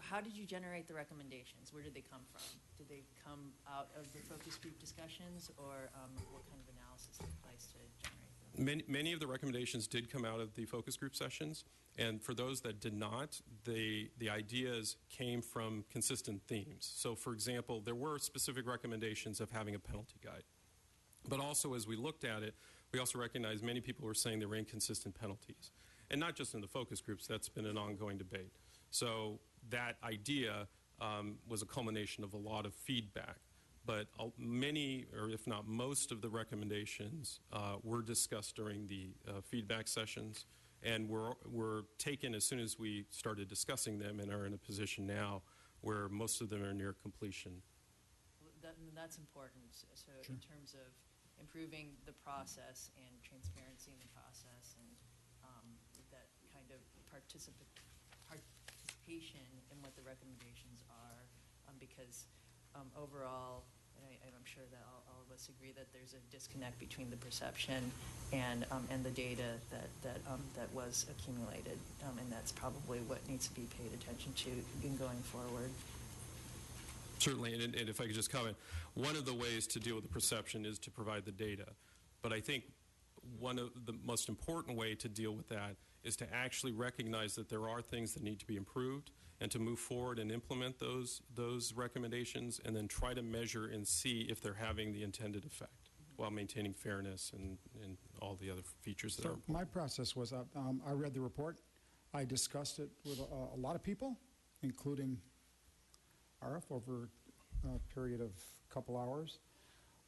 S9: How did you generate the recommendations? Where did they come from? Did they come out of the focus group discussions, or what kind of analysis took place to generate them?
S14: Many of the recommendations did come out of the focus group sessions, and for those that did not, the ideas came from consistent themes. So, for example, there were specific recommendations of having a penalty guide. But also, as we looked at it, we also recognized many people were saying there were inconsistent penalties. And not just in the focus groups, that's been an ongoing debate. So that idea was a culmination of a lot of feedback. but many, or if not most, of the recommendations were discussed during the feedback sessions, and were taken as soon as we started discussing them, and are in a position now where most of them are near completion.
S9: That's important. So in terms of improving the process and transparency in the process, and that kind of participation in what the recommendations are, because overall, and I'm sure that all of us agree that there's a disconnect between the perception and the data that was accumulated, and that's probably what needs to be paid attention to in going forward.
S14: Certainly, and if I could just comment, one of the ways to deal with the perception is to provide the data. But I think one of the most important way to deal with that is to actually recognize that there are things that need to be improved, and to move forward and implement those recommendations, and then try to measure and see if they're having the intended effect while maintaining fairness and all the other features that are important.
S1: My process was I read the report. I discussed it with a lot of people, including RF, over a period of a couple hours.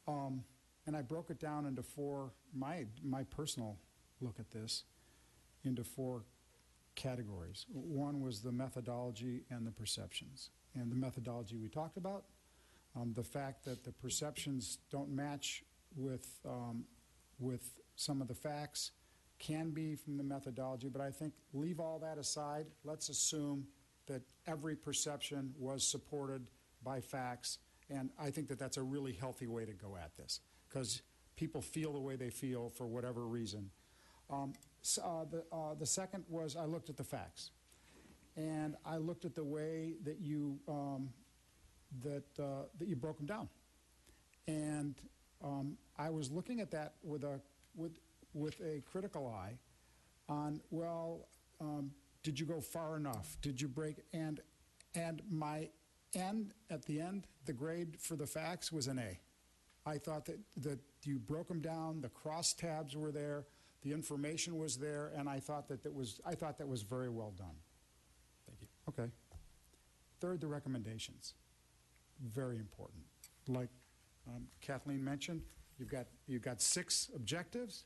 S1: And I broke it down into my personal look at this, into 4 categories. One was the methodology and the perceptions. And the methodology we talked about, the fact that the perceptions don't match with some of the facts can be from the methodology, but I think leave all that aside. Let's assume that every perception was supported by facts, and I think that that's a really healthy way to go at this, because people feel the way they feel for whatever reason. The second was I looked at the facts, and I looked at the way that you that you broke them down, and I was looking at that with a critical eye on, well, did you go far enough? Did you break? And my end at the end, the grade for the facts was an A. I thought that you broke them down. The cross tabs were there. The information was there, and I thought that was very well done.
S14: Thank you.
S1: Okay. Third, the recommendations. Very important. Like Kathleen mentioned, you've got 6 objectives,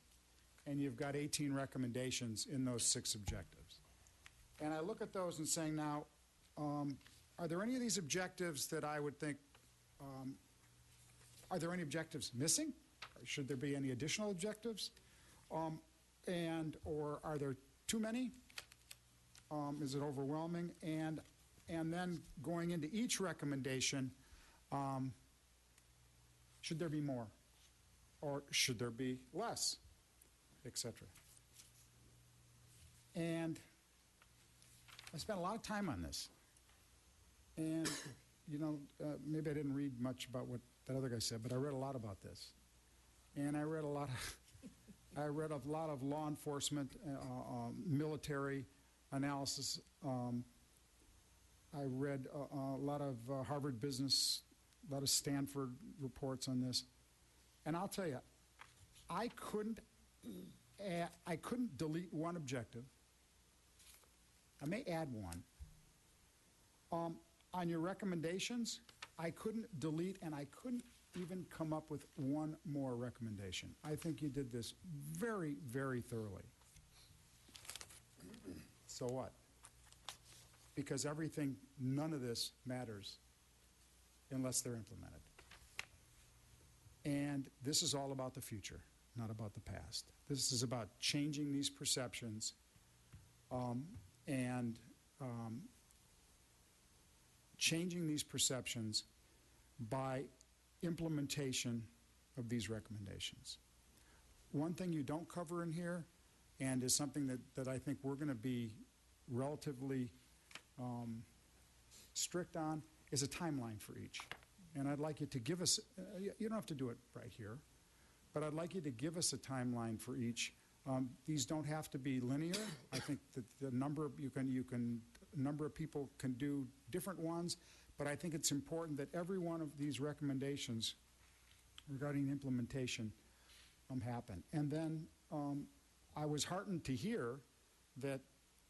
S1: and you've got 18 recommendations in those 6 objectives. And I look at those and saying, now, are there any of these objectives that I would think, are there any objectives missing? Should there be any additional objectives? Or are there too many? Is it overwhelming? And then going into each recommendation, should there be more? Or should there be less? Etc. And I spent a lot of time on this. And, maybe I didn't read much about what that other guy said, but I read a lot about this. And I read a lot of law enforcement, military analysis. I read a lot of Harvard Business, a lot of Stanford reports on this. And I'll tell you, I couldn't delete one objective. I may add one. On your recommendations, I couldn't delete, and I couldn't even come up with one more recommendation. I think you did this very, very thoroughly. So what? Because none of this matters unless they're implemented. And this is all about the future, not about the past. This is about changing these perceptions changing these perceptions by implementation of these recommendations. One thing you don't cover in here, and is something that I think we're going to be relatively strict on, is a timeline for each. And I'd like you to give us, you don't have to do it right here, but I'd like you to give us a timeline for each. These don't have to be linear. I think that the number of people can do different ones, but I think it's important that every one of these recommendations regarding implementation happen. And then I was heartened to hear that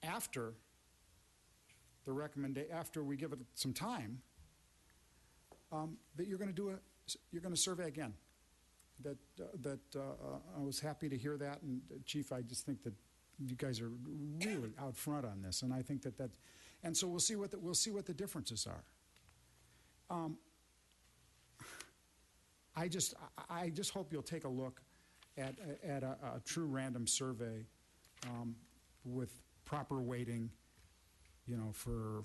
S1: after we give it some time, that you're going to do you're going to survey again. I was happy to hear that, and Chief, I just think that you guys are really out front on this, and I think that and so we'll see what the differences are. I just hope you'll take a look at a true random survey with proper weighting, for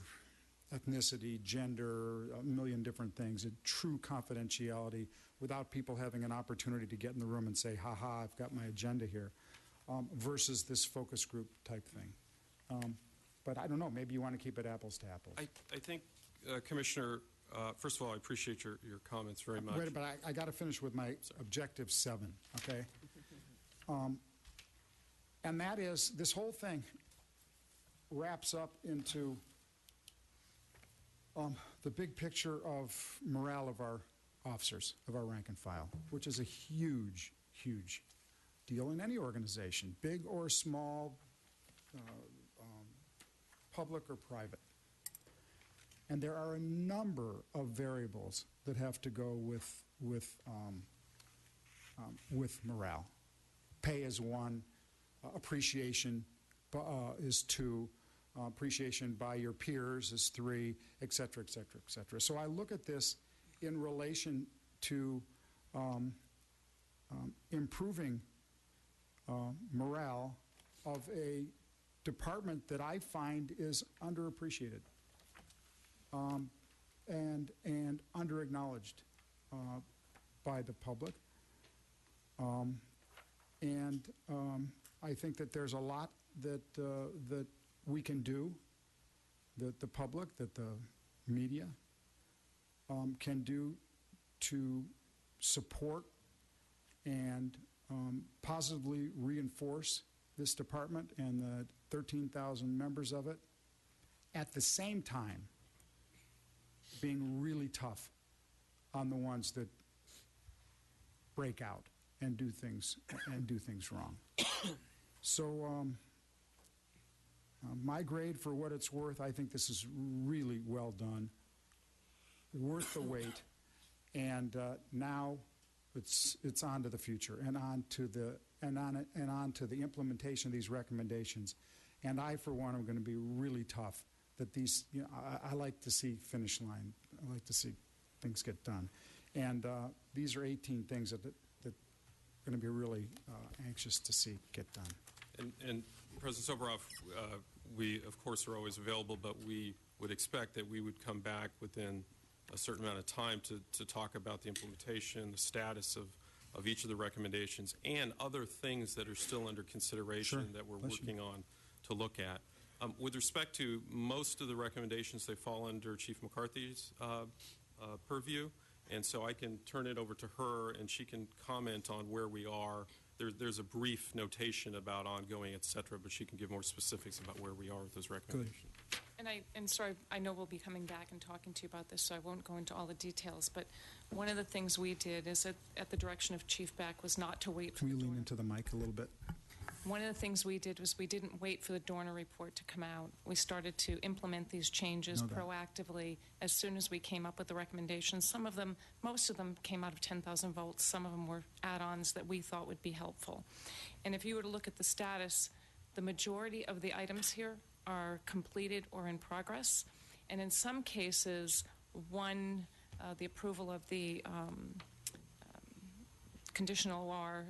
S1: ethnicity, gender, a million different things, true confidentiality, without people having an opportunity to get in the room and say, ha, I've got my agenda here, versus this focus group type thing. But I don't know, maybe you want to keep it apples to apples.
S14: I think, Commissioner, first of all, I appreciate your comments very much.
S1: Wait, but I got to finish with my objective 7, okay? And that is, this whole thing wraps up into the big picture of morale of our officers, of our rank and file, which is a huge, huge deal in any organization, big or small, public or private. And there are a number of variables that have to go with morale. Pay is 1, appreciation is 2, appreciation by your peers is 3, et cetera, et cetera, et cetera. So I look at this in relation to improving morale of a department that I find is underappreciated and under-acknowledged by the public. I think that there's a lot that we can do, that the public, that the media can do to support and positively reinforce this department and the 13,000 members of it, at the same time being really tough on the ones that break out and do things wrong. So my grade, for what it's worth, I think this is really well done, worth the wait, and now it's on to the future and on to the implementation of these recommendations. And I, for one, am going to be really tough that these. I like to see finish line. I like to see things get done, and these are 18 things that going to be really anxious to see get done.
S14: And President Soboroff, we of course are always available, but we would expect that we would come back within a certain amount of time to talk about the implementation, the status of each of the recommendations, and other things that are still under consideration that we're working on to look at. With respect to most of the recommendations, they fall under Chief McCarthy's purview, and so I can turn it over to her, and she can comment on where we are. There's a brief notation about ongoing, et cetera, but she can give more specifics about where we are with those recommendations.
S21: And sorry, I know we'll be coming back and talking to you about this, so I won't go into all the details, but one of the things we did is at the direction of Chief Beck was not to wait for
S1: Can we lean into the mic a little bit?
S21: One of the things we did was we didn't wait for the Dorner report to come out. We started to implement these changes proactively as soon as we came up with the recommendations. Most of them came out of 10,000 votes. Some of them were add-ons that we thought would be helpful. And if you were to look at the status, the majority of the items here are completed or in progress. And in some cases, the approval of the conditional OR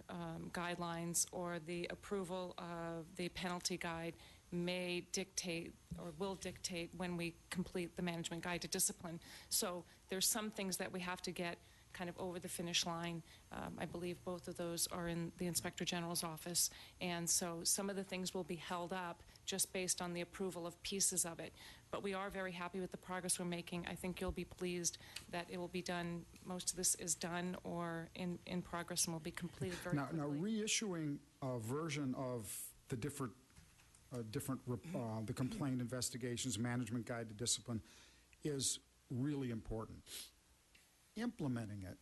S21: guidelines or the approval of the penalty guide may dictate or will dictate when we complete the management guide to discipline. So there's some things that we have to get kind of over the finish line. I believe both of those are in the Inspector General's office, and so some of the things will be held up just based on the approval of pieces of it. But we are very happy with the progress we're making. I think you'll be pleased that it will be done. Most of this is done or in progress and will be completed very quickly.
S1: Now, reissuing a version of the the complaint investigations, management guide to discipline, is really important. Implementing it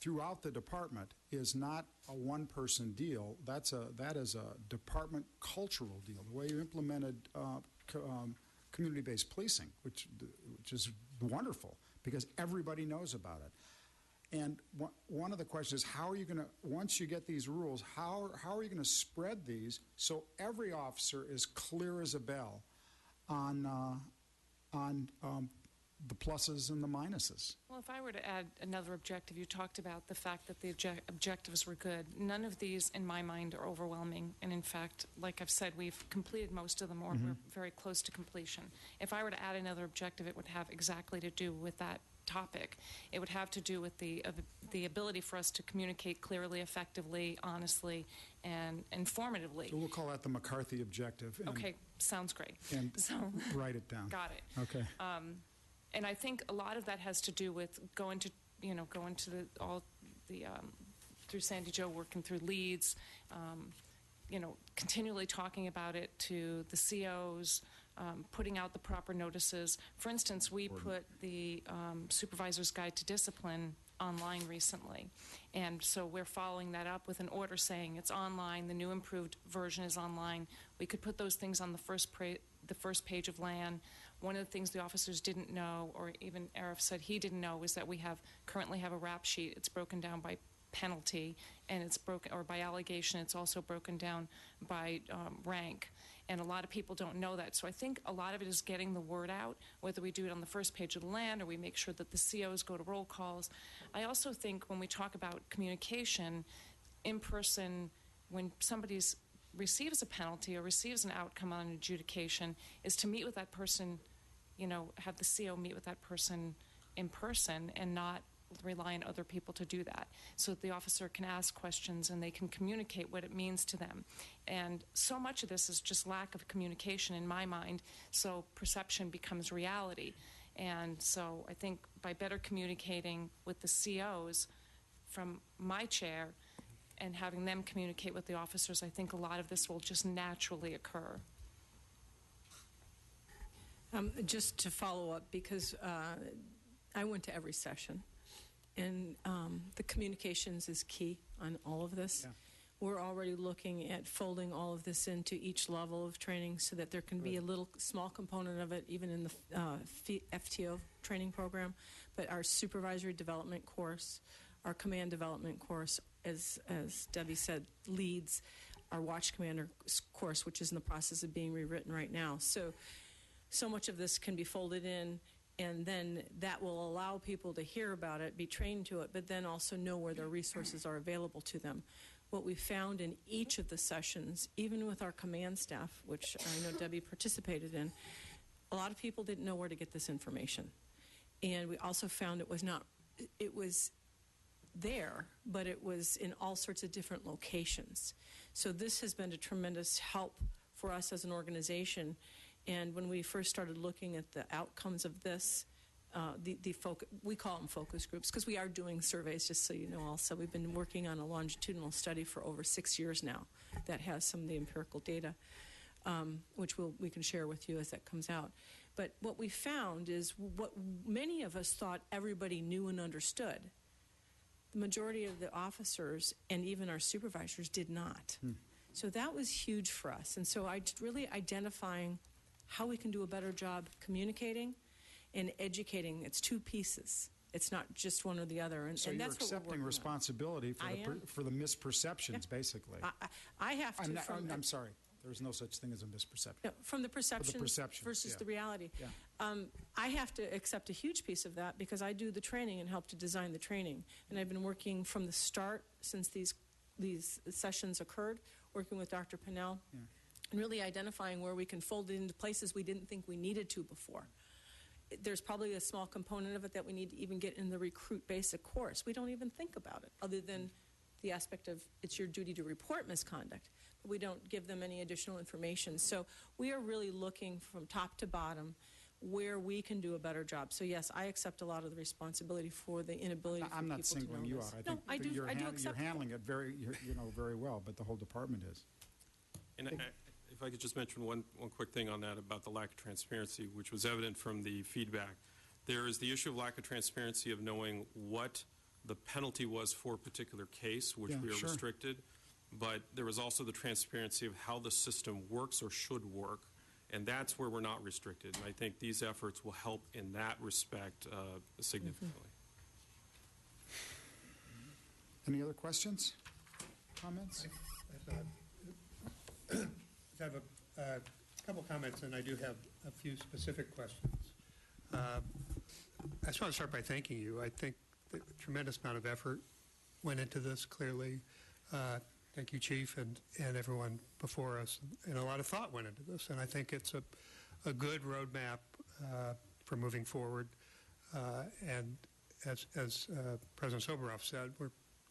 S1: throughout the department is not a one-person deal. That is a department cultural deal. The way you implemented community-based policing, which is wonderful because everybody knows about it. And one of the questions is, how are you going to, once you get these rules, how are you going to spread these so every officer is clear as a bell on the pluses and the minuses?
S11: Well, if I were to add another objective, you talked about the fact that the objectives were good. None of these, in my mind, are overwhelming. And in fact, like I've said, we've completed most of them, or we're very close to completion. If I were to add another objective, it would have exactly to do with that topic. It would have to do with the ability for us to communicate clearly, effectively, honestly, and informatively.
S1: So we'll call that the McCarthy objective.
S11: Okay, sounds great.
S1: And
S11: so,
S1: write it down.
S11: Got it.
S1: Okay.
S11: And I think a lot of that has to do with going to through Sandy Jo, working through leads, continually talking about it to the COs, putting out the proper notices. For instance, we put the Supervisor's Guide to Discipline online recently, and so we're following that up with an order saying it's online, the new improved version is online. We could put those things on the first page of LAN. One of the things the officers didn't know, or even Arif said he didn't know, was that we currently have a rap sheet. It's broken down by penalty, and it's broken, or by allegation. It's also broken down by rank, and a lot of people don't know that. So I think a lot of it is getting the word out, whether we do it on the first page of the LAN or we make sure that the COs go to roll calls. I also think when we talk about communication in person, when somebody receives a penalty or receives an outcome on an adjudication, is to meet with that person, have the CO meet with that person in person and not rely on other people to do that, so that the officer can ask questions and they can communicate what it means to them. And so much of this is just lack of communication in my mind, so perception becomes reality. And so I think by better communicating with the COs from my chair and having them communicate with the officers, I think a lot of this will just naturally occur.
S15: Just to follow up, because I went to every session, and the communications is key on all of this. Yeah. We're already looking at folding all of this into each level of training so that there can be a little small component of it even in the FTO training program. But our supervisory development course, our command development course, as Debbie said, leads our watch commander course, which is in the process of being rewritten right now. So much of this can be folded in, and then that will allow people to hear about it, be trained to it, but then also know where their resources are available to them. What we found in each of the sessions, even with our command staff, which I know Debbie participated in, a lot of people didn't know where to get this information. And we also found it was there, but it was in all sorts of different locations. So this has been a tremendous help for us as an organization. And when we first started looking at the outcomes of this, we call them focus groups because we are doing surveys, just so you know. Also, we've been working on a longitudinal study for over 6 years now that has some of the empirical data, which we can share with you as that comes out. But what we found is what many of us thought everybody knew and understood. The majority of the officers and even our supervisors did not. So that was huge for us. And so really identifying how we can do a better job communicating and educating. It's two pieces. It's not just one or the other. And,
S1: so
S15: and
S1: you're
S15: that's what we're
S1: accepting responsibility for the misperceptions, basically.
S15: I have to.
S1: I'm sorry. There's no such thing as a misperception.
S15: No, from the perceptions versus the reality.
S1: Yeah.
S15: I have to accept a huge piece of that because I do the training and help to design the training. And I've been working from the start since these sessions occurred, working with Dr. Pinnell, and really identifying where we can fold it into places we didn't think we needed to before. There's probably a small component of it that we need to even get in the recruit basic course. We don't even think about it, other than the aspect of it's your duty to report misconduct. But we don't give them any additional information. So we are really looking from top to bottom where we can do a better job. So yes, I accept a lot of the responsibility for the inability for people to know this.
S1: I'm not singling you out. I think you're handling it very well, but the whole department is.
S14: And if I could just mention one quick thing on that about the lack of transparency, which was evident from the feedback. There is the issue of lack of transparency of knowing what the penalty was for a particular case, which we are restricted, but there was also the transparency of how the system works or should work, and that's where we're not restricted. And I think these efforts will help in that respect significantly.
S1: Any other questions, comments?
S4: I have a couple comments, and I do have a few specific questions. I just want to start by thanking you. I think a tremendous amount of effort went into this, clearly. Thank you, Chief, and everyone before us. And a lot of thought went into this, and I think it's a good roadmap for moving forward. And as President Soboroff said,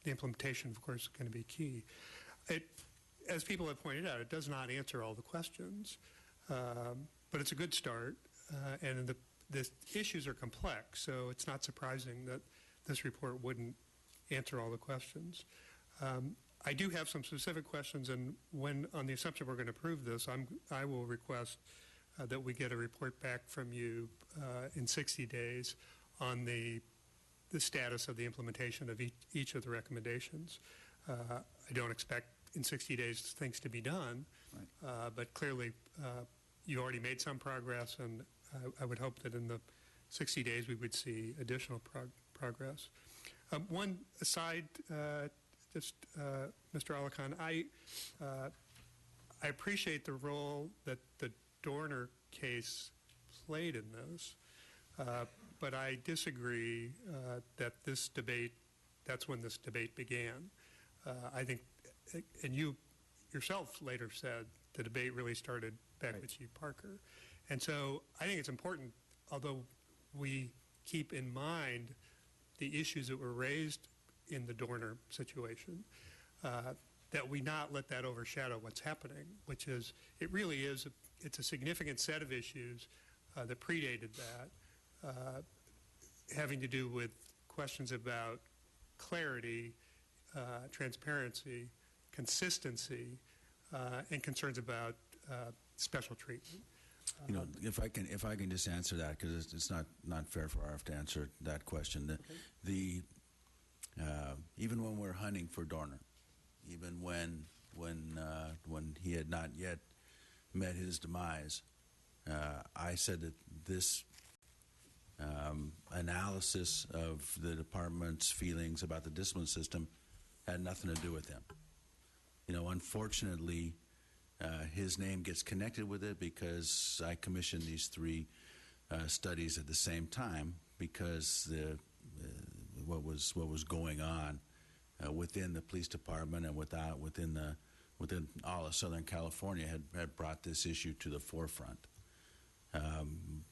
S4: the implementation, of course, is going to be key. As people have pointed out, it does not answer all the questions, but it's a good start. And the issues are complex, so it's not surprising that this report wouldn't answer all the questions. I do have some specific questions, and when, on the assumption we're going to approve this, I will request that we get a report back from you in 60 days on the status of the implementation of each of the recommendations. I don't expect in 60 days things to be done, but clearly you already made some progress, and I would hope that in the 60 days we would see additional progress. One aside, Mr. Alican, I appreciate the role that the Dorner case played in this, but I disagree that this debate, that's when this debate began. I think, and you yourself later said the debate really started back with Chief Parker. And so I think it's important, although we keep in mind the issues that were raised in the Dorner situation, that we not let that overshadow what's happening, which is, it really is, it's a significant set of issues that predated that, having to do with questions about clarity, transparency, consistency, and concerns about special treatment.
S13: You know, if I can just answer that, because it's not fair for RF to answer that question. Even when we're hunting for Dorner, even when he had not yet met his demise, I said that this analysis of the department's feelings about the discipline system had nothing to do with him. You know, unfortunately, his name gets connected with it because I commissioned these three studies at the same time, because what was going on within the police department and within all of Southern California had brought this issue to the forefront.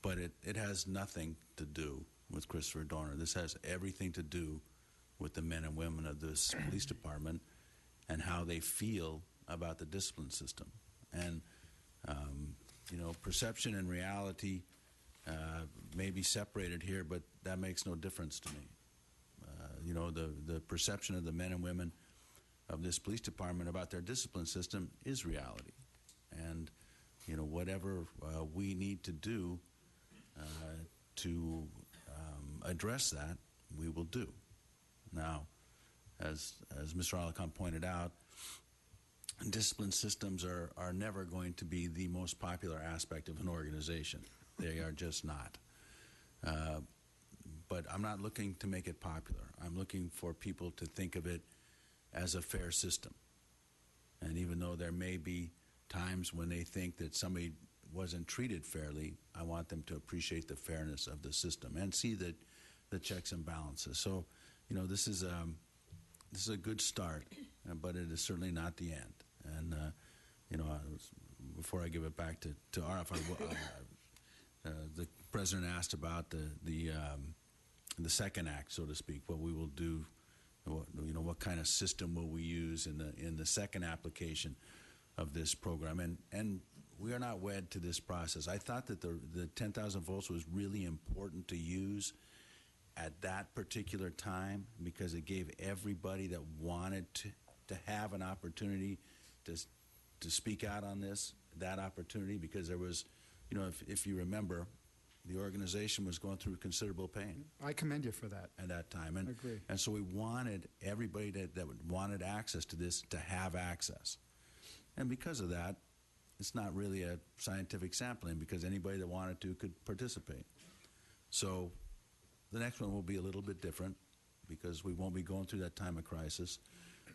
S13: But it has nothing to do with Christopher Dorner. This has everything to do with the men and women of this police department and how they feel about the discipline system. And, you know, perception and reality may be separated here, but that makes no difference to me. You know, the perception of the men and women of this police department about their discipline system is reality. And, you know, whatever we need to do to address that, we will do. Now, as Mr. Alican pointed out, discipline systems are never going to be the most popular aspect of an organization. They are just not. But I'm not looking to make it popular. I'm looking for people to think of it as a fair system. And even though there may be times when they think that somebody wasn't treated fairly, I want them to appreciate the fairness of the system and see the checks and balances. So, you know, this is a good start, but it is certainly not the end. And, you know, before I give it back to RF, the President asked about the second act, so to speak, what we will do, you know, what kind of system will we use in the second application of this program. And we are not wed to this process. I thought that the 10,000 volts was really important to use at that particular time because it gave everybody that wanted to have an opportunity to speak out on this, that opportunity, because there was, you know, if you remember, the organization was going through considerable pain.
S1: I commend you for that.
S13: At that time.
S1: I agree.
S13: And so we wanted everybody that wanted access to this to have access. And because of that, it's not really a scientific sampling because anybody that wanted to could participate. So the next one will be a little bit different, because we won't be going through that time of crisis.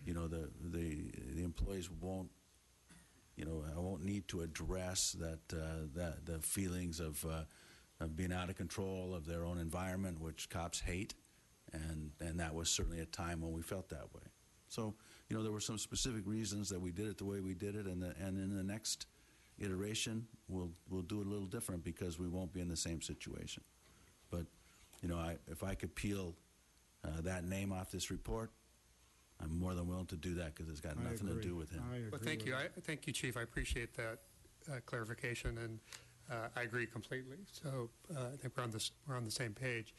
S13: You know, the employees won't, you know, I won't need to address that the feelings of being out of control of their own environment, which cops hate, and that was certainly a time when we felt that way. So, you know, there were some specific reasons that we did it the way we did it, and in the next iteration, we'll do it a little different because we won't be in the same situation. But, you know, if I could peel that name off this report, I'm more than willing to do that because it's got nothing to do with him.
S4: Well, thank you. Thank you, Chief. I appreciate that clarification, and I agree completely. So I think we're on the same page.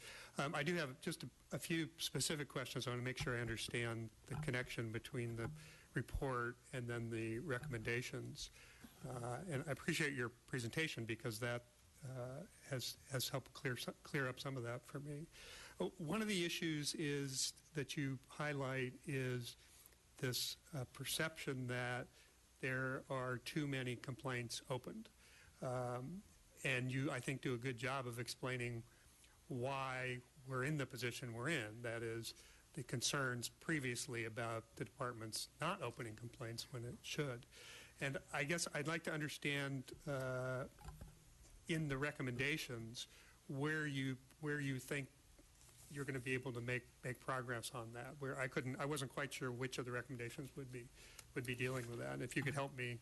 S4: I do have just a few specific questions. I want to make sure I understand the connection between the report and then the recommendations. And I appreciate your presentation because that has helped clear up some of that for me. One of the issues is that you highlight is this perception that there are too many complaints opened. And you, I think, do a good job of explaining why we're in the position we're in. That is, the concerns previously about the department's not opening complaints when it should. And I guess I'd like to understand in the recommendations where you think you're going to be able to make progress on that. Where I wasn't quite sure which of the recommendations would be dealing with that. And if you could help me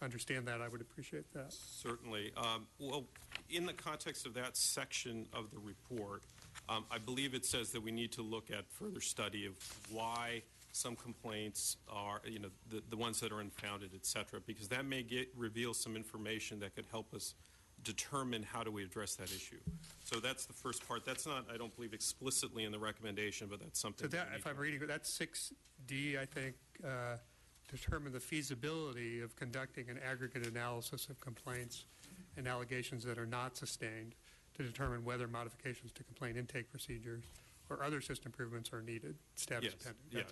S4: understand that, I would appreciate that.
S14: Certainly. Well, in the context of that section of the report, I believe it says that we need to look at further study of why some complaints are, you know, the ones that are unfounded, et cetera, because that may reveal some information that could help us determine how do we address that issue. So that's the first part. That's not, I don't believe, explicitly in the recommendation, but that's something.
S4: So that, if I'm reading, that's 6D, I think, determine the feasibility of conducting an aggregate analysis of complaints and allegations that are not sustained to determine whether modifications to complaint intake procedures or other system improvements are needed. Status pending.
S14: Yeah,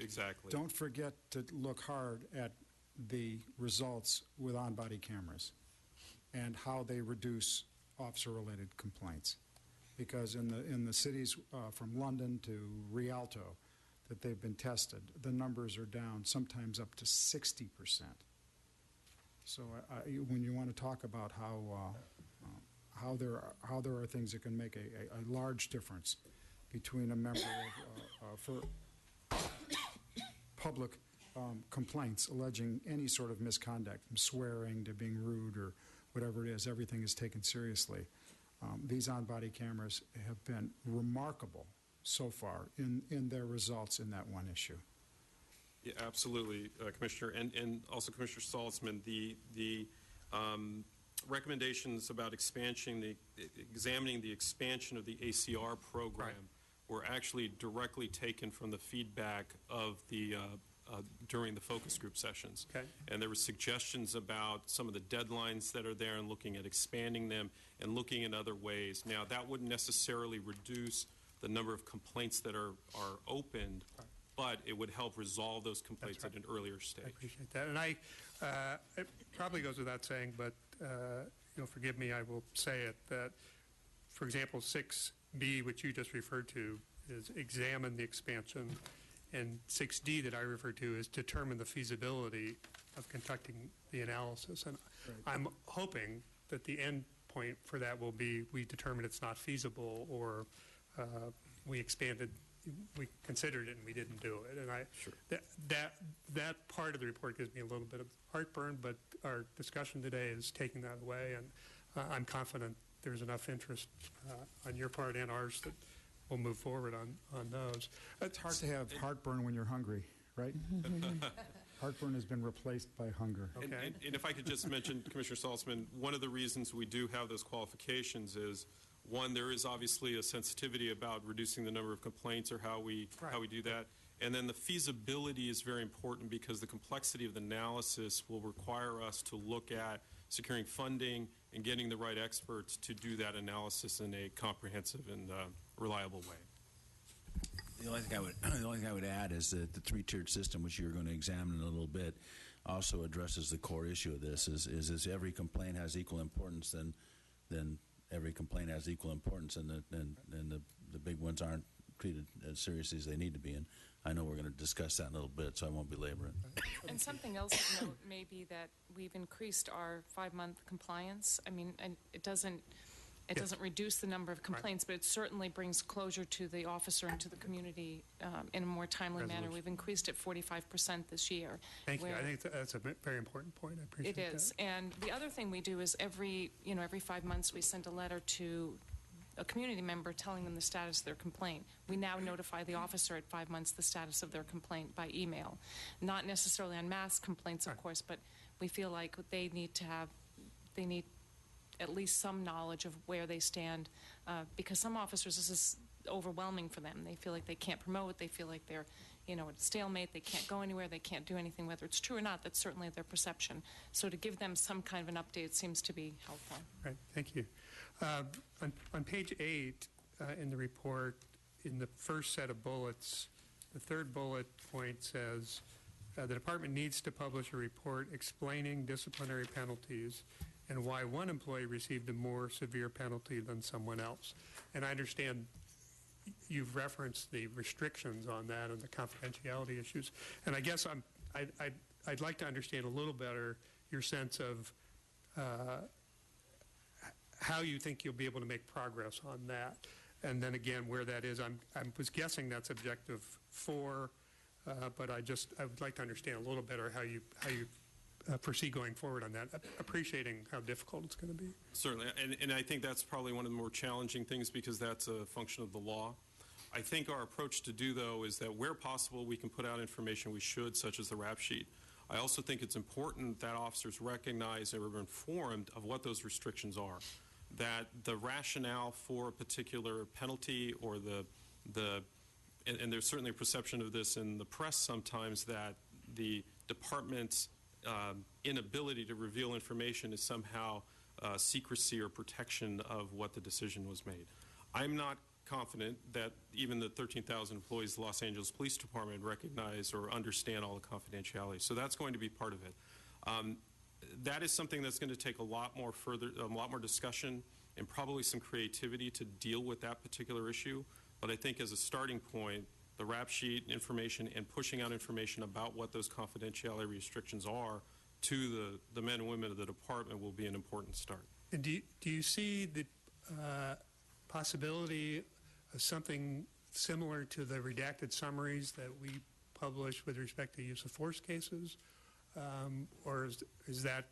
S14: exactly.
S1: Don't forget to look hard at the results with on-body cameras and how they reduce officer-related complaints. Because in the cities from London to Rialto that they've been tested, the numbers are down sometimes up to 60%. So when you want to talk about how there are things that can make a large difference between a member for public complaints alleging any sort of misconduct, from swearing to being rude or whatever it is, everything is taken seriously. These on-body cameras have been remarkable so far in their results in that one issue.
S14: Yeah, absolutely, Commissioner. And also, Commissioner Saltzman, the recommendations about examining the expansion of the ACR program were actually directly taken from the feedback of the during the focus group sessions.
S4: Okay.
S14: And there were suggestions about some of the deadlines that are there and looking at expanding them and looking at other ways. Now, that wouldn't necessarily reduce the number of complaints that are opened, but it would help resolve those complaints at an earlier stage.
S4: I appreciate that. And it probably goes without saying, but you'll forgive me, I will say it, that, for example, 6B, which you just referred to, is examine the expansion, and 6D that I referred to is determine the feasibility of conducting the analysis. And I'm hoping that the end point for that will be we determine it's not feasible, or we considered it and we didn't do it. And that part of the report gives me a little bit of heartburn, but our discussion today is taking that away, and I'm confident there's enough interest on your part and ours that we'll move forward on those.
S1: It's hard to have heartburn when you're hungry, right? Heartburn has been replaced by hunger.
S14: Okay. And if I could just mention, Commissioner Saltzman, one of the reasons we do have those qualifications is, one, there is obviously a sensitivity about reducing the number of complaints or how we do that. And then the feasibility is very important because the complexity of the analysis will require us to look at securing funding and getting the right experts to do that analysis in a comprehensive and reliable way.
S13: The only thing I would add is that the three-tiered system, which you're going to examine in a little bit, also addresses the core issue of this. Is every complaint has equal importance, then every complaint has equal importance, and the big ones aren't treated as seriously as they need to be. And I know we're going to discuss that in a little bit, so I won't belabor it.
S11: And something else to note may be that we've increased our 5-month compliance. I mean, and it doesn't reduce the number of complaints, but it certainly brings closure to the officer and to the community in a more timely manner. We've increased it 45% this year.
S4: Thank you. I think that's a very important point. I appreciate that.
S11: It is. And the other thing we do is every 5 months we send a letter to a community member telling them the status of their complaint. We now notify the officer at 5 months the status of their complaint by email. Not necessarily on mass complaints, of course, but we feel like they need at least some knowledge of where they stand, because some officers, this is overwhelming for them. They feel like they can't promote. They feel like they're, at a stalemate. They can't go anywhere. They can't do anything. Whether it's true or not, that's certainly their perception. So to give them some kind of an update seems to be helpful.
S4: Right. Thank you. On page 8 in the report, in the first set of bullets, the third bullet point says the department needs to publish a report explaining disciplinary penalties and why one employee received a more severe penalty than someone else. And I understand you've referenced the restrictions on that and the confidentiality issues. And I guess I'd like to understand a little better your sense of how you think you'll be able to make progress on that. And then again, where that is, I was guessing that's objective 4, but I would like to understand a little better how you proceed going forward on that, appreciating how difficult it's going to be.
S14: Certainly, and I think that's probably one of the more challenging things because that's a function of the law. I think our approach to do, though, is that where possible we can put out information we should, such as the rap sheet. I also think it's important that officers recognize and are informed of what those restrictions are, that the rationale for a particular penalty or and there's certainly a perception of this in the press sometimes that the department's inability to reveal information is somehow secrecy or protection of what the decision was made. I'm not confident that even the 13,000 employees of the Los Angeles Police Department recognize or understand all the confidentiality. So that's going to be part of it. That is something that's going to take a lot more discussion and probably some creativity to deal with that particular issue. But I think as a starting point, the rap sheet information and pushing out information about what those confidentiality restrictions are to the men and women of the department will be an important start.
S4: And do you see the possibility of something similar to the redacted summaries that we publish with respect to use of force cases? Or is that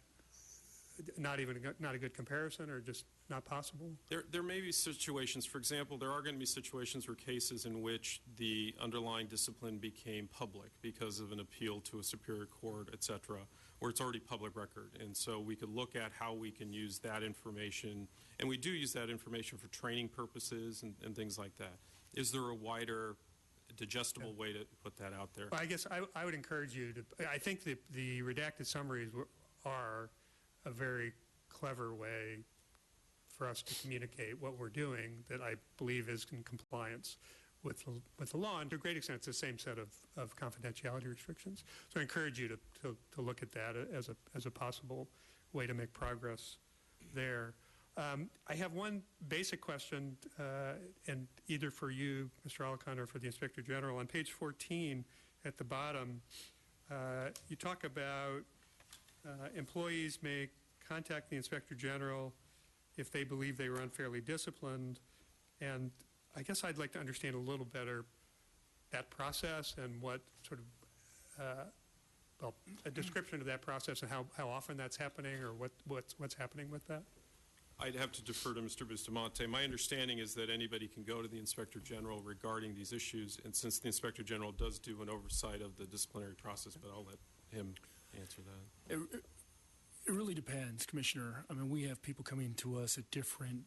S4: not a good comparison or just not possible?
S14: There may be situations, for example, there are going to be situations or cases in which the underlying discipline became public because of an appeal to a superior court, et cetera, where it's already public record. And so we could look at how we can use that information, and we do use that information for training purposes and things like that. Is there a wider digestible way to put that out there?
S4: Well, I guess I would encourage you to, I think the redacted summaries are a very clever way for us to communicate what we're doing that I believe is in compliance with the law, and to a great extent it's the same set of confidentiality restrictions. So I encourage you to look at that as a possible way to make progress there. I have one basic question, and either for you, Mr. Alicant, or for the Inspector General. On page 14 at the bottom, you talk about employees may contact the Inspector General if they believe they were unfairly disciplined. And I guess I'd like to understand a little better that process and what sort of, a description of that process and how often that's happening or what's happening with that.
S14: I'd have to defer to Mr. Bustamante. My understanding is that anybody can go to the Inspector General regarding these issues, and since the Inspector General does do an oversight of the disciplinary process, but I'll let him answer that.
S17: It really depends, Commissioner. I mean, we have people coming to us at different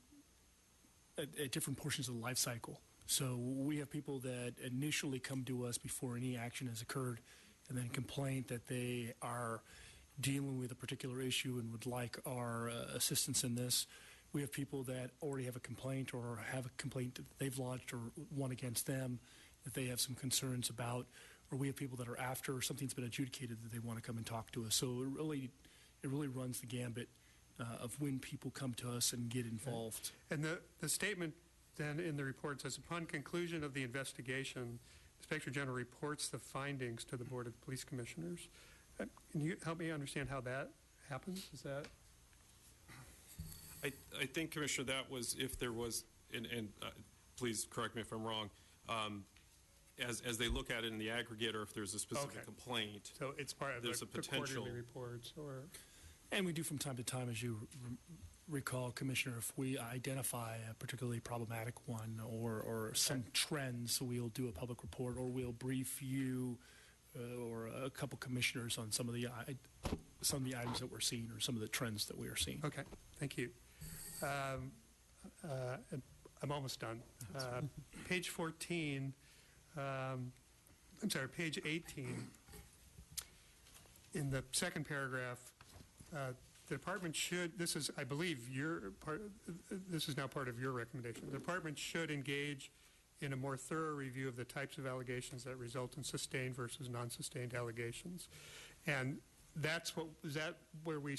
S17: portions of the life cycle. So we have people that initially come to us before any action has occurred and then complain that they are dealing with a particular issue and would like our assistance in this. We have people that already have a complaint or have a complaint that they've lodged or one against them that they have some concerns about. Or we have people that are after something's been adjudicated that they want to come and talk to us. So it really runs the gambit of when people come to us and get involved.
S4: And the statement then in the report, it says, upon conclusion of the investigation, Inspector General reports the findings to the Board of Police Commissioners. Can you help me understand how that happens? Is that?
S14: I think, Commissioner, that was if there was, and please correct me if I'm wrong, as they look at it in the aggregate or if there's a specific complaint.
S4: So it's part of
S14: there's a
S4: the
S14: potential
S4: quarterly reports or...
S17: And we do from time to time, as you recall, Commissioner, if we identify a particularly problematic one or some trends, we'll do a public report or we'll brief you or a couple commissioners on some of the items that we're seeing or some of the trends that we are seeing.
S4: Okay, thank you. I'm almost done. Page 14, I'm sorry, page 18, in the second paragraph, the department should, this is, I believe, this is now part of your recommendation. The department should engage in a more thorough review of the types of allegations that result in sustained versus non-sustained allegations. And that's what, is that where we,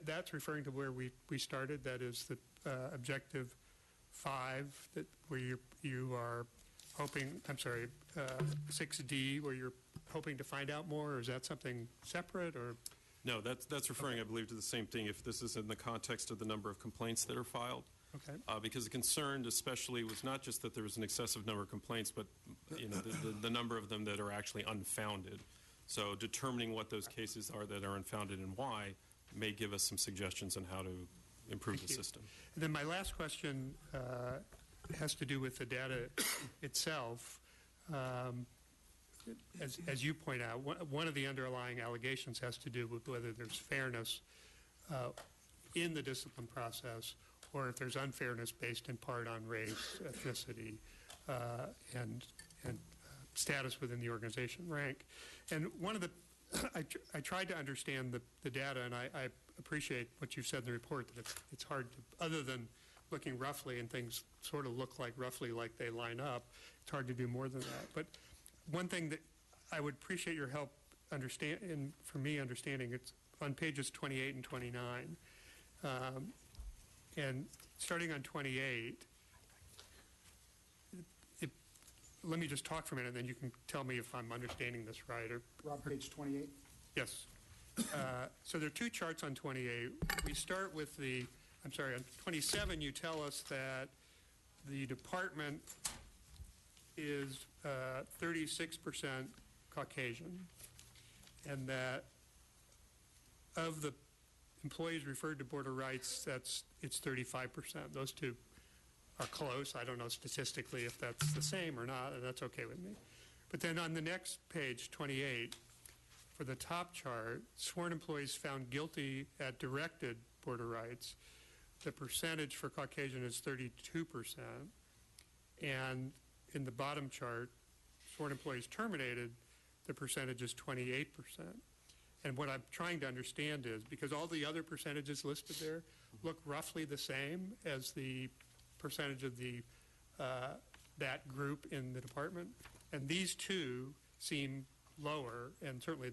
S4: that's referring to where we started, that is the objective 5, that where you are hoping, I'm sorry, 6D, where you're hoping to find out more, or is that something separate, or?
S14: No, that's referring, I believe, to the same thing if this is in the context of the number of complaints that are filed.
S4: Okay.
S14: Because the concern especially was not just that there was an excessive number of complaints, but the number of them that are actually unfounded. So determining what those cases are that are unfounded and why may give us some suggestions on how to improve the system.
S4: And then my last question has to do with the data itself. As you point out, one of the underlying allegations has to do with whether there's fairness in the discipline process or if there's unfairness based in part on race, ethnicity, and status within the organization, rank. And one of the, I tried to understand the data, and I appreciate what you've said in the report, that it's hard to, other than looking roughly and things sort of look like roughly like they line up, it's hard to do more than that. But one thing that I would appreciate your help understand, for me understanding, it's on pages 28 and 29. And starting on 28, let me just talk for a minute, and then you can tell me if I'm understanding this right.
S1: Rob, page 28?
S4: Yes. So there are two charts on 28. We start with the, I'm sorry, on 27 you tell us that the department is 36% Caucasian, and that of the employees referred to Board of Rights, it's 35%. Those two are close. I don't know statistically if that's the same or not, and that's okay with me. But then on the next page, 28, for the top chart, sworn employees found guilty at directed Board of Rights, the percentage for Caucasian is 32%. And in the bottom chart, sworn employees terminated, the percentage is 28%. And what I'm trying to understand is, because all the other percentages listed there look roughly the same as the percentage of the that group in the department, and these two seem lower, and certainly,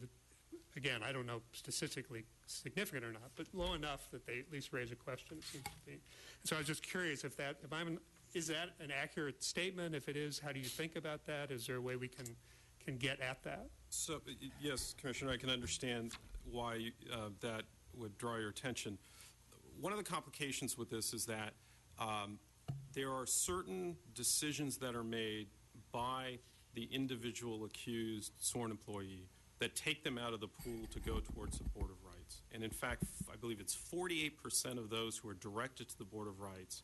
S4: again, I don't know statistically significant or not, but low enough that they at least raise a question, it seems to be. And so I was just curious if is that an accurate statement? If it is, how do you think about that? Is there a way we can get at that?
S14: So, yes, Commissioner, I can understand why that would draw your attention. One of the complications with this is that there are certain decisions that are made by the individual accused sworn employee that take them out of the pool to go towards the Board of Rights. And in fact, I believe it's 48% of those who are directed to the Board of Rights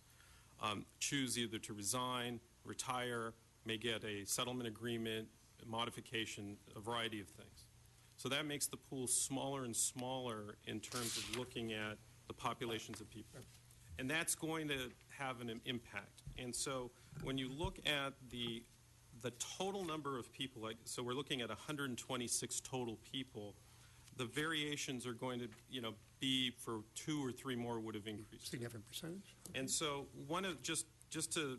S14: choose either to resign, retire, may get a settlement agreement, a modification, a variety of things. So that makes the pool smaller and smaller in terms of looking at the populations of people. And that's going to have an impact. And so when you look at the total number of people, so we're looking at 126 total people, the variations are going to, be for 2 or 3 more would have increased.
S4: Significant percentage.
S14: And so one of just to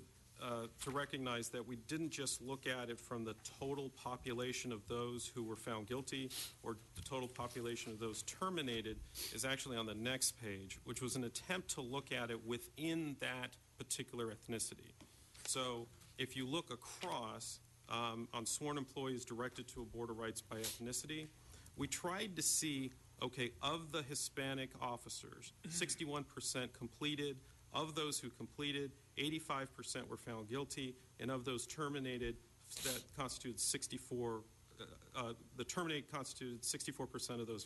S14: recognize that we didn't just look at it from the total population of those who were found guilty or the total population of those terminated is actually on the next page, which was an attempt to look at it within that particular ethnicity. So if you look across on sworn employees directed to a Board of Rights by ethnicity, we tried to see, okay, of the Hispanic officers, 61% completed. Of those who completed, 85% were found guilty, and of those terminated, that constituted 64. The terminated constituted 64% of those.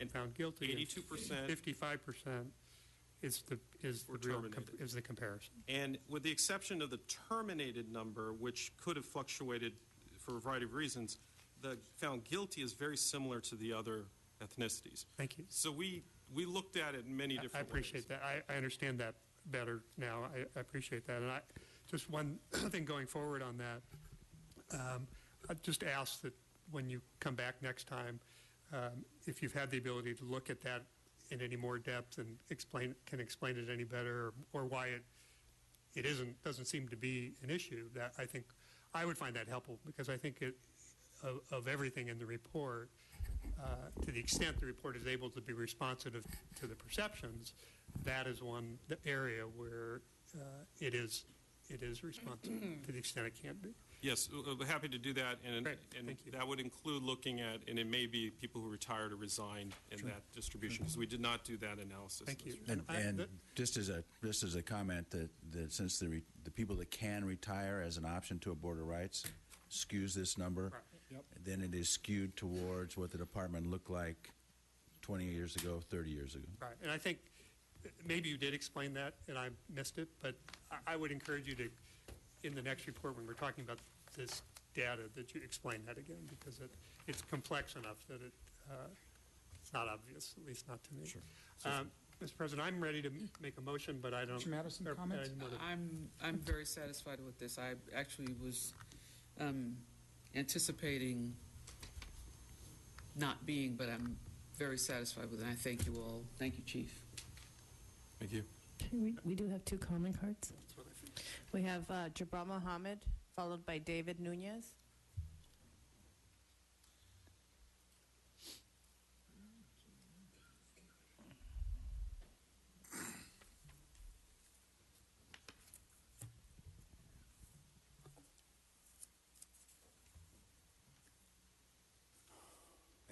S4: And found guilty.
S14: 82%.
S4: 55% is the comparison.
S14: And with the exception of the terminated number, which could have fluctuated for a variety of reasons, the found guilty is very similar to the other ethnicities.
S4: Thank you.
S14: So we looked at it in many different ways.
S4: I appreciate that. I understand that better now. I appreciate that. And just one thing going forward on that, I'd just ask that when you come back next time, if you've had the ability to look at that in any more depth and can explain it any better, or why it doesn't seem to be an issue, that I think I would find that helpful, because I think of everything in the report, to the extent the report is able to be responsive to the perceptions, that is one area where it is responsive to the extent it can be.
S14: Yes, we're happy to do that, and
S4: Thank you.
S14: that would include looking at, and it may be people who retired or resigned in that distribution, because we did not do that analysis.
S4: Thank you.
S13: And just as a comment, that since the people that can retire as an option to a Board of Rights skews this number, then it is skewed towards what the department looked like 20 years ago, 30 years ago.
S4: Right, and I think maybe you did explain that and I missed it, but I would encourage you to, in the next report when we're talking about this data, that you explain that again, because it's complex enough that it's not obvious, at least not to me.
S1: Sure.
S4: Mr. President, I'm ready to make a motion, but I don't.
S1: Mr. Madison, comment?
S3: I'm very satisfied with this. I actually was anticipating not being, but I'm very satisfied with it. And I thank you all. Thank you, Chief.
S14: Thank you.
S2: Okay, we do have two comment cards. We have Jabbar Mohammed, followed by David Nunez.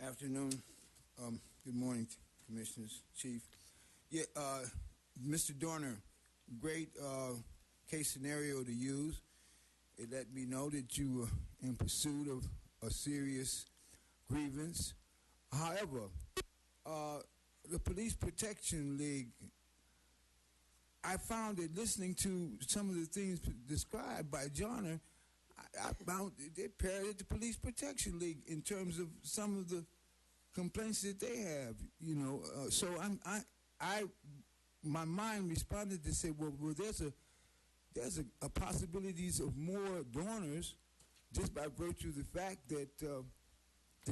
S8: Afternoon. Good morning, Commissioners, Chief. Yeah, Mr. Dorner, great case scenario to use. It let me know that you were in pursuit of a serious grievance. However, the Police Protection League, I found that listening to some of the things described by Johnner, I found they parroted the Police Protection League in terms of some of the complaints that they have. So my mind responded to say, well, there's a possibilities of more donors just by virtue of the fact that the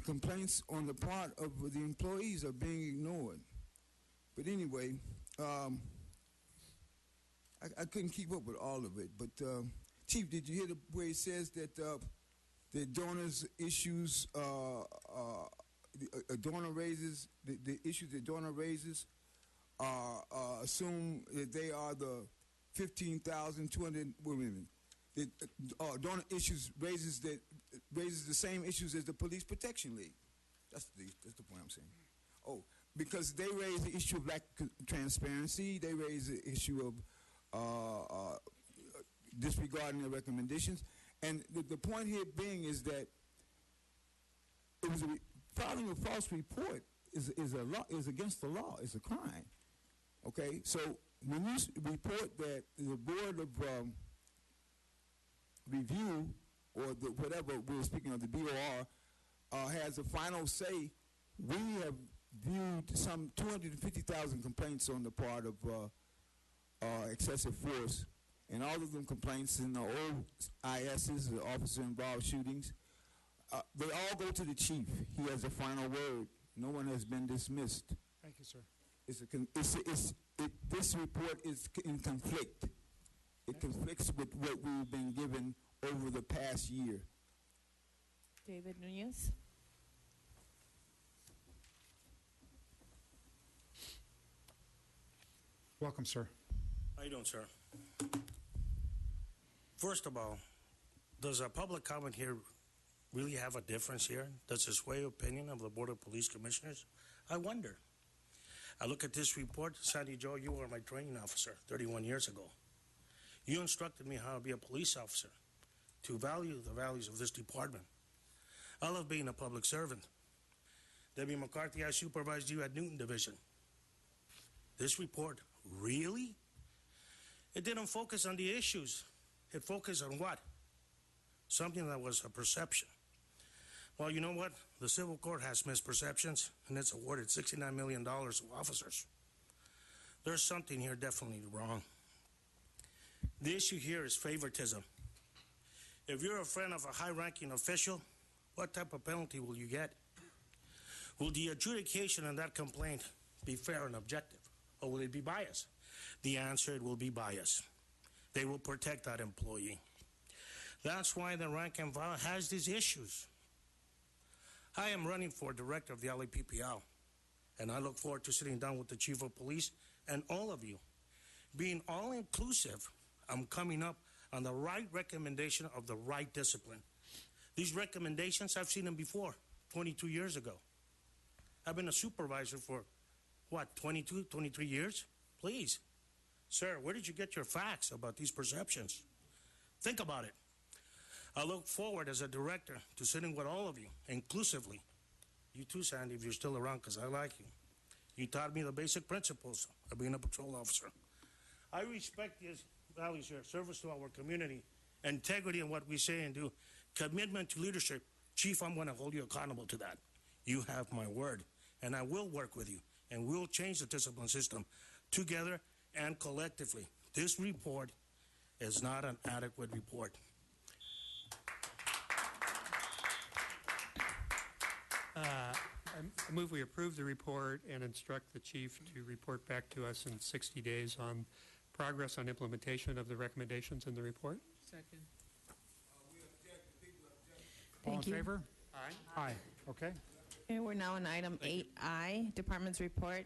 S8: complaints on the part of the employees are being ignored. But anyway, I couldn't keep up with all of it. But Chief, did you hear where it says that the donors' issues, a donor raises, the issues that donor raises assume that they are the 15,200 women. Donor issues raises the same issues as the Police Protection League. That's the point I'm saying. Oh, because they raise the issue of lack of transparency. They raise the issue of disregarding their recommendations, and the point here being is that it was filing a false report is against the law. It's a crime. Okay, so when you report that the Board of Review or whatever we're speaking of, the BOR, has a final say, we have viewed some 250,000 complaints on the part of excessive force. And all of them complaints in the old ISs, the officer-involved shootings, they all go to the chief. He has a final word. No one has been dismissed.
S1: Thank you, sir.
S8: This report is in conflict. It conflicts with what we've been given over the past year.
S2: David Nunez.
S1: Welcome, sir.
S16: How you doing, sir? First of all, does a public comment here really have a difference here? Does it sway opinion of the Board of Police Commissioners? I wonder. I look at this report. Sandy Joe, you were my training officer 31 years ago. You instructed me how to be a police officer, to value the values of this department. I love being a public servant. Debbie McCarthy, I supervised you at Newton Division. This report, really? It didn't focus on the issues. It focused on what? Something that was a perception. Well, you know what? The civil court has misperceptions, and it's awarded $69 million to officers. There's something here definitely wrong. The issue here is favoritism. If you're a friend of a high-ranking official, what type of penalty will you get? Will the adjudication on that complaint be fair and objective, or will it be biased? The answer, it will be biased. They will protect that employee. That's why the rank and file has these issues. I am running for director of the LAPPL, and I look forward to sitting down with the chief of police and all of you. Being all-inclusive, I'm coming up on the right recommendation of the right discipline. These recommendations, I've seen them before, 22 years ago. I've been a supervisor for, 22, 23 years? Please. Sir, where did you get your facts about these perceptions? Think about it. I look forward as a director to sitting with all of you, inclusively. You too, Sandy, if you're still around, because I like you. You taught me the basic principles of being a patrol officer. I respect these values here: service to our community, integrity in what we say and do, commitment to leadership. Chief, I'm going to hold you accountable to that. You have my word, and I will work with you, and we'll change the discipline system together and collectively. This report is not an adequate report.
S4: I move we approve the report and instruct the chief to report back to us in 60 days on progress on implementation of the recommendations in the report.
S3: Second.
S1: All in
S2: Thank you.
S1: favor?
S4: Aye.
S1: Aye. Okay.
S2: Okay, we're now on item 8I, Department's Report,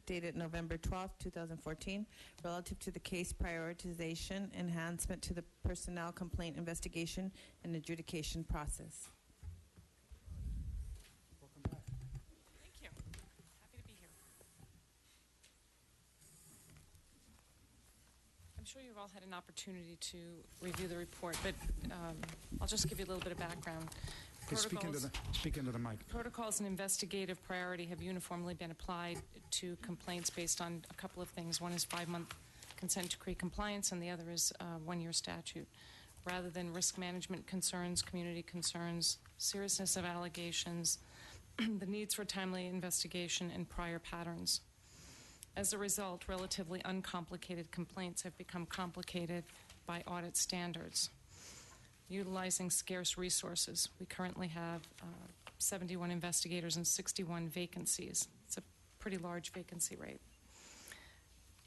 S2: dated November 12, 2014, relative to the case prioritization, enhancement to the personnel complaint investigation and adjudication process.
S11: Thank you. Happy to be here. I'm sure you've all had an opportunity to review the report, but I'll just give you a little bit of background.
S1: Okay, speak into the mic.
S11: Protocols and investigative priority have uniformly been applied to complaints based on a couple of things. One is 5-month consent decree compliance, and the other is 1-year statute. Rather than risk management concerns, community concerns, seriousness of allegations, the needs for timely investigation, and prior patterns. As a result, relatively uncomplicated complaints have become complicated by audit standards. Utilizing scarce resources, we currently have 71 investigators and 61 vacancies. It's a pretty large vacancy rate.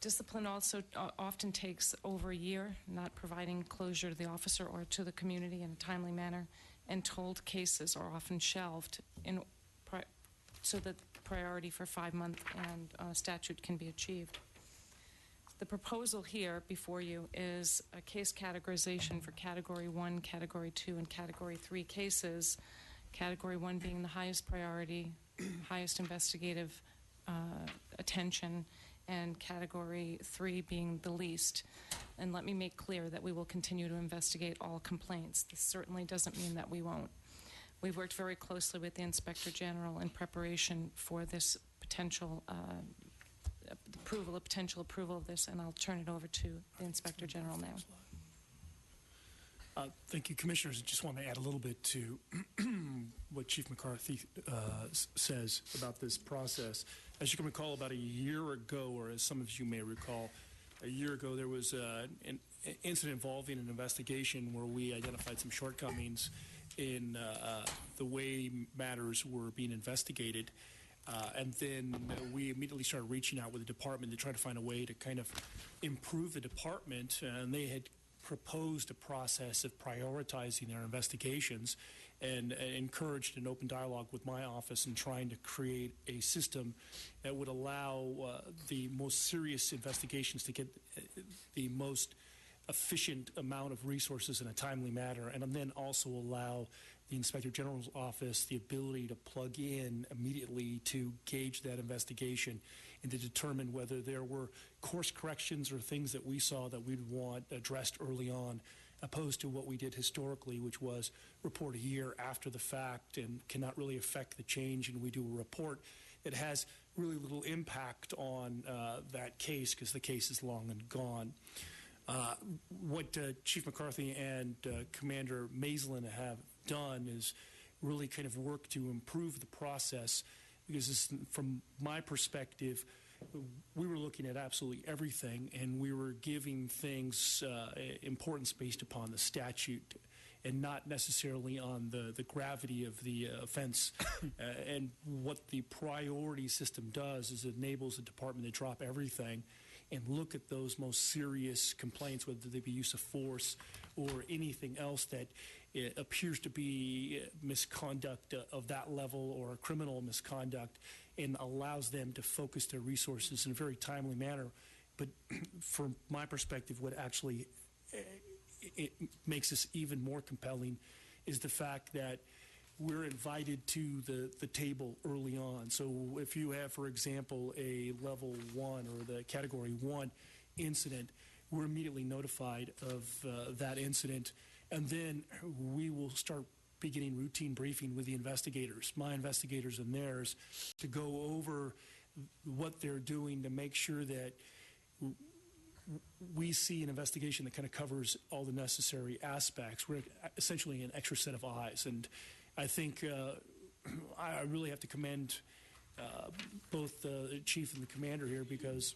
S11: Discipline also often takes over a year, not providing closure to the officer or to the community in a timely manner, and told cases are often shelved so that priority for 5-month and statute can be achieved. The proposal here before you is a case categorization for Category 1, Category 2, and Category 3 cases, Category 1 being the highest priority, highest investigative attention, and Category 3 being the least. And let me make clear that we will continue to investigate all complaints. This certainly doesn't mean that we won't. We've worked very closely with the Inspector General in preparation for this potential potential approval of this, and I'll turn it over to the Inspector General now.
S17: Thank you, Commissioners. I just want to add a little bit to what Chief McCarthy says about this process. As you can recall, about a year ago, or as some of you may recall, a year ago there was an incident involving an investigation where we identified some shortcomings in the way matters were being investigated. And then we immediately started reaching out with the department to try to find a way to kind of improve the department. And they had proposed a process of prioritizing their investigations and encouraged an open dialogue with my office in trying to create a system that would allow the most serious investigations to get the most efficient amount of resources in a timely manner, and then also allow the Inspector General's office the ability to plug in immediately to gauge that investigation and to determine whether there were course corrections or things that we saw that we'd want addressed early on, opposed to what we did historically, which was report a year after the fact and cannot really affect the change, and we do a report that has really little impact on that case because the case is long and gone. What Chief McCarthy and Commander Maislin have done is really kind of work to improve the process, because from my perspective, we were looking at absolutely everything, and we were giving things importance based upon the statute and not necessarily on the gravity of the offense. And what the priority system does is it enables the department to drop everything and look at those most serious complaints, whether they be use of force or anything else that appears to be misconduct of that level or criminal misconduct, and allows them to focus their resources in a very timely manner. But from my perspective, what actually it makes this even more compelling is the fact that we're invited to the table early on. So if you have, for example, a level 1 or the category 1 incident, we're immediately notified of that incident, and then we will start beginning routine briefing with the investigators, my investigators and theirs, to go over what they're doing to make sure that we see an investigation that kind of covers all the necessary aspects. We're essentially an extra set of eyes, and I think I really have to commend both the chief and the commander here, because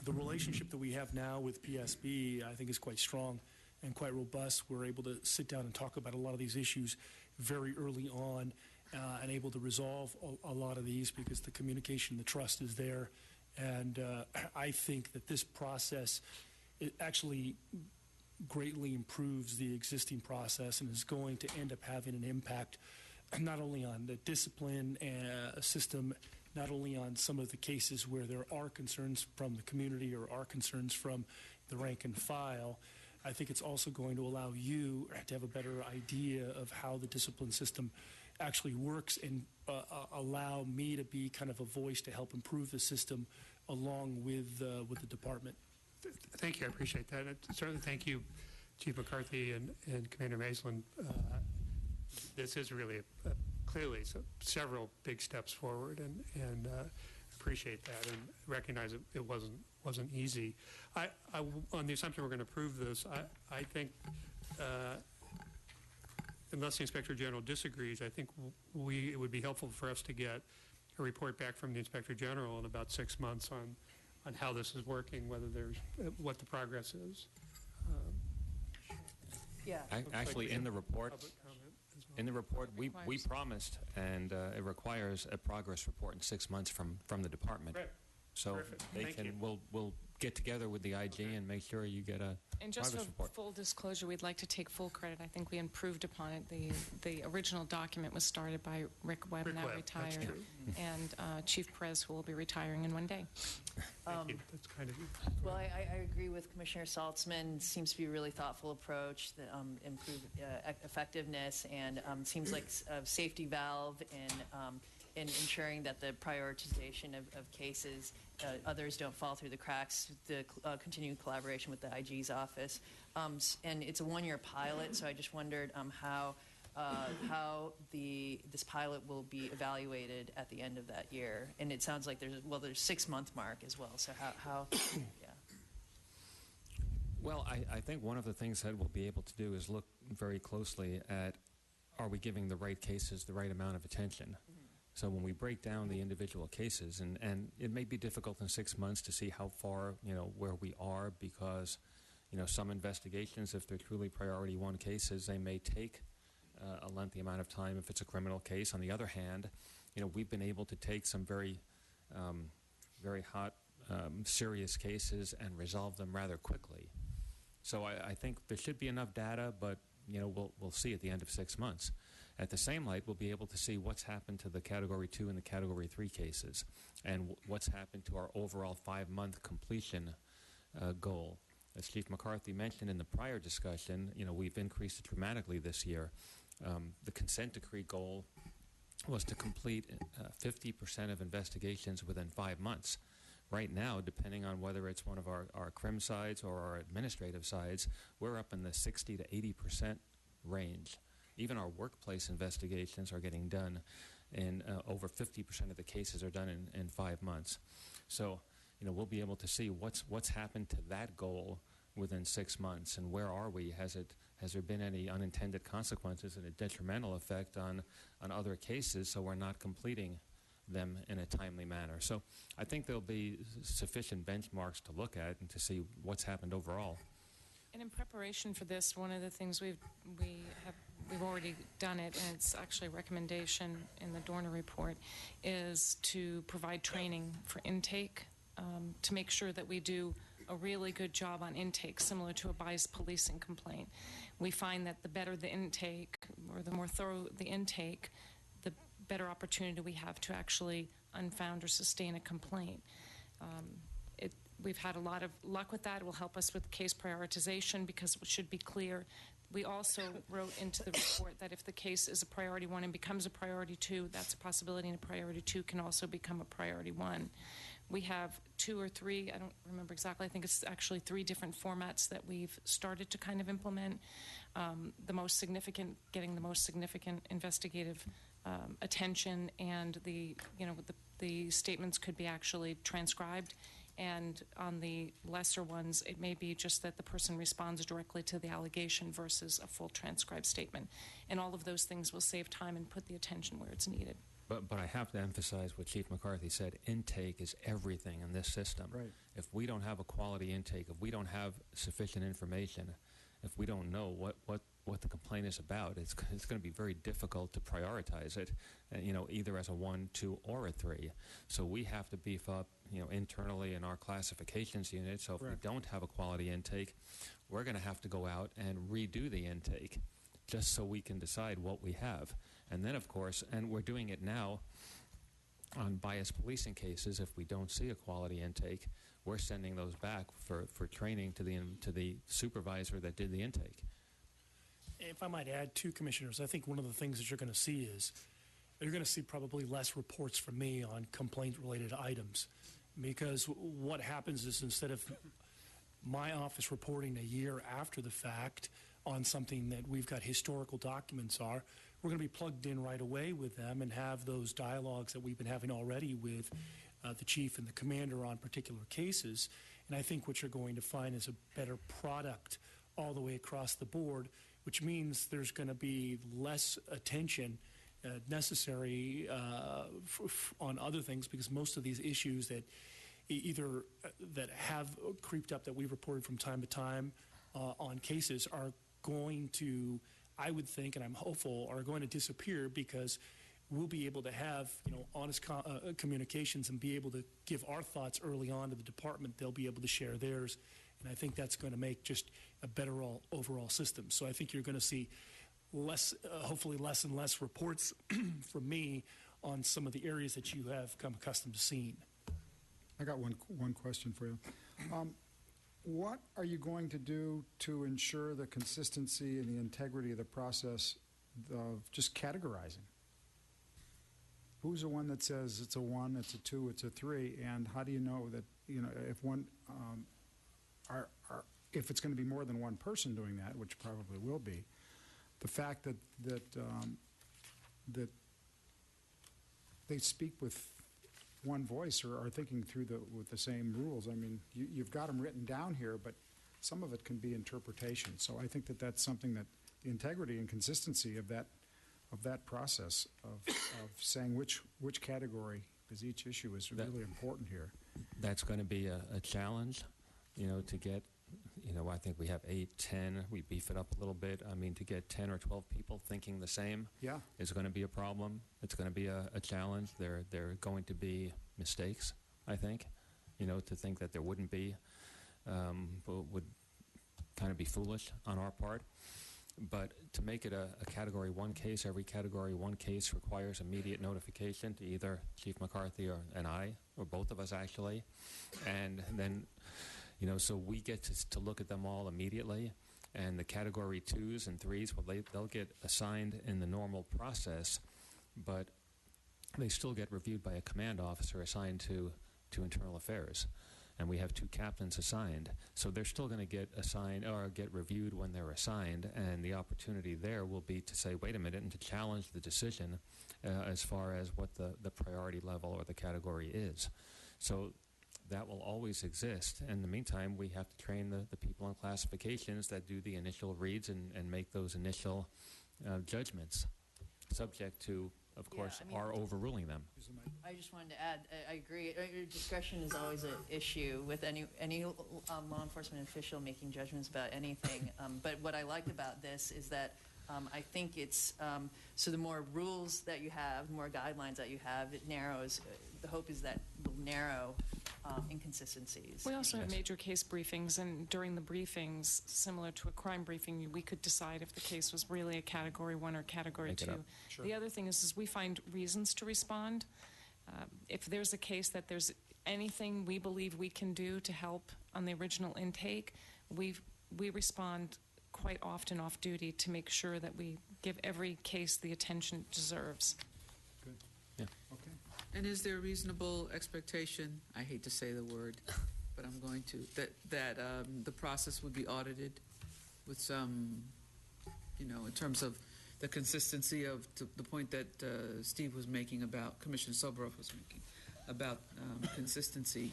S17: the relationship that we have now with PSB, I think, is quite strong and quite robust. We're able to sit down and talk about a lot of these issues very early on and able to resolve a lot of these because the communication, the trust is there. And I think that this process, it actually greatly improves the existing process and is going to end up having an impact not only on the discipline system, not only on some of the cases where there are concerns from the community or are concerns from the rank and file. I think it's also going to allow you to have a better idea of how the discipline system actually works, and allow me to be kind of a voice to help improve the system along with the department.
S4: Thank you. I appreciate that. And certainly thank you, Chief McCarthy and Commander Maislin. This is really clearly several big steps forward, and appreciate that and recognize it wasn't easy. On the assumption we're going to approve this, I think, unless the Inspector General disagrees, I think it would be helpful for us to get a report back from the Inspector General in about 6 months on how this is working, whether there's what the progress is.
S9: Yeah.
S19: Actually, in the report, we promised, and it requires a progress report in 6 months from the department.
S4: Right.
S19: So
S4: Terrific.
S19: we'll get together with the IG and make sure you get a
S11: And just
S19: progress
S11: for
S19: report.
S11: full disclosure, we'd like to take full credit. I think we improved upon it. The original document was started by Rick Webb,
S4: Rick
S11: now
S4: Webb, that's
S11: retired,
S4: true.
S11: and Chief Perez, who will be retiring in one day.
S4: Thank you. That's kind of
S9: Well, I agree with Commissioner Saltzman. Seems to be a really thoughtful approach that improved effectiveness, and seems like a safety valve in ensuring that the prioritization of cases, others don't fall through the cracks, the continued collaboration with the IG's office. And it's a one-year pilot, so I just wondered how this pilot will be evaluated at the end of that year. And it sounds like there's 6-month mark as well. So how yeah.
S19: Well, I think one of the things that we'll be able to do is look very closely at, are we giving the right cases the right amount of attention? Mm-hmm. So when we break down the individual cases, and it may be difficult in 6 months to see how far, where we are, because, some investigations, if they're truly priority 1 cases, they may take a lengthy amount of time if it's a criminal case. On the other hand, we've been able to take some very hot, serious cases and resolve them rather quickly. So I think there should be enough data, but we'll see at the end of 6 months. At the same light, we'll be able to see what's happened to the Category 2 and the Category 3 cases, and what's happened to our overall 5-month completion goal. As Chief McCarthy mentioned in the prior discussion, we've increased it dramatically this year. The consent decree goal was to complete 50% of investigations within 5 months. Right now, depending on whether it's one of our crim sides or our administrative sides, we're up in the 60 to 80% range. Even our workplace investigations are getting done in over 50% of the cases are done in 5 months. So, we'll be able to see what's happened to that goal within 6 months, and where are we? Has there been any unintended consequences and a detrimental effect on other cases, so we're not completing them in a timely manner? So I think there'll be sufficient benchmarks to look at and to see what's happened overall.
S11: And in preparation for this, one of the things we've already done it, and it's actually a recommendation in the Dorner report, is to provide training for intake, to make sure that we do a really good job on intake, similar to a biased policing complaint. We find that the better the intake, or the more thorough the intake, the better opportunity we have to actually unfound or sustain a complaint. We've had a lot of luck with that. It will help us with case prioritization because it should be clear. We also wrote into the report that if the case is a priority 1 and becomes a priority 2, that's a possibility, and a priority 2 can also become a priority 1. We have 2 or 3, I don't remember exactly, I think it's actually 3 different formats that we've started to kind of implement. The most significant, getting the most significant investigative attention, and the statements could be actually transcribed. And on the lesser ones, it may be just that the person responds directly to the allegation versus a full transcribed statement. And all of those things will save time and put the attention where it's needed.
S19: But I have to emphasize what Chief McCarthy said. Intake is everything in this system.
S1: Right.
S19: If we don't have a quality intake, if we don't have sufficient information, if we don't know what the complaint is about, it's going to be very difficult to prioritize it, either as a 1, 2, or a 3. So we have to beef up, internally in our classifications unit. So if we don't have a quality intake, we're going to have to go out and redo the intake just so we can decide what we have. And then, of course, and we're doing it now on biased policing cases. If we don't see a quality intake, we're sending those back for training to the supervisor that did the intake.
S17: If I might add, too, Commissioners, I think one of the things that you're going to see is you're going to see probably less reports from me on complaint-related items, because what happens is instead of my office reporting a year after the fact on something that we've got historical documents are, we're going to be plugged in right away with them and have those dialogues that we've been having already with the chief and the commander on particular cases. And I think what you're going to find is a better product all the way across the board, which means there's going to be less attention necessary on other things, because most of these issues that either that have creeped up that we've reported from time to time on cases are going to, I would think, and I'm hopeful, are going to disappear, because we'll be able to have honest communications and be able to give our thoughts early on to the department. They'll be able to share theirs, and I think that's going to make just a better overall system. So I think you're going to see less, hopefully less and less reports from me on some of the areas that you have come accustomed to seeing.
S1: I got one question for you. What are you going to do to ensure the consistency and the integrity of the process of just categorizing? Who's the one that says it's a 1, it's a 2, it's a 3, and how do you know that if one if it's going to be more than one person doing that, which probably will be, the fact that they speak with one voice or are thinking through with the same rules. I mean, you've got them written down here, but some of it can be interpretation. So I think that that's something that the integrity and consistency of that process of saying which category is each issue is really important here.
S19: That's going to be a challenge, to get, I think we have 8, 10. We beef it up a little bit. I mean, to get 10 or 12 people thinking the same is going to be a problem. It's going to be a challenge. There are going to be mistakes, I think. To think that there wouldn't be would kind of be foolish on our part. But to make it a Category 1 case, every Category 1 case requires immediate notification to either Chief McCarthy and I, or both of us actually. And then So we get to look at them all immediately, and the Category 2s and 3s, well, they'll get assigned in the normal process, but they still get reviewed by a command officer assigned to Internal Affairs. And we have 2 captains assigned. So they're still going to get assigned or get reviewed when they're assigned, and the opportunity there will be to say, wait a minute, and to challenge the decision as far as what the priority level or the category is. So that will always exist. In the meantime, we have to train the people on classifications that do the initial reads and make those initial judgments, subject to, of course, our overruling them.
S9: I just wanted to add, I agree. Discretion is always an issue with any law enforcement official making judgments about anything. But what I liked about this is that I think it's, so the more rules that you have, the more guidelines that you have, it narrows. The hope is that it will narrow inconsistencies.
S11: We also have major case briefings, and during the briefings, similar to a crime briefing, we could decide if the case was really a Category 1 or Category 2.
S14: Sure.
S11: The other thing is we find reasons to respond. If there's a case that there's anything we believe we can do to help on the original intake, we respond quite often off duty to make sure that we give every case the attention it deserves.
S1: Good.
S19: Yeah.
S1: Okay.
S3: And is there a reasonable expectation, I hate to say the word, but I'm going to, that the process would be audited with some, in terms of the consistency of the point that Steve was making about, Commissioner Soboroff was making, about consistency?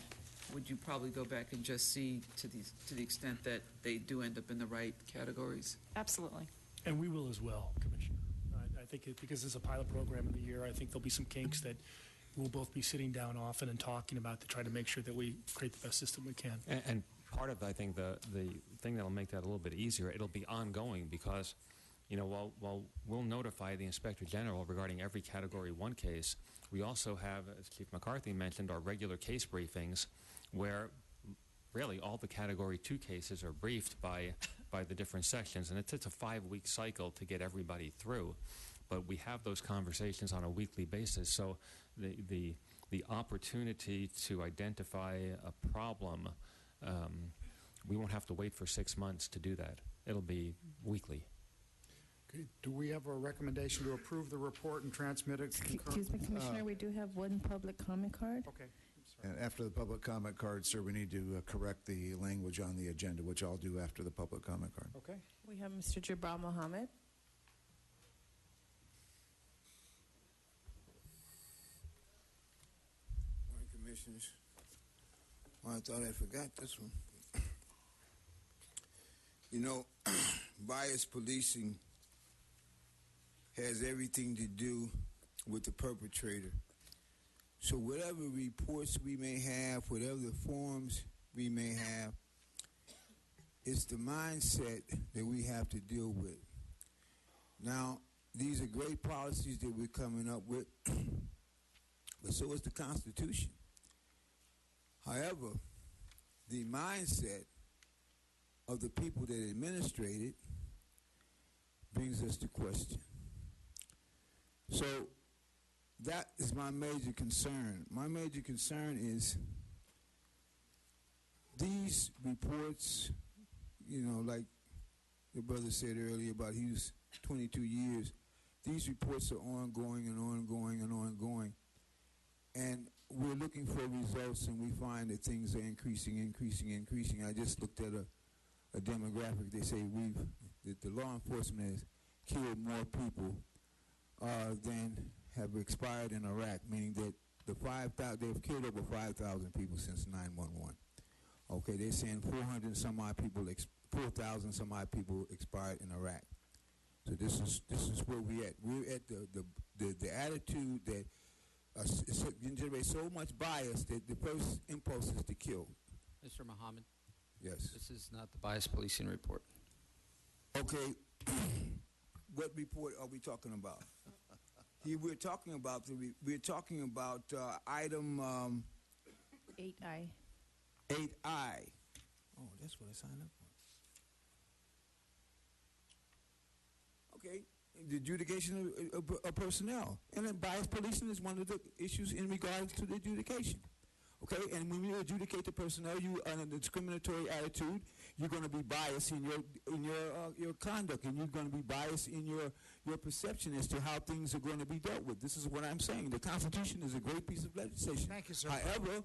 S3: Would you probably go back and just see to the extent that they do end up in the right categories?
S11: Absolutely.
S17: And we will as well, Commissioner. I think because it's a pilot program in the year, I think there'll be some kinks that we'll both be sitting down often and talking about to try to make sure that we create the best system we can.
S19: And part of, I think, the thing that will make that a little bit easier, it'll be ongoing because, while we'll notify the Inspector General regarding every Category 1 case, we also have, as Chief McCarthy mentioned, our regular case briefings where really all the Category 2 cases are briefed by the different sections, and it's a 5-week cycle to get everybody through. But we have those conversations on a weekly basis, so the opportunity to identify a problem, we won't have to wait for 6 months to do that. It'll be weekly.
S1: Okay. Do we have a recommendation to approve the report and transmit it?
S2: Excuse me, Commissioner, we do have one public comment card.
S1: Okay.
S10: And after the public comment card, sir, we need to correct the language on the agenda, which I'll do after the public comment card.
S1: Okay.
S2: We have Mr. Jabbar Mohammed.
S8: Morning, Commissioners. Well, I thought I forgot this one. Bias policing has everything to do with the perpetrator. So whatever reports we may have, whatever the forms we may have, it's the mindset that we have to deal with. Now, these are great policies that we're coming up with, but so is the Constitution. However, the mindset of the people that administrate it brings us to question. So that is my major concern. My major concern is these reports, like the brother said earlier about he was 22 years, these reports are ongoing and ongoing and ongoing. And we're looking for results, and we find that things are increasing. I just looked at a demographic. They say that the law enforcement has killed more people than have expired in Iraq, meaning that they've killed over 5,000 people since 9/11. Okay, they're saying 400 some odd people, 4,000 some odd people expired in Iraq. So this is where we're at. We're at the attitude that generates so much bias that the first impulse is to kill.
S20: Mr. Mohammed?
S8: Yes.
S20: This is not the bias policing report.
S8: Okay, what report are we talking about? We're talking about item
S2: 8I.
S8: 8I. Oh, that's what I signed up for. Okay, the adjudication of personnel, and then bias policing is one of the issues in regards to the adjudication. Okay, and when you adjudicate the personnel, you on a discriminatory attitude, you're going to be biased in your conduct, and you're going to be biased in your perception as to how things are going to be dealt with. This is what I'm saying. The Constitution is a great piece of legislation.
S1: Thank you, sir.
S8: However,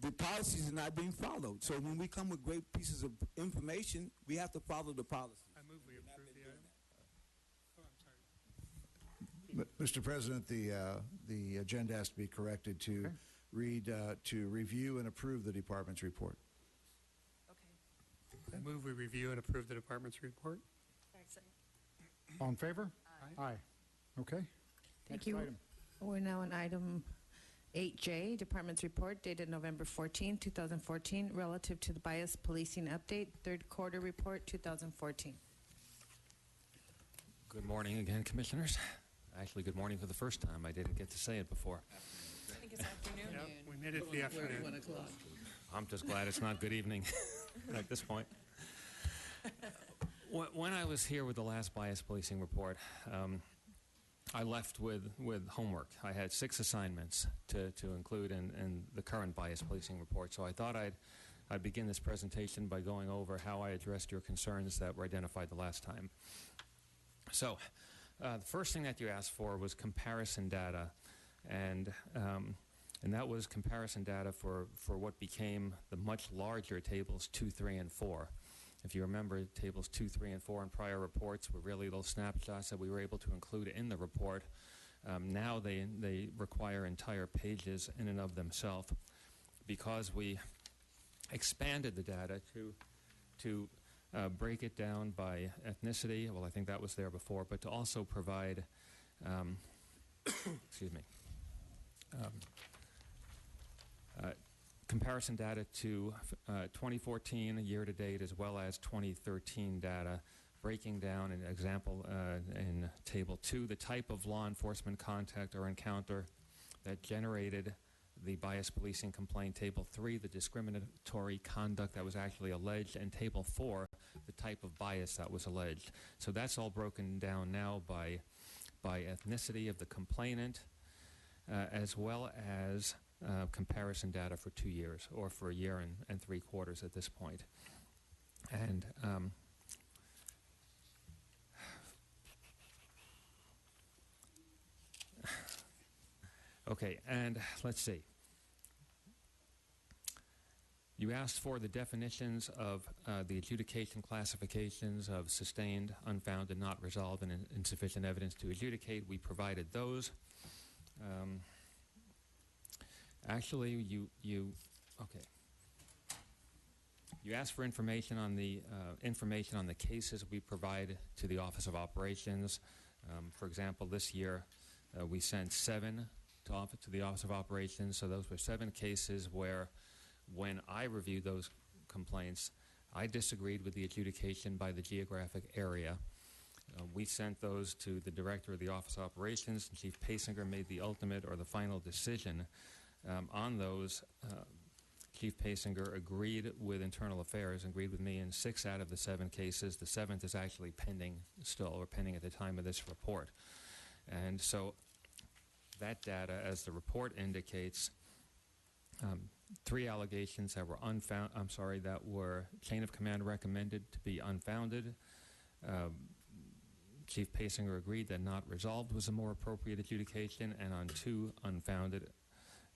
S8: the policies are not being followed. So when we come with great pieces of information, we have to follow the policy.
S4: I move we approve the item.
S10: Mr. President, the agenda has to be corrected to read to review and approve the department's report.
S4: I move we review and approve the department's report.
S1: All in favor? Aye. Okay.
S2: Thank
S1: Next
S2: you.
S1: item.
S2: We're now on item 8J, Department's Report dated November 14, 2014, relative to the Bias Policing Update, third quarter report 2014.
S19: Good morning again, Commissioners. Actually, good morning for the first time. I didn't get to say it before.
S21: I think it's afternoon.
S4: Yep, we made it the afternoon.
S3: 1 o'clock.
S19: I'm just glad it's not good evening at this point. When I was here with the last bias policing report, I left with homework. I had 6 assignments to include in the current bias policing report. So I thought I'd begin this presentation by going over how I addressed your concerns that were identified the last time. So the first thing that you asked for was comparison data, and that was comparison data for what became the much larger tables 2, 3, and 4. If you remember, tables 2, 3, and 4 in prior reports were really little snapshots that we were able to include in the report. Now they require entire pages in and of themselves, because we expanded the data to break it down by ethnicity. Well, I think that was there before, but to also provide, excuse me, comparison data to 2014 year-to-date as well as 2013 data, breaking down an example in Table 2, the type of law enforcement contact or encounter that generated the bias policing complaint. Table 3, the discriminatory conduct that was actually alleged, and Table 4, the type of bias that was alleged. So that's all broken down now by ethnicity of the complainant, as well as comparison data for 2 years, or for a year and 3 quarters at this point. And okay, and let's see. You asked for the definitions of the adjudication classifications of sustained, unfounded, not resolved, and insufficient evidence to adjudicate. We provided those. Actually, you asked for information on the cases we provide to the Office of Operations. For example, this year we sent 7 to the Office of Operations. So those were 7 cases where, when I reviewed those complaints, I disagreed with the adjudication by the geographic area. We sent those to the Director of the Office of Operations, and Chief Pasinger made the ultimate or the final decision. On those, Chief Pasinger agreed with Internal Affairs, agreed with me in 6 out of the 7 cases. The 7th is actually pending still, or pending at the time of this report. And so that data, as the report indicates, 3 allegations that were that were chain of command recommended to be unfounded. Chief Pasinger agreed that not resolved was a more appropriate adjudication, and on 2 unfounded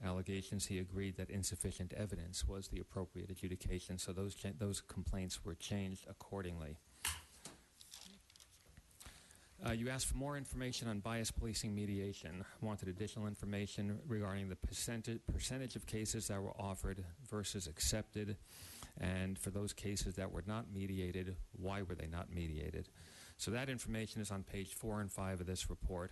S19: allegations, he agreed that insufficient evidence was the appropriate adjudication. So those complaints were changed accordingly. You asked for more information on bias policing mediation, wanted additional information regarding the percentage of cases that were offered versus accepted, and for those cases that were not mediated, why were they not mediated? So that information is on page 4 and 5 of this report.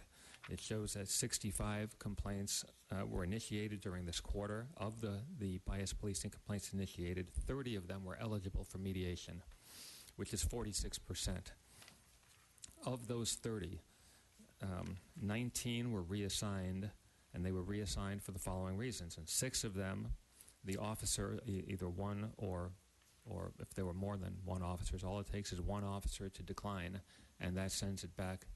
S19: It shows that 65 complaints were initiated during this quarter. Of the bias policing complaints initiated, 30 of them were eligible for mediation, which is 46%. Of those 30, 19 were reassigned, and they were reassigned for the following reasons. And 6 of them, the officer, either one or if there were more than one officer, all it takes is one officer to decline, and that sends it back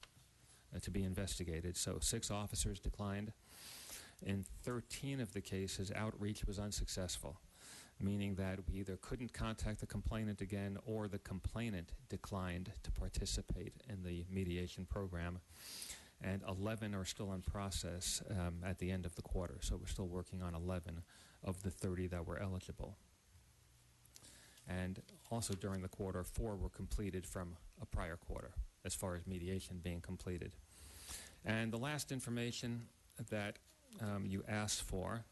S19: to be investigated. So 6 officers declined. In 13 of the cases, outreach was unsuccessful, meaning that we either couldn't contact the complainant again or the complainant declined to participate in the mediation program. And 11 are still in process at the end of the quarter, so we're still working on 11 of the 30 that were eligible. And also during the quarter, 4 were completed from a prior quarter, as far as mediation being completed. And the last information that you asked for,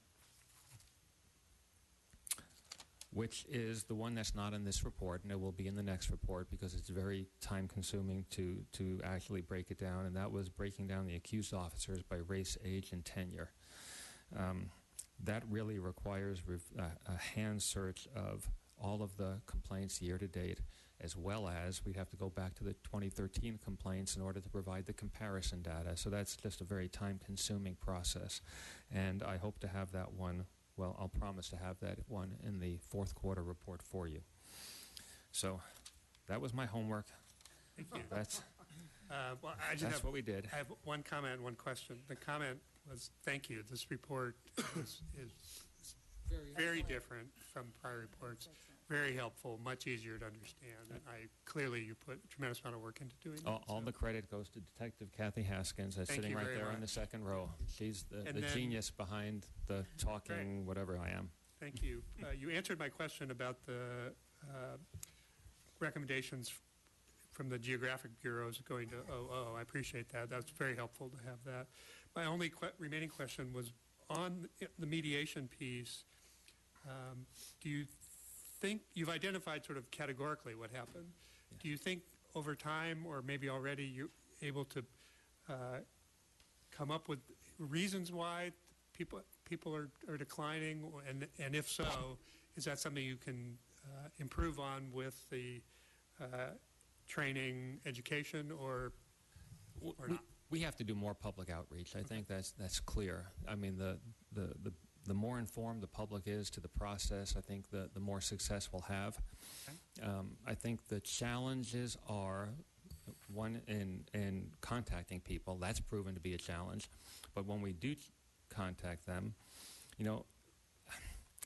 S19: which is the one that's not in this report, and it will be in the next report because it's very time-consuming to actually break it down, and that was breaking down the accused officers by race, age, and tenure. That really requires a hand search of all of the complaints year to date, as well as we have to go back to the 2013 complaints in order to provide the comparison data. So that's just a very time-consuming process. And I hope to have that one, well, I'll promise to have that one in the fourth quarter report for you. So that was my homework.
S4: Thank you.
S19: That's
S4: what
S19: we did.
S4: I have one comment and one question. The comment was, thank you. This report is very different from prior reports. Very helpful, much easier to understand. And clearly you put a tremendous amount of work into doing it.
S19: All the credit goes to Detective Kathy Haskins, that's
S4: Thank
S19: sitting
S4: you
S19: right
S4: very
S19: there
S4: much.
S19: in the second row. She's the
S4: And then-
S19: genius behind the talking, whatever I am.
S4: Thank you. You answered my question about the recommendations from the geographic bureaus going to OO. I appreciate that. That's very helpful to have that. My only remaining question was on the mediation piece. Do you think you've identified sort of categorically what happened? Yeah. Do you think over time, or maybe already, you're able to come up with reasons why people are declining, and if so, is that something you can improve on with the training, education, or not?
S19: We have to do more public outreach. I think that's clear. I mean, the more informed the public is to the process, I think the more success we'll have. Okay. I think the challenges are, one, in contacting people. That's proven to be a challenge. But when we do contact them, you know,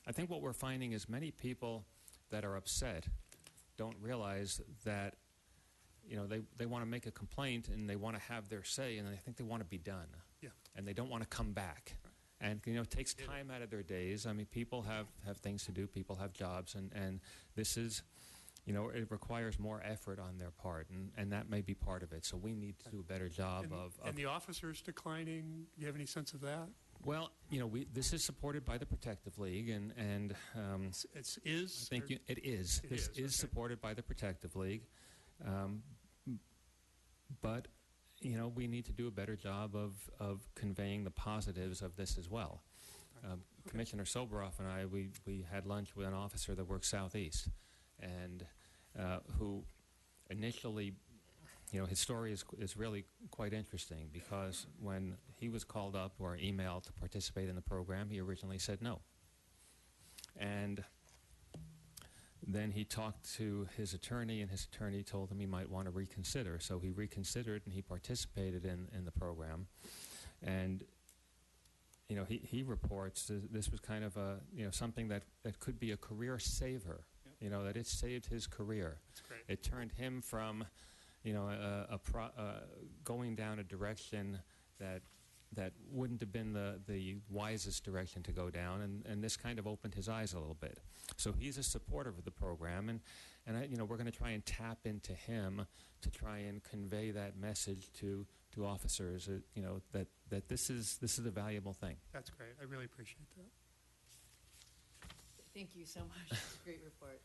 S19: I think what we're finding is many people that are upset don't realize that, you know, they want to make a complaint and they want to have their say, and they think they want to be done.
S4: Yeah.
S19: And they don't want to come back. Right. And, you know, it takes time out of their days. I mean, people have things to do. People have jobs. And this is, you know, it requires more effort on their part. And that may be part of it. So we need to do a better job
S4: And the officers declining, do you have any sense of that?
S19: Well, you know, this is supported by the Protective League, and
S4: it is.
S19: I think it is. This is supported by the Protective League, but you know, we need to do a better job of conveying the positives of this as well. Commissioner Soboroff and I, we had lunch with an officer that works southeast, and who initially, you know, his story is really quite interesting, because when he was called up or emailed to participate in the program, he originally said no. And then he talked to his attorney, and his attorney told him he might want to reconsider. So he reconsidered, and he participated in the program. And, you know, he reports this was kind of a, you know, something that could be a career saver, you know, that it saved his career.
S4: That's great.
S19: It turned him from, you know, going down a direction that wouldn't have been the wisest direction to go down, and this kind of opened his eyes a little bit. So he's a supporter of the program, and you know, we're going to try and tap into him to try and convey that message to officers, you know, that this is a valuable thing.
S4: That's great. I really appreciate that.
S9: Thank you so much. It's a great report.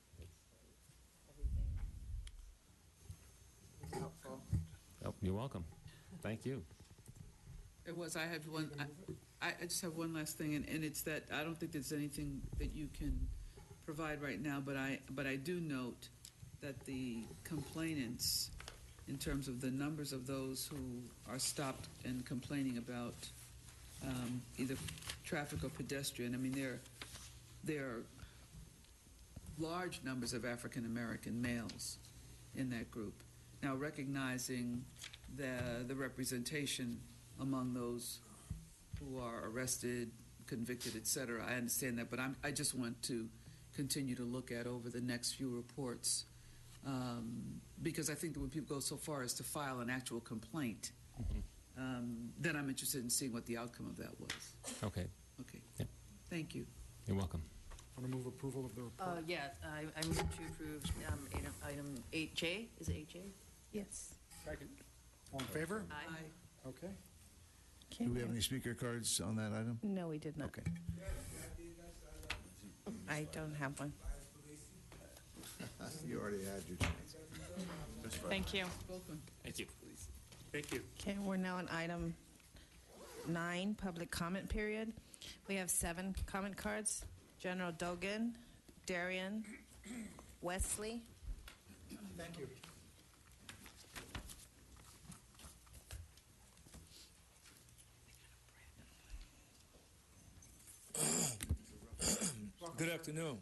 S9: Everything was helpful.
S19: Oh, you're welcome. Thank you.
S3: It was. I have one. I just have one last thing, and it's that I don't think there's anything that you can provide right now, but I do note that the complainants, in terms of the numbers of those who are stopped and complaining about either traffic or pedestrian, I mean, there are large numbers of African American males in that group. Now, recognizing the representation among those who are arrested, convicted, et cetera. I understand that, but I just want to continue to look at over the next few reports, because I think that when people go so far as to file an actual complaint, then I'm interested in seeing what the outcome of that was.
S19: Okay.
S3: Okay.
S19: Yeah.
S3: Thank you.
S19: You're welcome.
S1: Want to move approval of the report?
S9: Yeah, I move to approve item 8J. Is it 8J?
S2: Yes.
S1: Second. All in favor?
S9: Aye.
S1: Okay.
S2: Okay.
S10: Do we have any speaker cards on that item?
S2: No, we did not.
S10: Okay.
S2: I don't have one.
S10: You already had your chance.
S11: Thank you.
S16: Thank you. Thank you.
S2: Okay, we're now on item 9, public comment period. We have 7 comment cards. General Dogan, Darian, Wesley.
S1: Thank you.
S5: Good afternoon.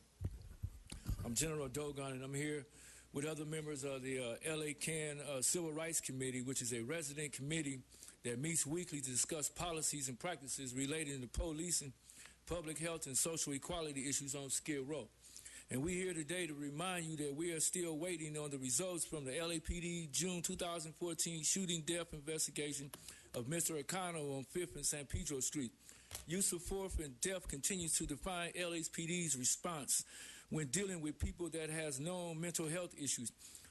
S5: I'm General Dogon, and I'm here with other members of the LA CAN Civil Rights Committee, which is a resident committee that meets weekly to discuss policies and practices relating to policing, public health, and social equality issues on Skid Row. And we're here today to remind you that we are still waiting on the results from the LAPD June 2014 shooting death investigation of Mr. O'Connell on 5th and San Pedro Street. Use of force and death continues to define LAPD's response when dealing with people that has known mental health issues.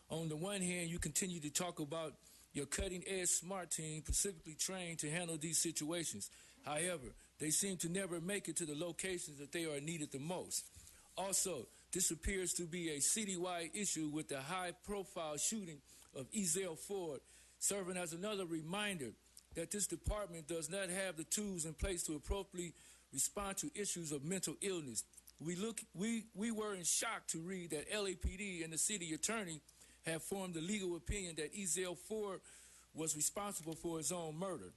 S5: On the one hand, you continue to talk about your cutting-edge SMART team specifically trained to handle these situations. However, they seem to never make it to the locations that they are needed the most. Also, this appears to be a citywide issue with the high-profile shooting of Ezell Ford, serving as another reminder that this department does not have the tools in place to appropriately respond to issues of mental illness. We were in shock to read that LAPD and the city attorney have formed the legal opinion that Ezell Ford was responsible for his own murder.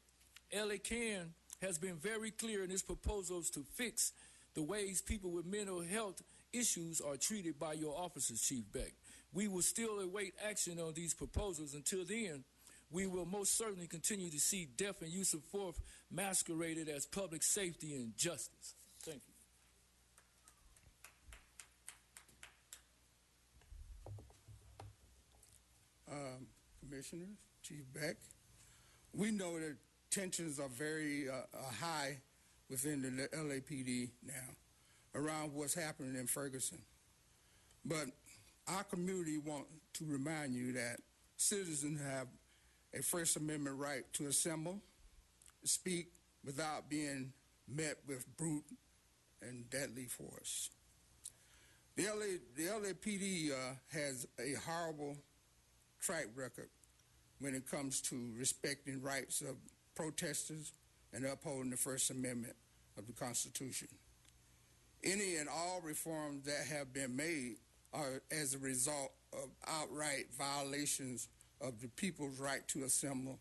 S5: LA CAN has been very clear in its proposals to fix the ways people with mental health issues are treated by your officers, Chief Beck. We will still await action on these proposals. Until then, we will most certainly continue to see death and use of force masqueraded as public safety and justice. Thank you.
S22: Commissioners, Chief Beck, we know that tensions are very high within the LAPD now around what's happening in Ferguson. But our community want to remind you that citizens have a First Amendment right to assemble, speak without being met with brute and deadly force. The LAPD has a horrible track record when it comes to respecting rights of protesters and upholding the First Amendment of the Constitution. Any and all reforms that have been made are as a result of outright violations of the people's right to assemble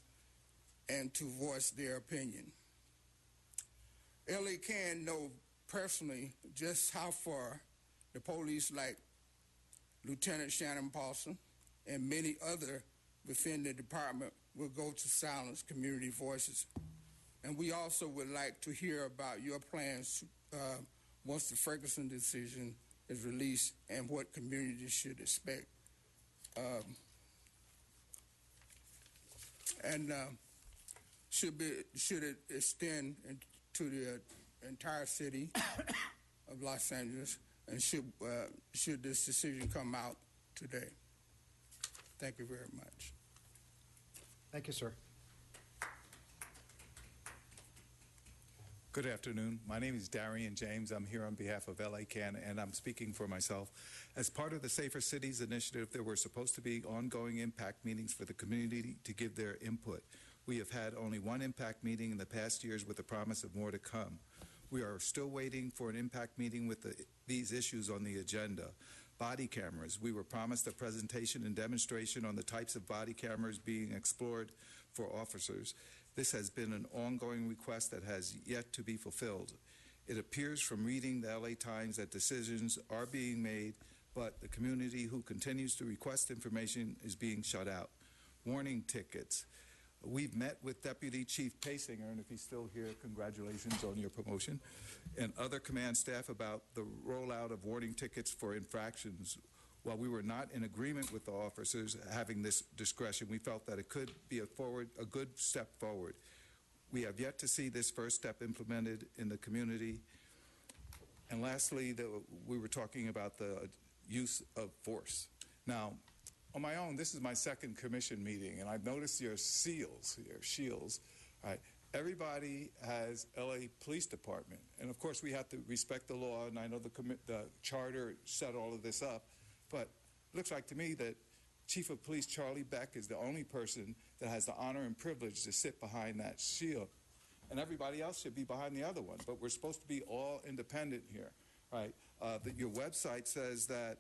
S22: and to voice their opinion. LA CAN know personally just how far the police like Lieutenant Shannon Paulson and many other within the department will go to silence community voices. And we also would like to hear about your plans once the Ferguson decision is released and what communities should expect. Should it extend to the entire city of Los Angeles, and should this decision come out today? Thank you very much.
S1: Thank you, sir.
S23: Good afternoon. My name is Darian James. I'm here on behalf of LA CAN, and I'm speaking for myself. As part of the Safer Cities initiative, there were supposed to be ongoing impact meetings for the community to give their input. We have had only one impact meeting in the past years with the promise of more to come. We are still waiting for an impact meeting with these issues on the agenda. Body cameras. We were promised a presentation and demonstration on the types of body cameras being explored for officers. This has been an ongoing request that has yet to be fulfilled. It appears from reading the LA Times that decisions are being made, but the community who continues to request information is being shut out. Warning tickets. We've met with Deputy Chief Paysinger, and if he's still here, congratulations on your promotion, and other command staff about the rollout of warning tickets for infractions. While we were not in agreement with the officers having this discretion, we felt that it could be a good step forward. We have yet to see this first step implemented in the community. And lastly, we were talking about the use of force. Now, on my own, this is my second commission meeting, and I've noticed your shields. Right? Everybody has LA Police Department, and of course we have to respect the law, and I know the charter set all of this up, but it looks like to me that Chief of Police Charlie Beck is the only person that has the honor and privilege to sit behind that shield, and everybody else should be behind the other one, but we're supposed to be all independent here, right? Your website says that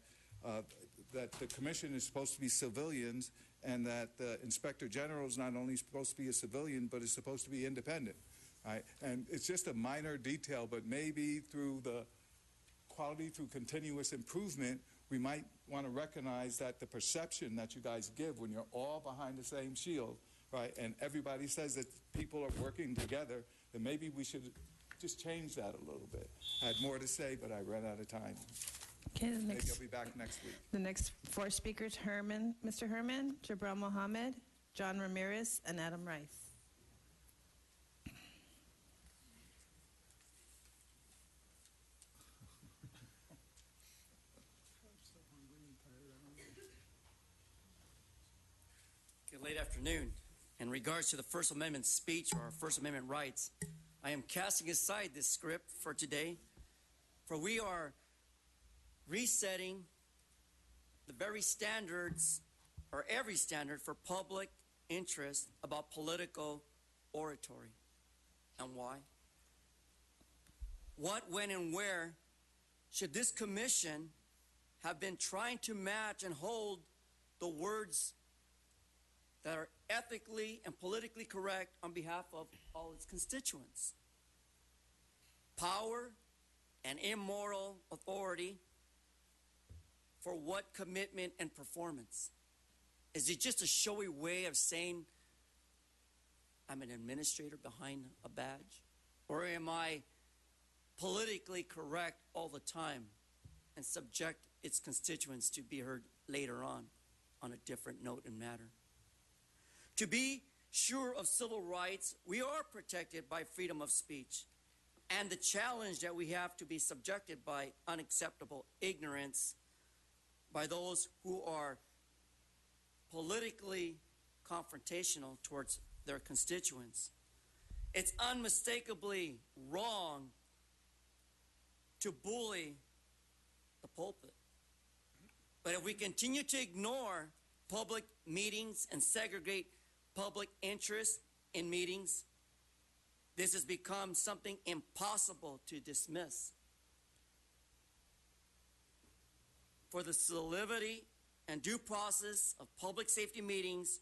S23: that the commission is supposed to be civilians, and that the inspector general is not only supposed to be a civilian, but is supposed to be independent, right? And it's just a minor detail, but maybe through the quality, through continuous improvement, we might want to recognize that the perception that you guys give when you're all behind the same shield, right, and everybody says that people are working together, then maybe we should just change that a little bit. I had more to say, but I ran out of time.
S2: Okay,
S23: Maybe I'll be back next week.
S2: the next four speakers, Mr. Herman, Jabril Mohammed, John Ramirez, and Adam Rice.
S6: Good late afternoon. In regards to the First Amendment speech or our First Amendment rights, I am casting aside this script for today, for we are resetting the very standards, or every standard, for public interest about political oratory. And why? What, when, and where should this commission have been trying to match and hold the words that are ethically and politically correct on behalf of all its constituents? Power and immoral authority. For what commitment and performance? Is it just a showy way of saying I'm an administrator behind a badge? Or am I politically correct all the time and subject its constituents to be heard later on a different note and matter? To be sure of civil rights, we are protected by freedom of speech and the challenge that we have to be subjected by unacceptable ignorance by those who are politically confrontational towards their constituents. It's unmistakably wrong to bully the pulpit. But if we continue to ignore public meetings and segregate public interest in meetings, this has become something impossible to dismiss. For the solidity and due process of public safety meetings,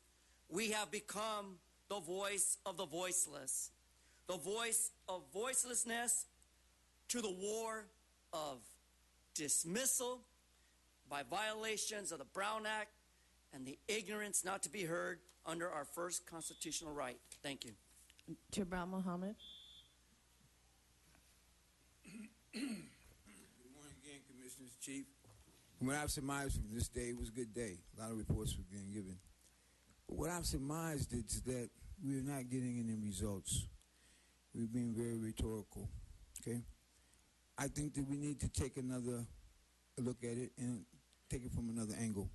S6: we have become the voice of the voiceless, the voice of voicelessness to the war of dismissal by violations of the Brown Act and the ignorance not to be heard under our first constitutional right. Thank you.
S2: Jabril Mohammed.
S8: Good morning again, Commissioners, Chief. What I've surmised from this day was a good day. A lot of reports were being given. But what I've surmised is that we're not getting any results. We're being very rhetorical, okay? I think that we need to take another look at it and take it from another angle.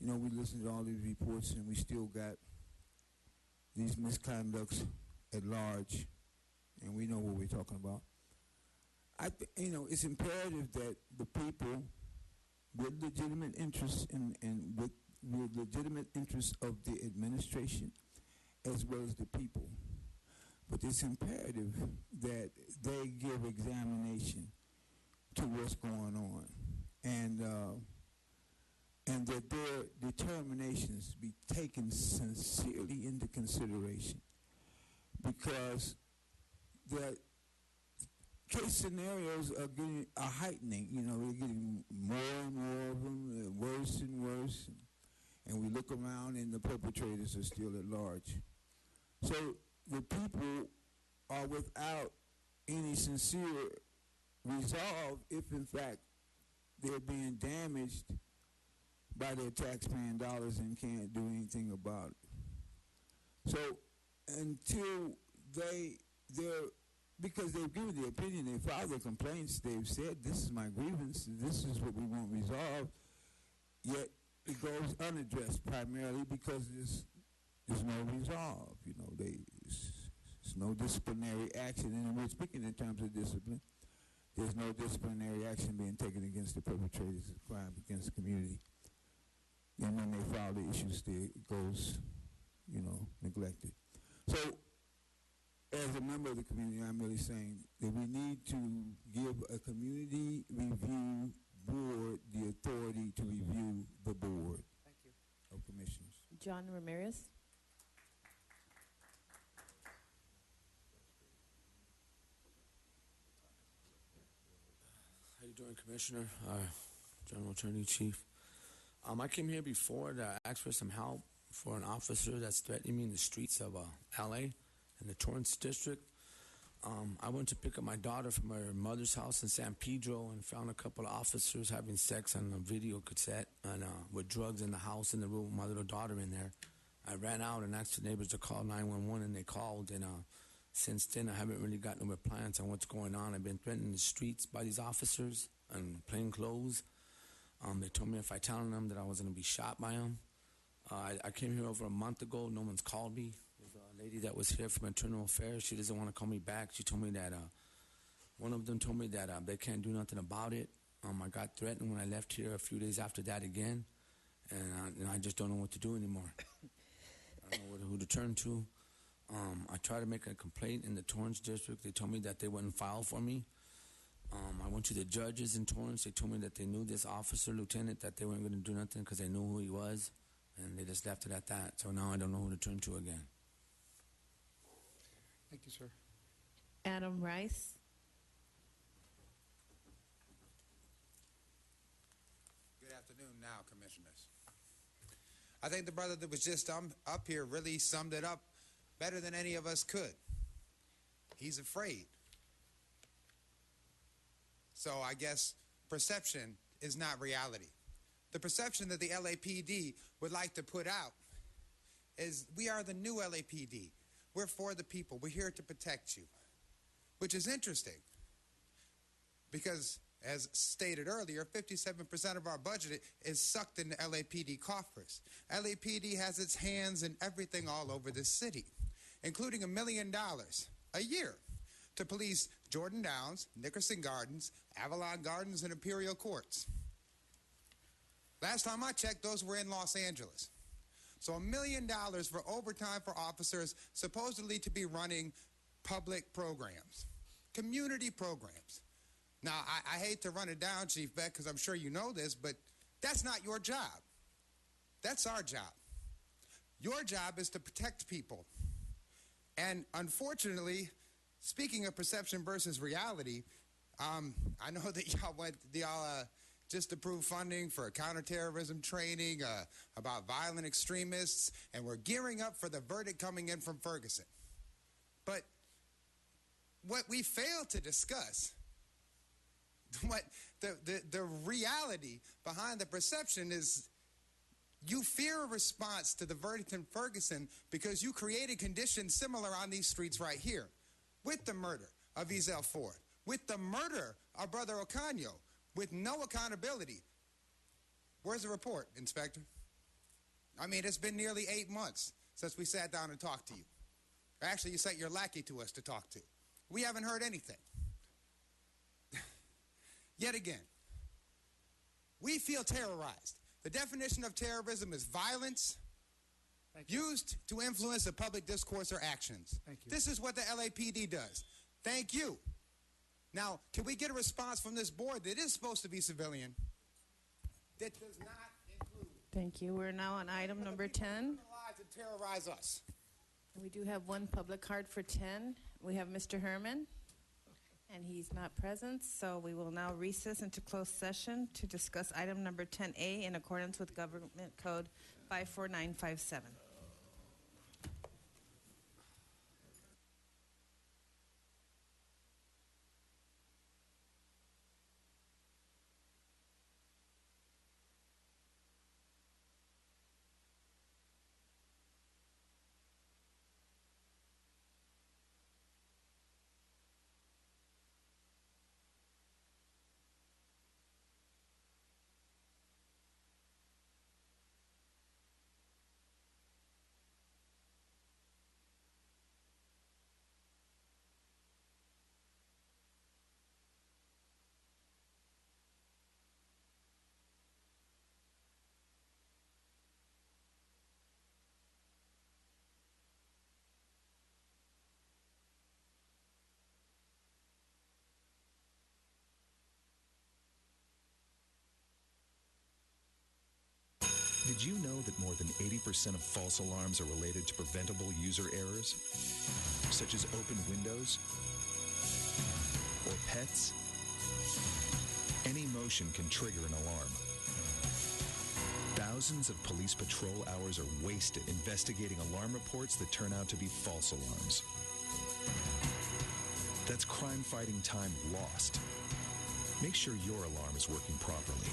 S8: You know, we listened to all these reports and we still got these misconducts at large, and we know what we're talking about. You know, it's imperative that the people with legitimate interests and with legitimate interests of the administration as well as the people. But it's imperative that they give examination to what's going on, and that their determinations be taken sincerely into consideration, because the case scenarios are heightening. You know, we're getting more and more of them, worse and worse, and we look around and the perpetrators are still at large. So the people are without any sincere resolve if, in fact, they're being damaged by their taxpaying dollars and can't do anything about it. So until because they've given the opinion, they filed their complaints, they've said, this is my grievance, this is what we want resolved, yet it goes unaddressed primarily because there's no resolve. You know, there's no disciplinary action, and we're speaking in terms of discipline. There's no disciplinary action being taken against the perpetrators of crime against the community. And when they file the issues, it goes, neglected. So, as a member of the community, I'm really saying that we need to give a community review board the authority to review the board of commissioners.
S2: John Ramirez.
S7: How you doing, Commissioner? General Attorney Chief. I came here before to ask for some help for an officer that's threatening me in the streets of L.A. in the Torrance District. I went to pick up my daughter from her mother's house in San Pedro and found a couple of officers having sex on a video cassette and with drugs in the house in the room with my little daughter in there. I ran out and asked the neighbors to call 911, and they called. And since then, I haven't really gotten no replies on what's going on. I've been threatened in the streets by these officers in plain clothes. They told me if I tell them that I was going to be shot by them. I came here over a month ago. No one's called me. There's a lady that was here from Internal Affairs. She doesn't want to call me back. She told me that one of them told me that they can't do nothing about it. I got threatened when I left here a few days after that again, and I just don't know what to do anymore. I don't know who to turn to. I tried to make a complaint in the Torrance District. They told me that they wouldn't file for me. I went to the judges in Torrance. They told me that they knew this officer, lieutenant, that they weren't going to do nothing because they knew who he was, and they just left it at that. So now I don't know who to turn to again.
S1: Thank you, sir.
S2: Adam Rice.
S12: Good afternoon now, Commissioners. I think the brother that was just up here really summed it up better than any of us could. He's afraid. So I guess perception is not reality. The perception that the LAPD would like to put out is we are the new LAPD. We're for the people. We're here to protect you, which is interesting because, as stated earlier, 57% of our budget is sucked into LAPD coffers. LAPD has its hands in everything all over the city, including $1 million a year to police Jordan Downs, Nickerson Gardens, Avalon Gardens, and Imperial Courts. Last time I checked, those were in Los Angeles. So $1 million for overtime for officers supposedly to be running public programs, community programs. Now, I hate to run it down, Chief Beck, because I'm sure you know this, but that's not your job. That's our job. Your job is to protect people. And unfortunately, speaking of perception versus reality, I know that y'all just approved funding for counterterrorism training about violent extremists, and we're gearing up for the verdict coming in from Ferguson. But what we failed to discuss, what the reality behind the perception is, you fear a response to the verdict in Ferguson because you created conditions similar on these streets right here, with the murder of Ezell Ford, with the murder of Brother Ocaño, with no accountability. Where's the report, Inspector? I mean, it's been nearly 8 months since we sat down and talked to you. Actually, you sent your lackey to us to talk to. We haven't heard anything. Yet again, we feel terrorized. The definition of terrorism is violence used to influence the public discourse or actions.
S1: Thank you.
S12: This is what the LAPD does. Thank you. Now, can we get a response from this board that is supposed to be civilian, that does not include...
S2: Thank you. We're now on item number 10.
S12: ...to terrorize us.
S2: We do have one public card for 10. We have Mr. Herman, and he's not present, so we will now recess into closed session to discuss item number 10A in accordance with Government Code 54957.
S13: Did you know that more than 80% of false alarms are related to preventable user errors, such as open windows or pets? Any motion can trigger an alarm. Thousands of police patrol hours are wasted investigating alarm reports that turn out to be false alarms. That's crime-fighting time lost. Make sure your alarm is working properly.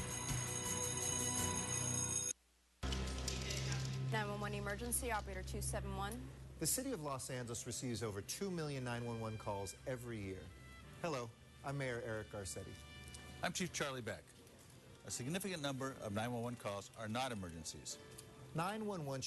S15: 911 emergency, operator 271.
S18: The city of Los Angeles receives over 2 million 911 calls every year. Hello, I'm Mayor Eric Garcetti.
S24: I'm Chief Charlie Beck. A significant number of 911 calls are not emergencies.
S18: 911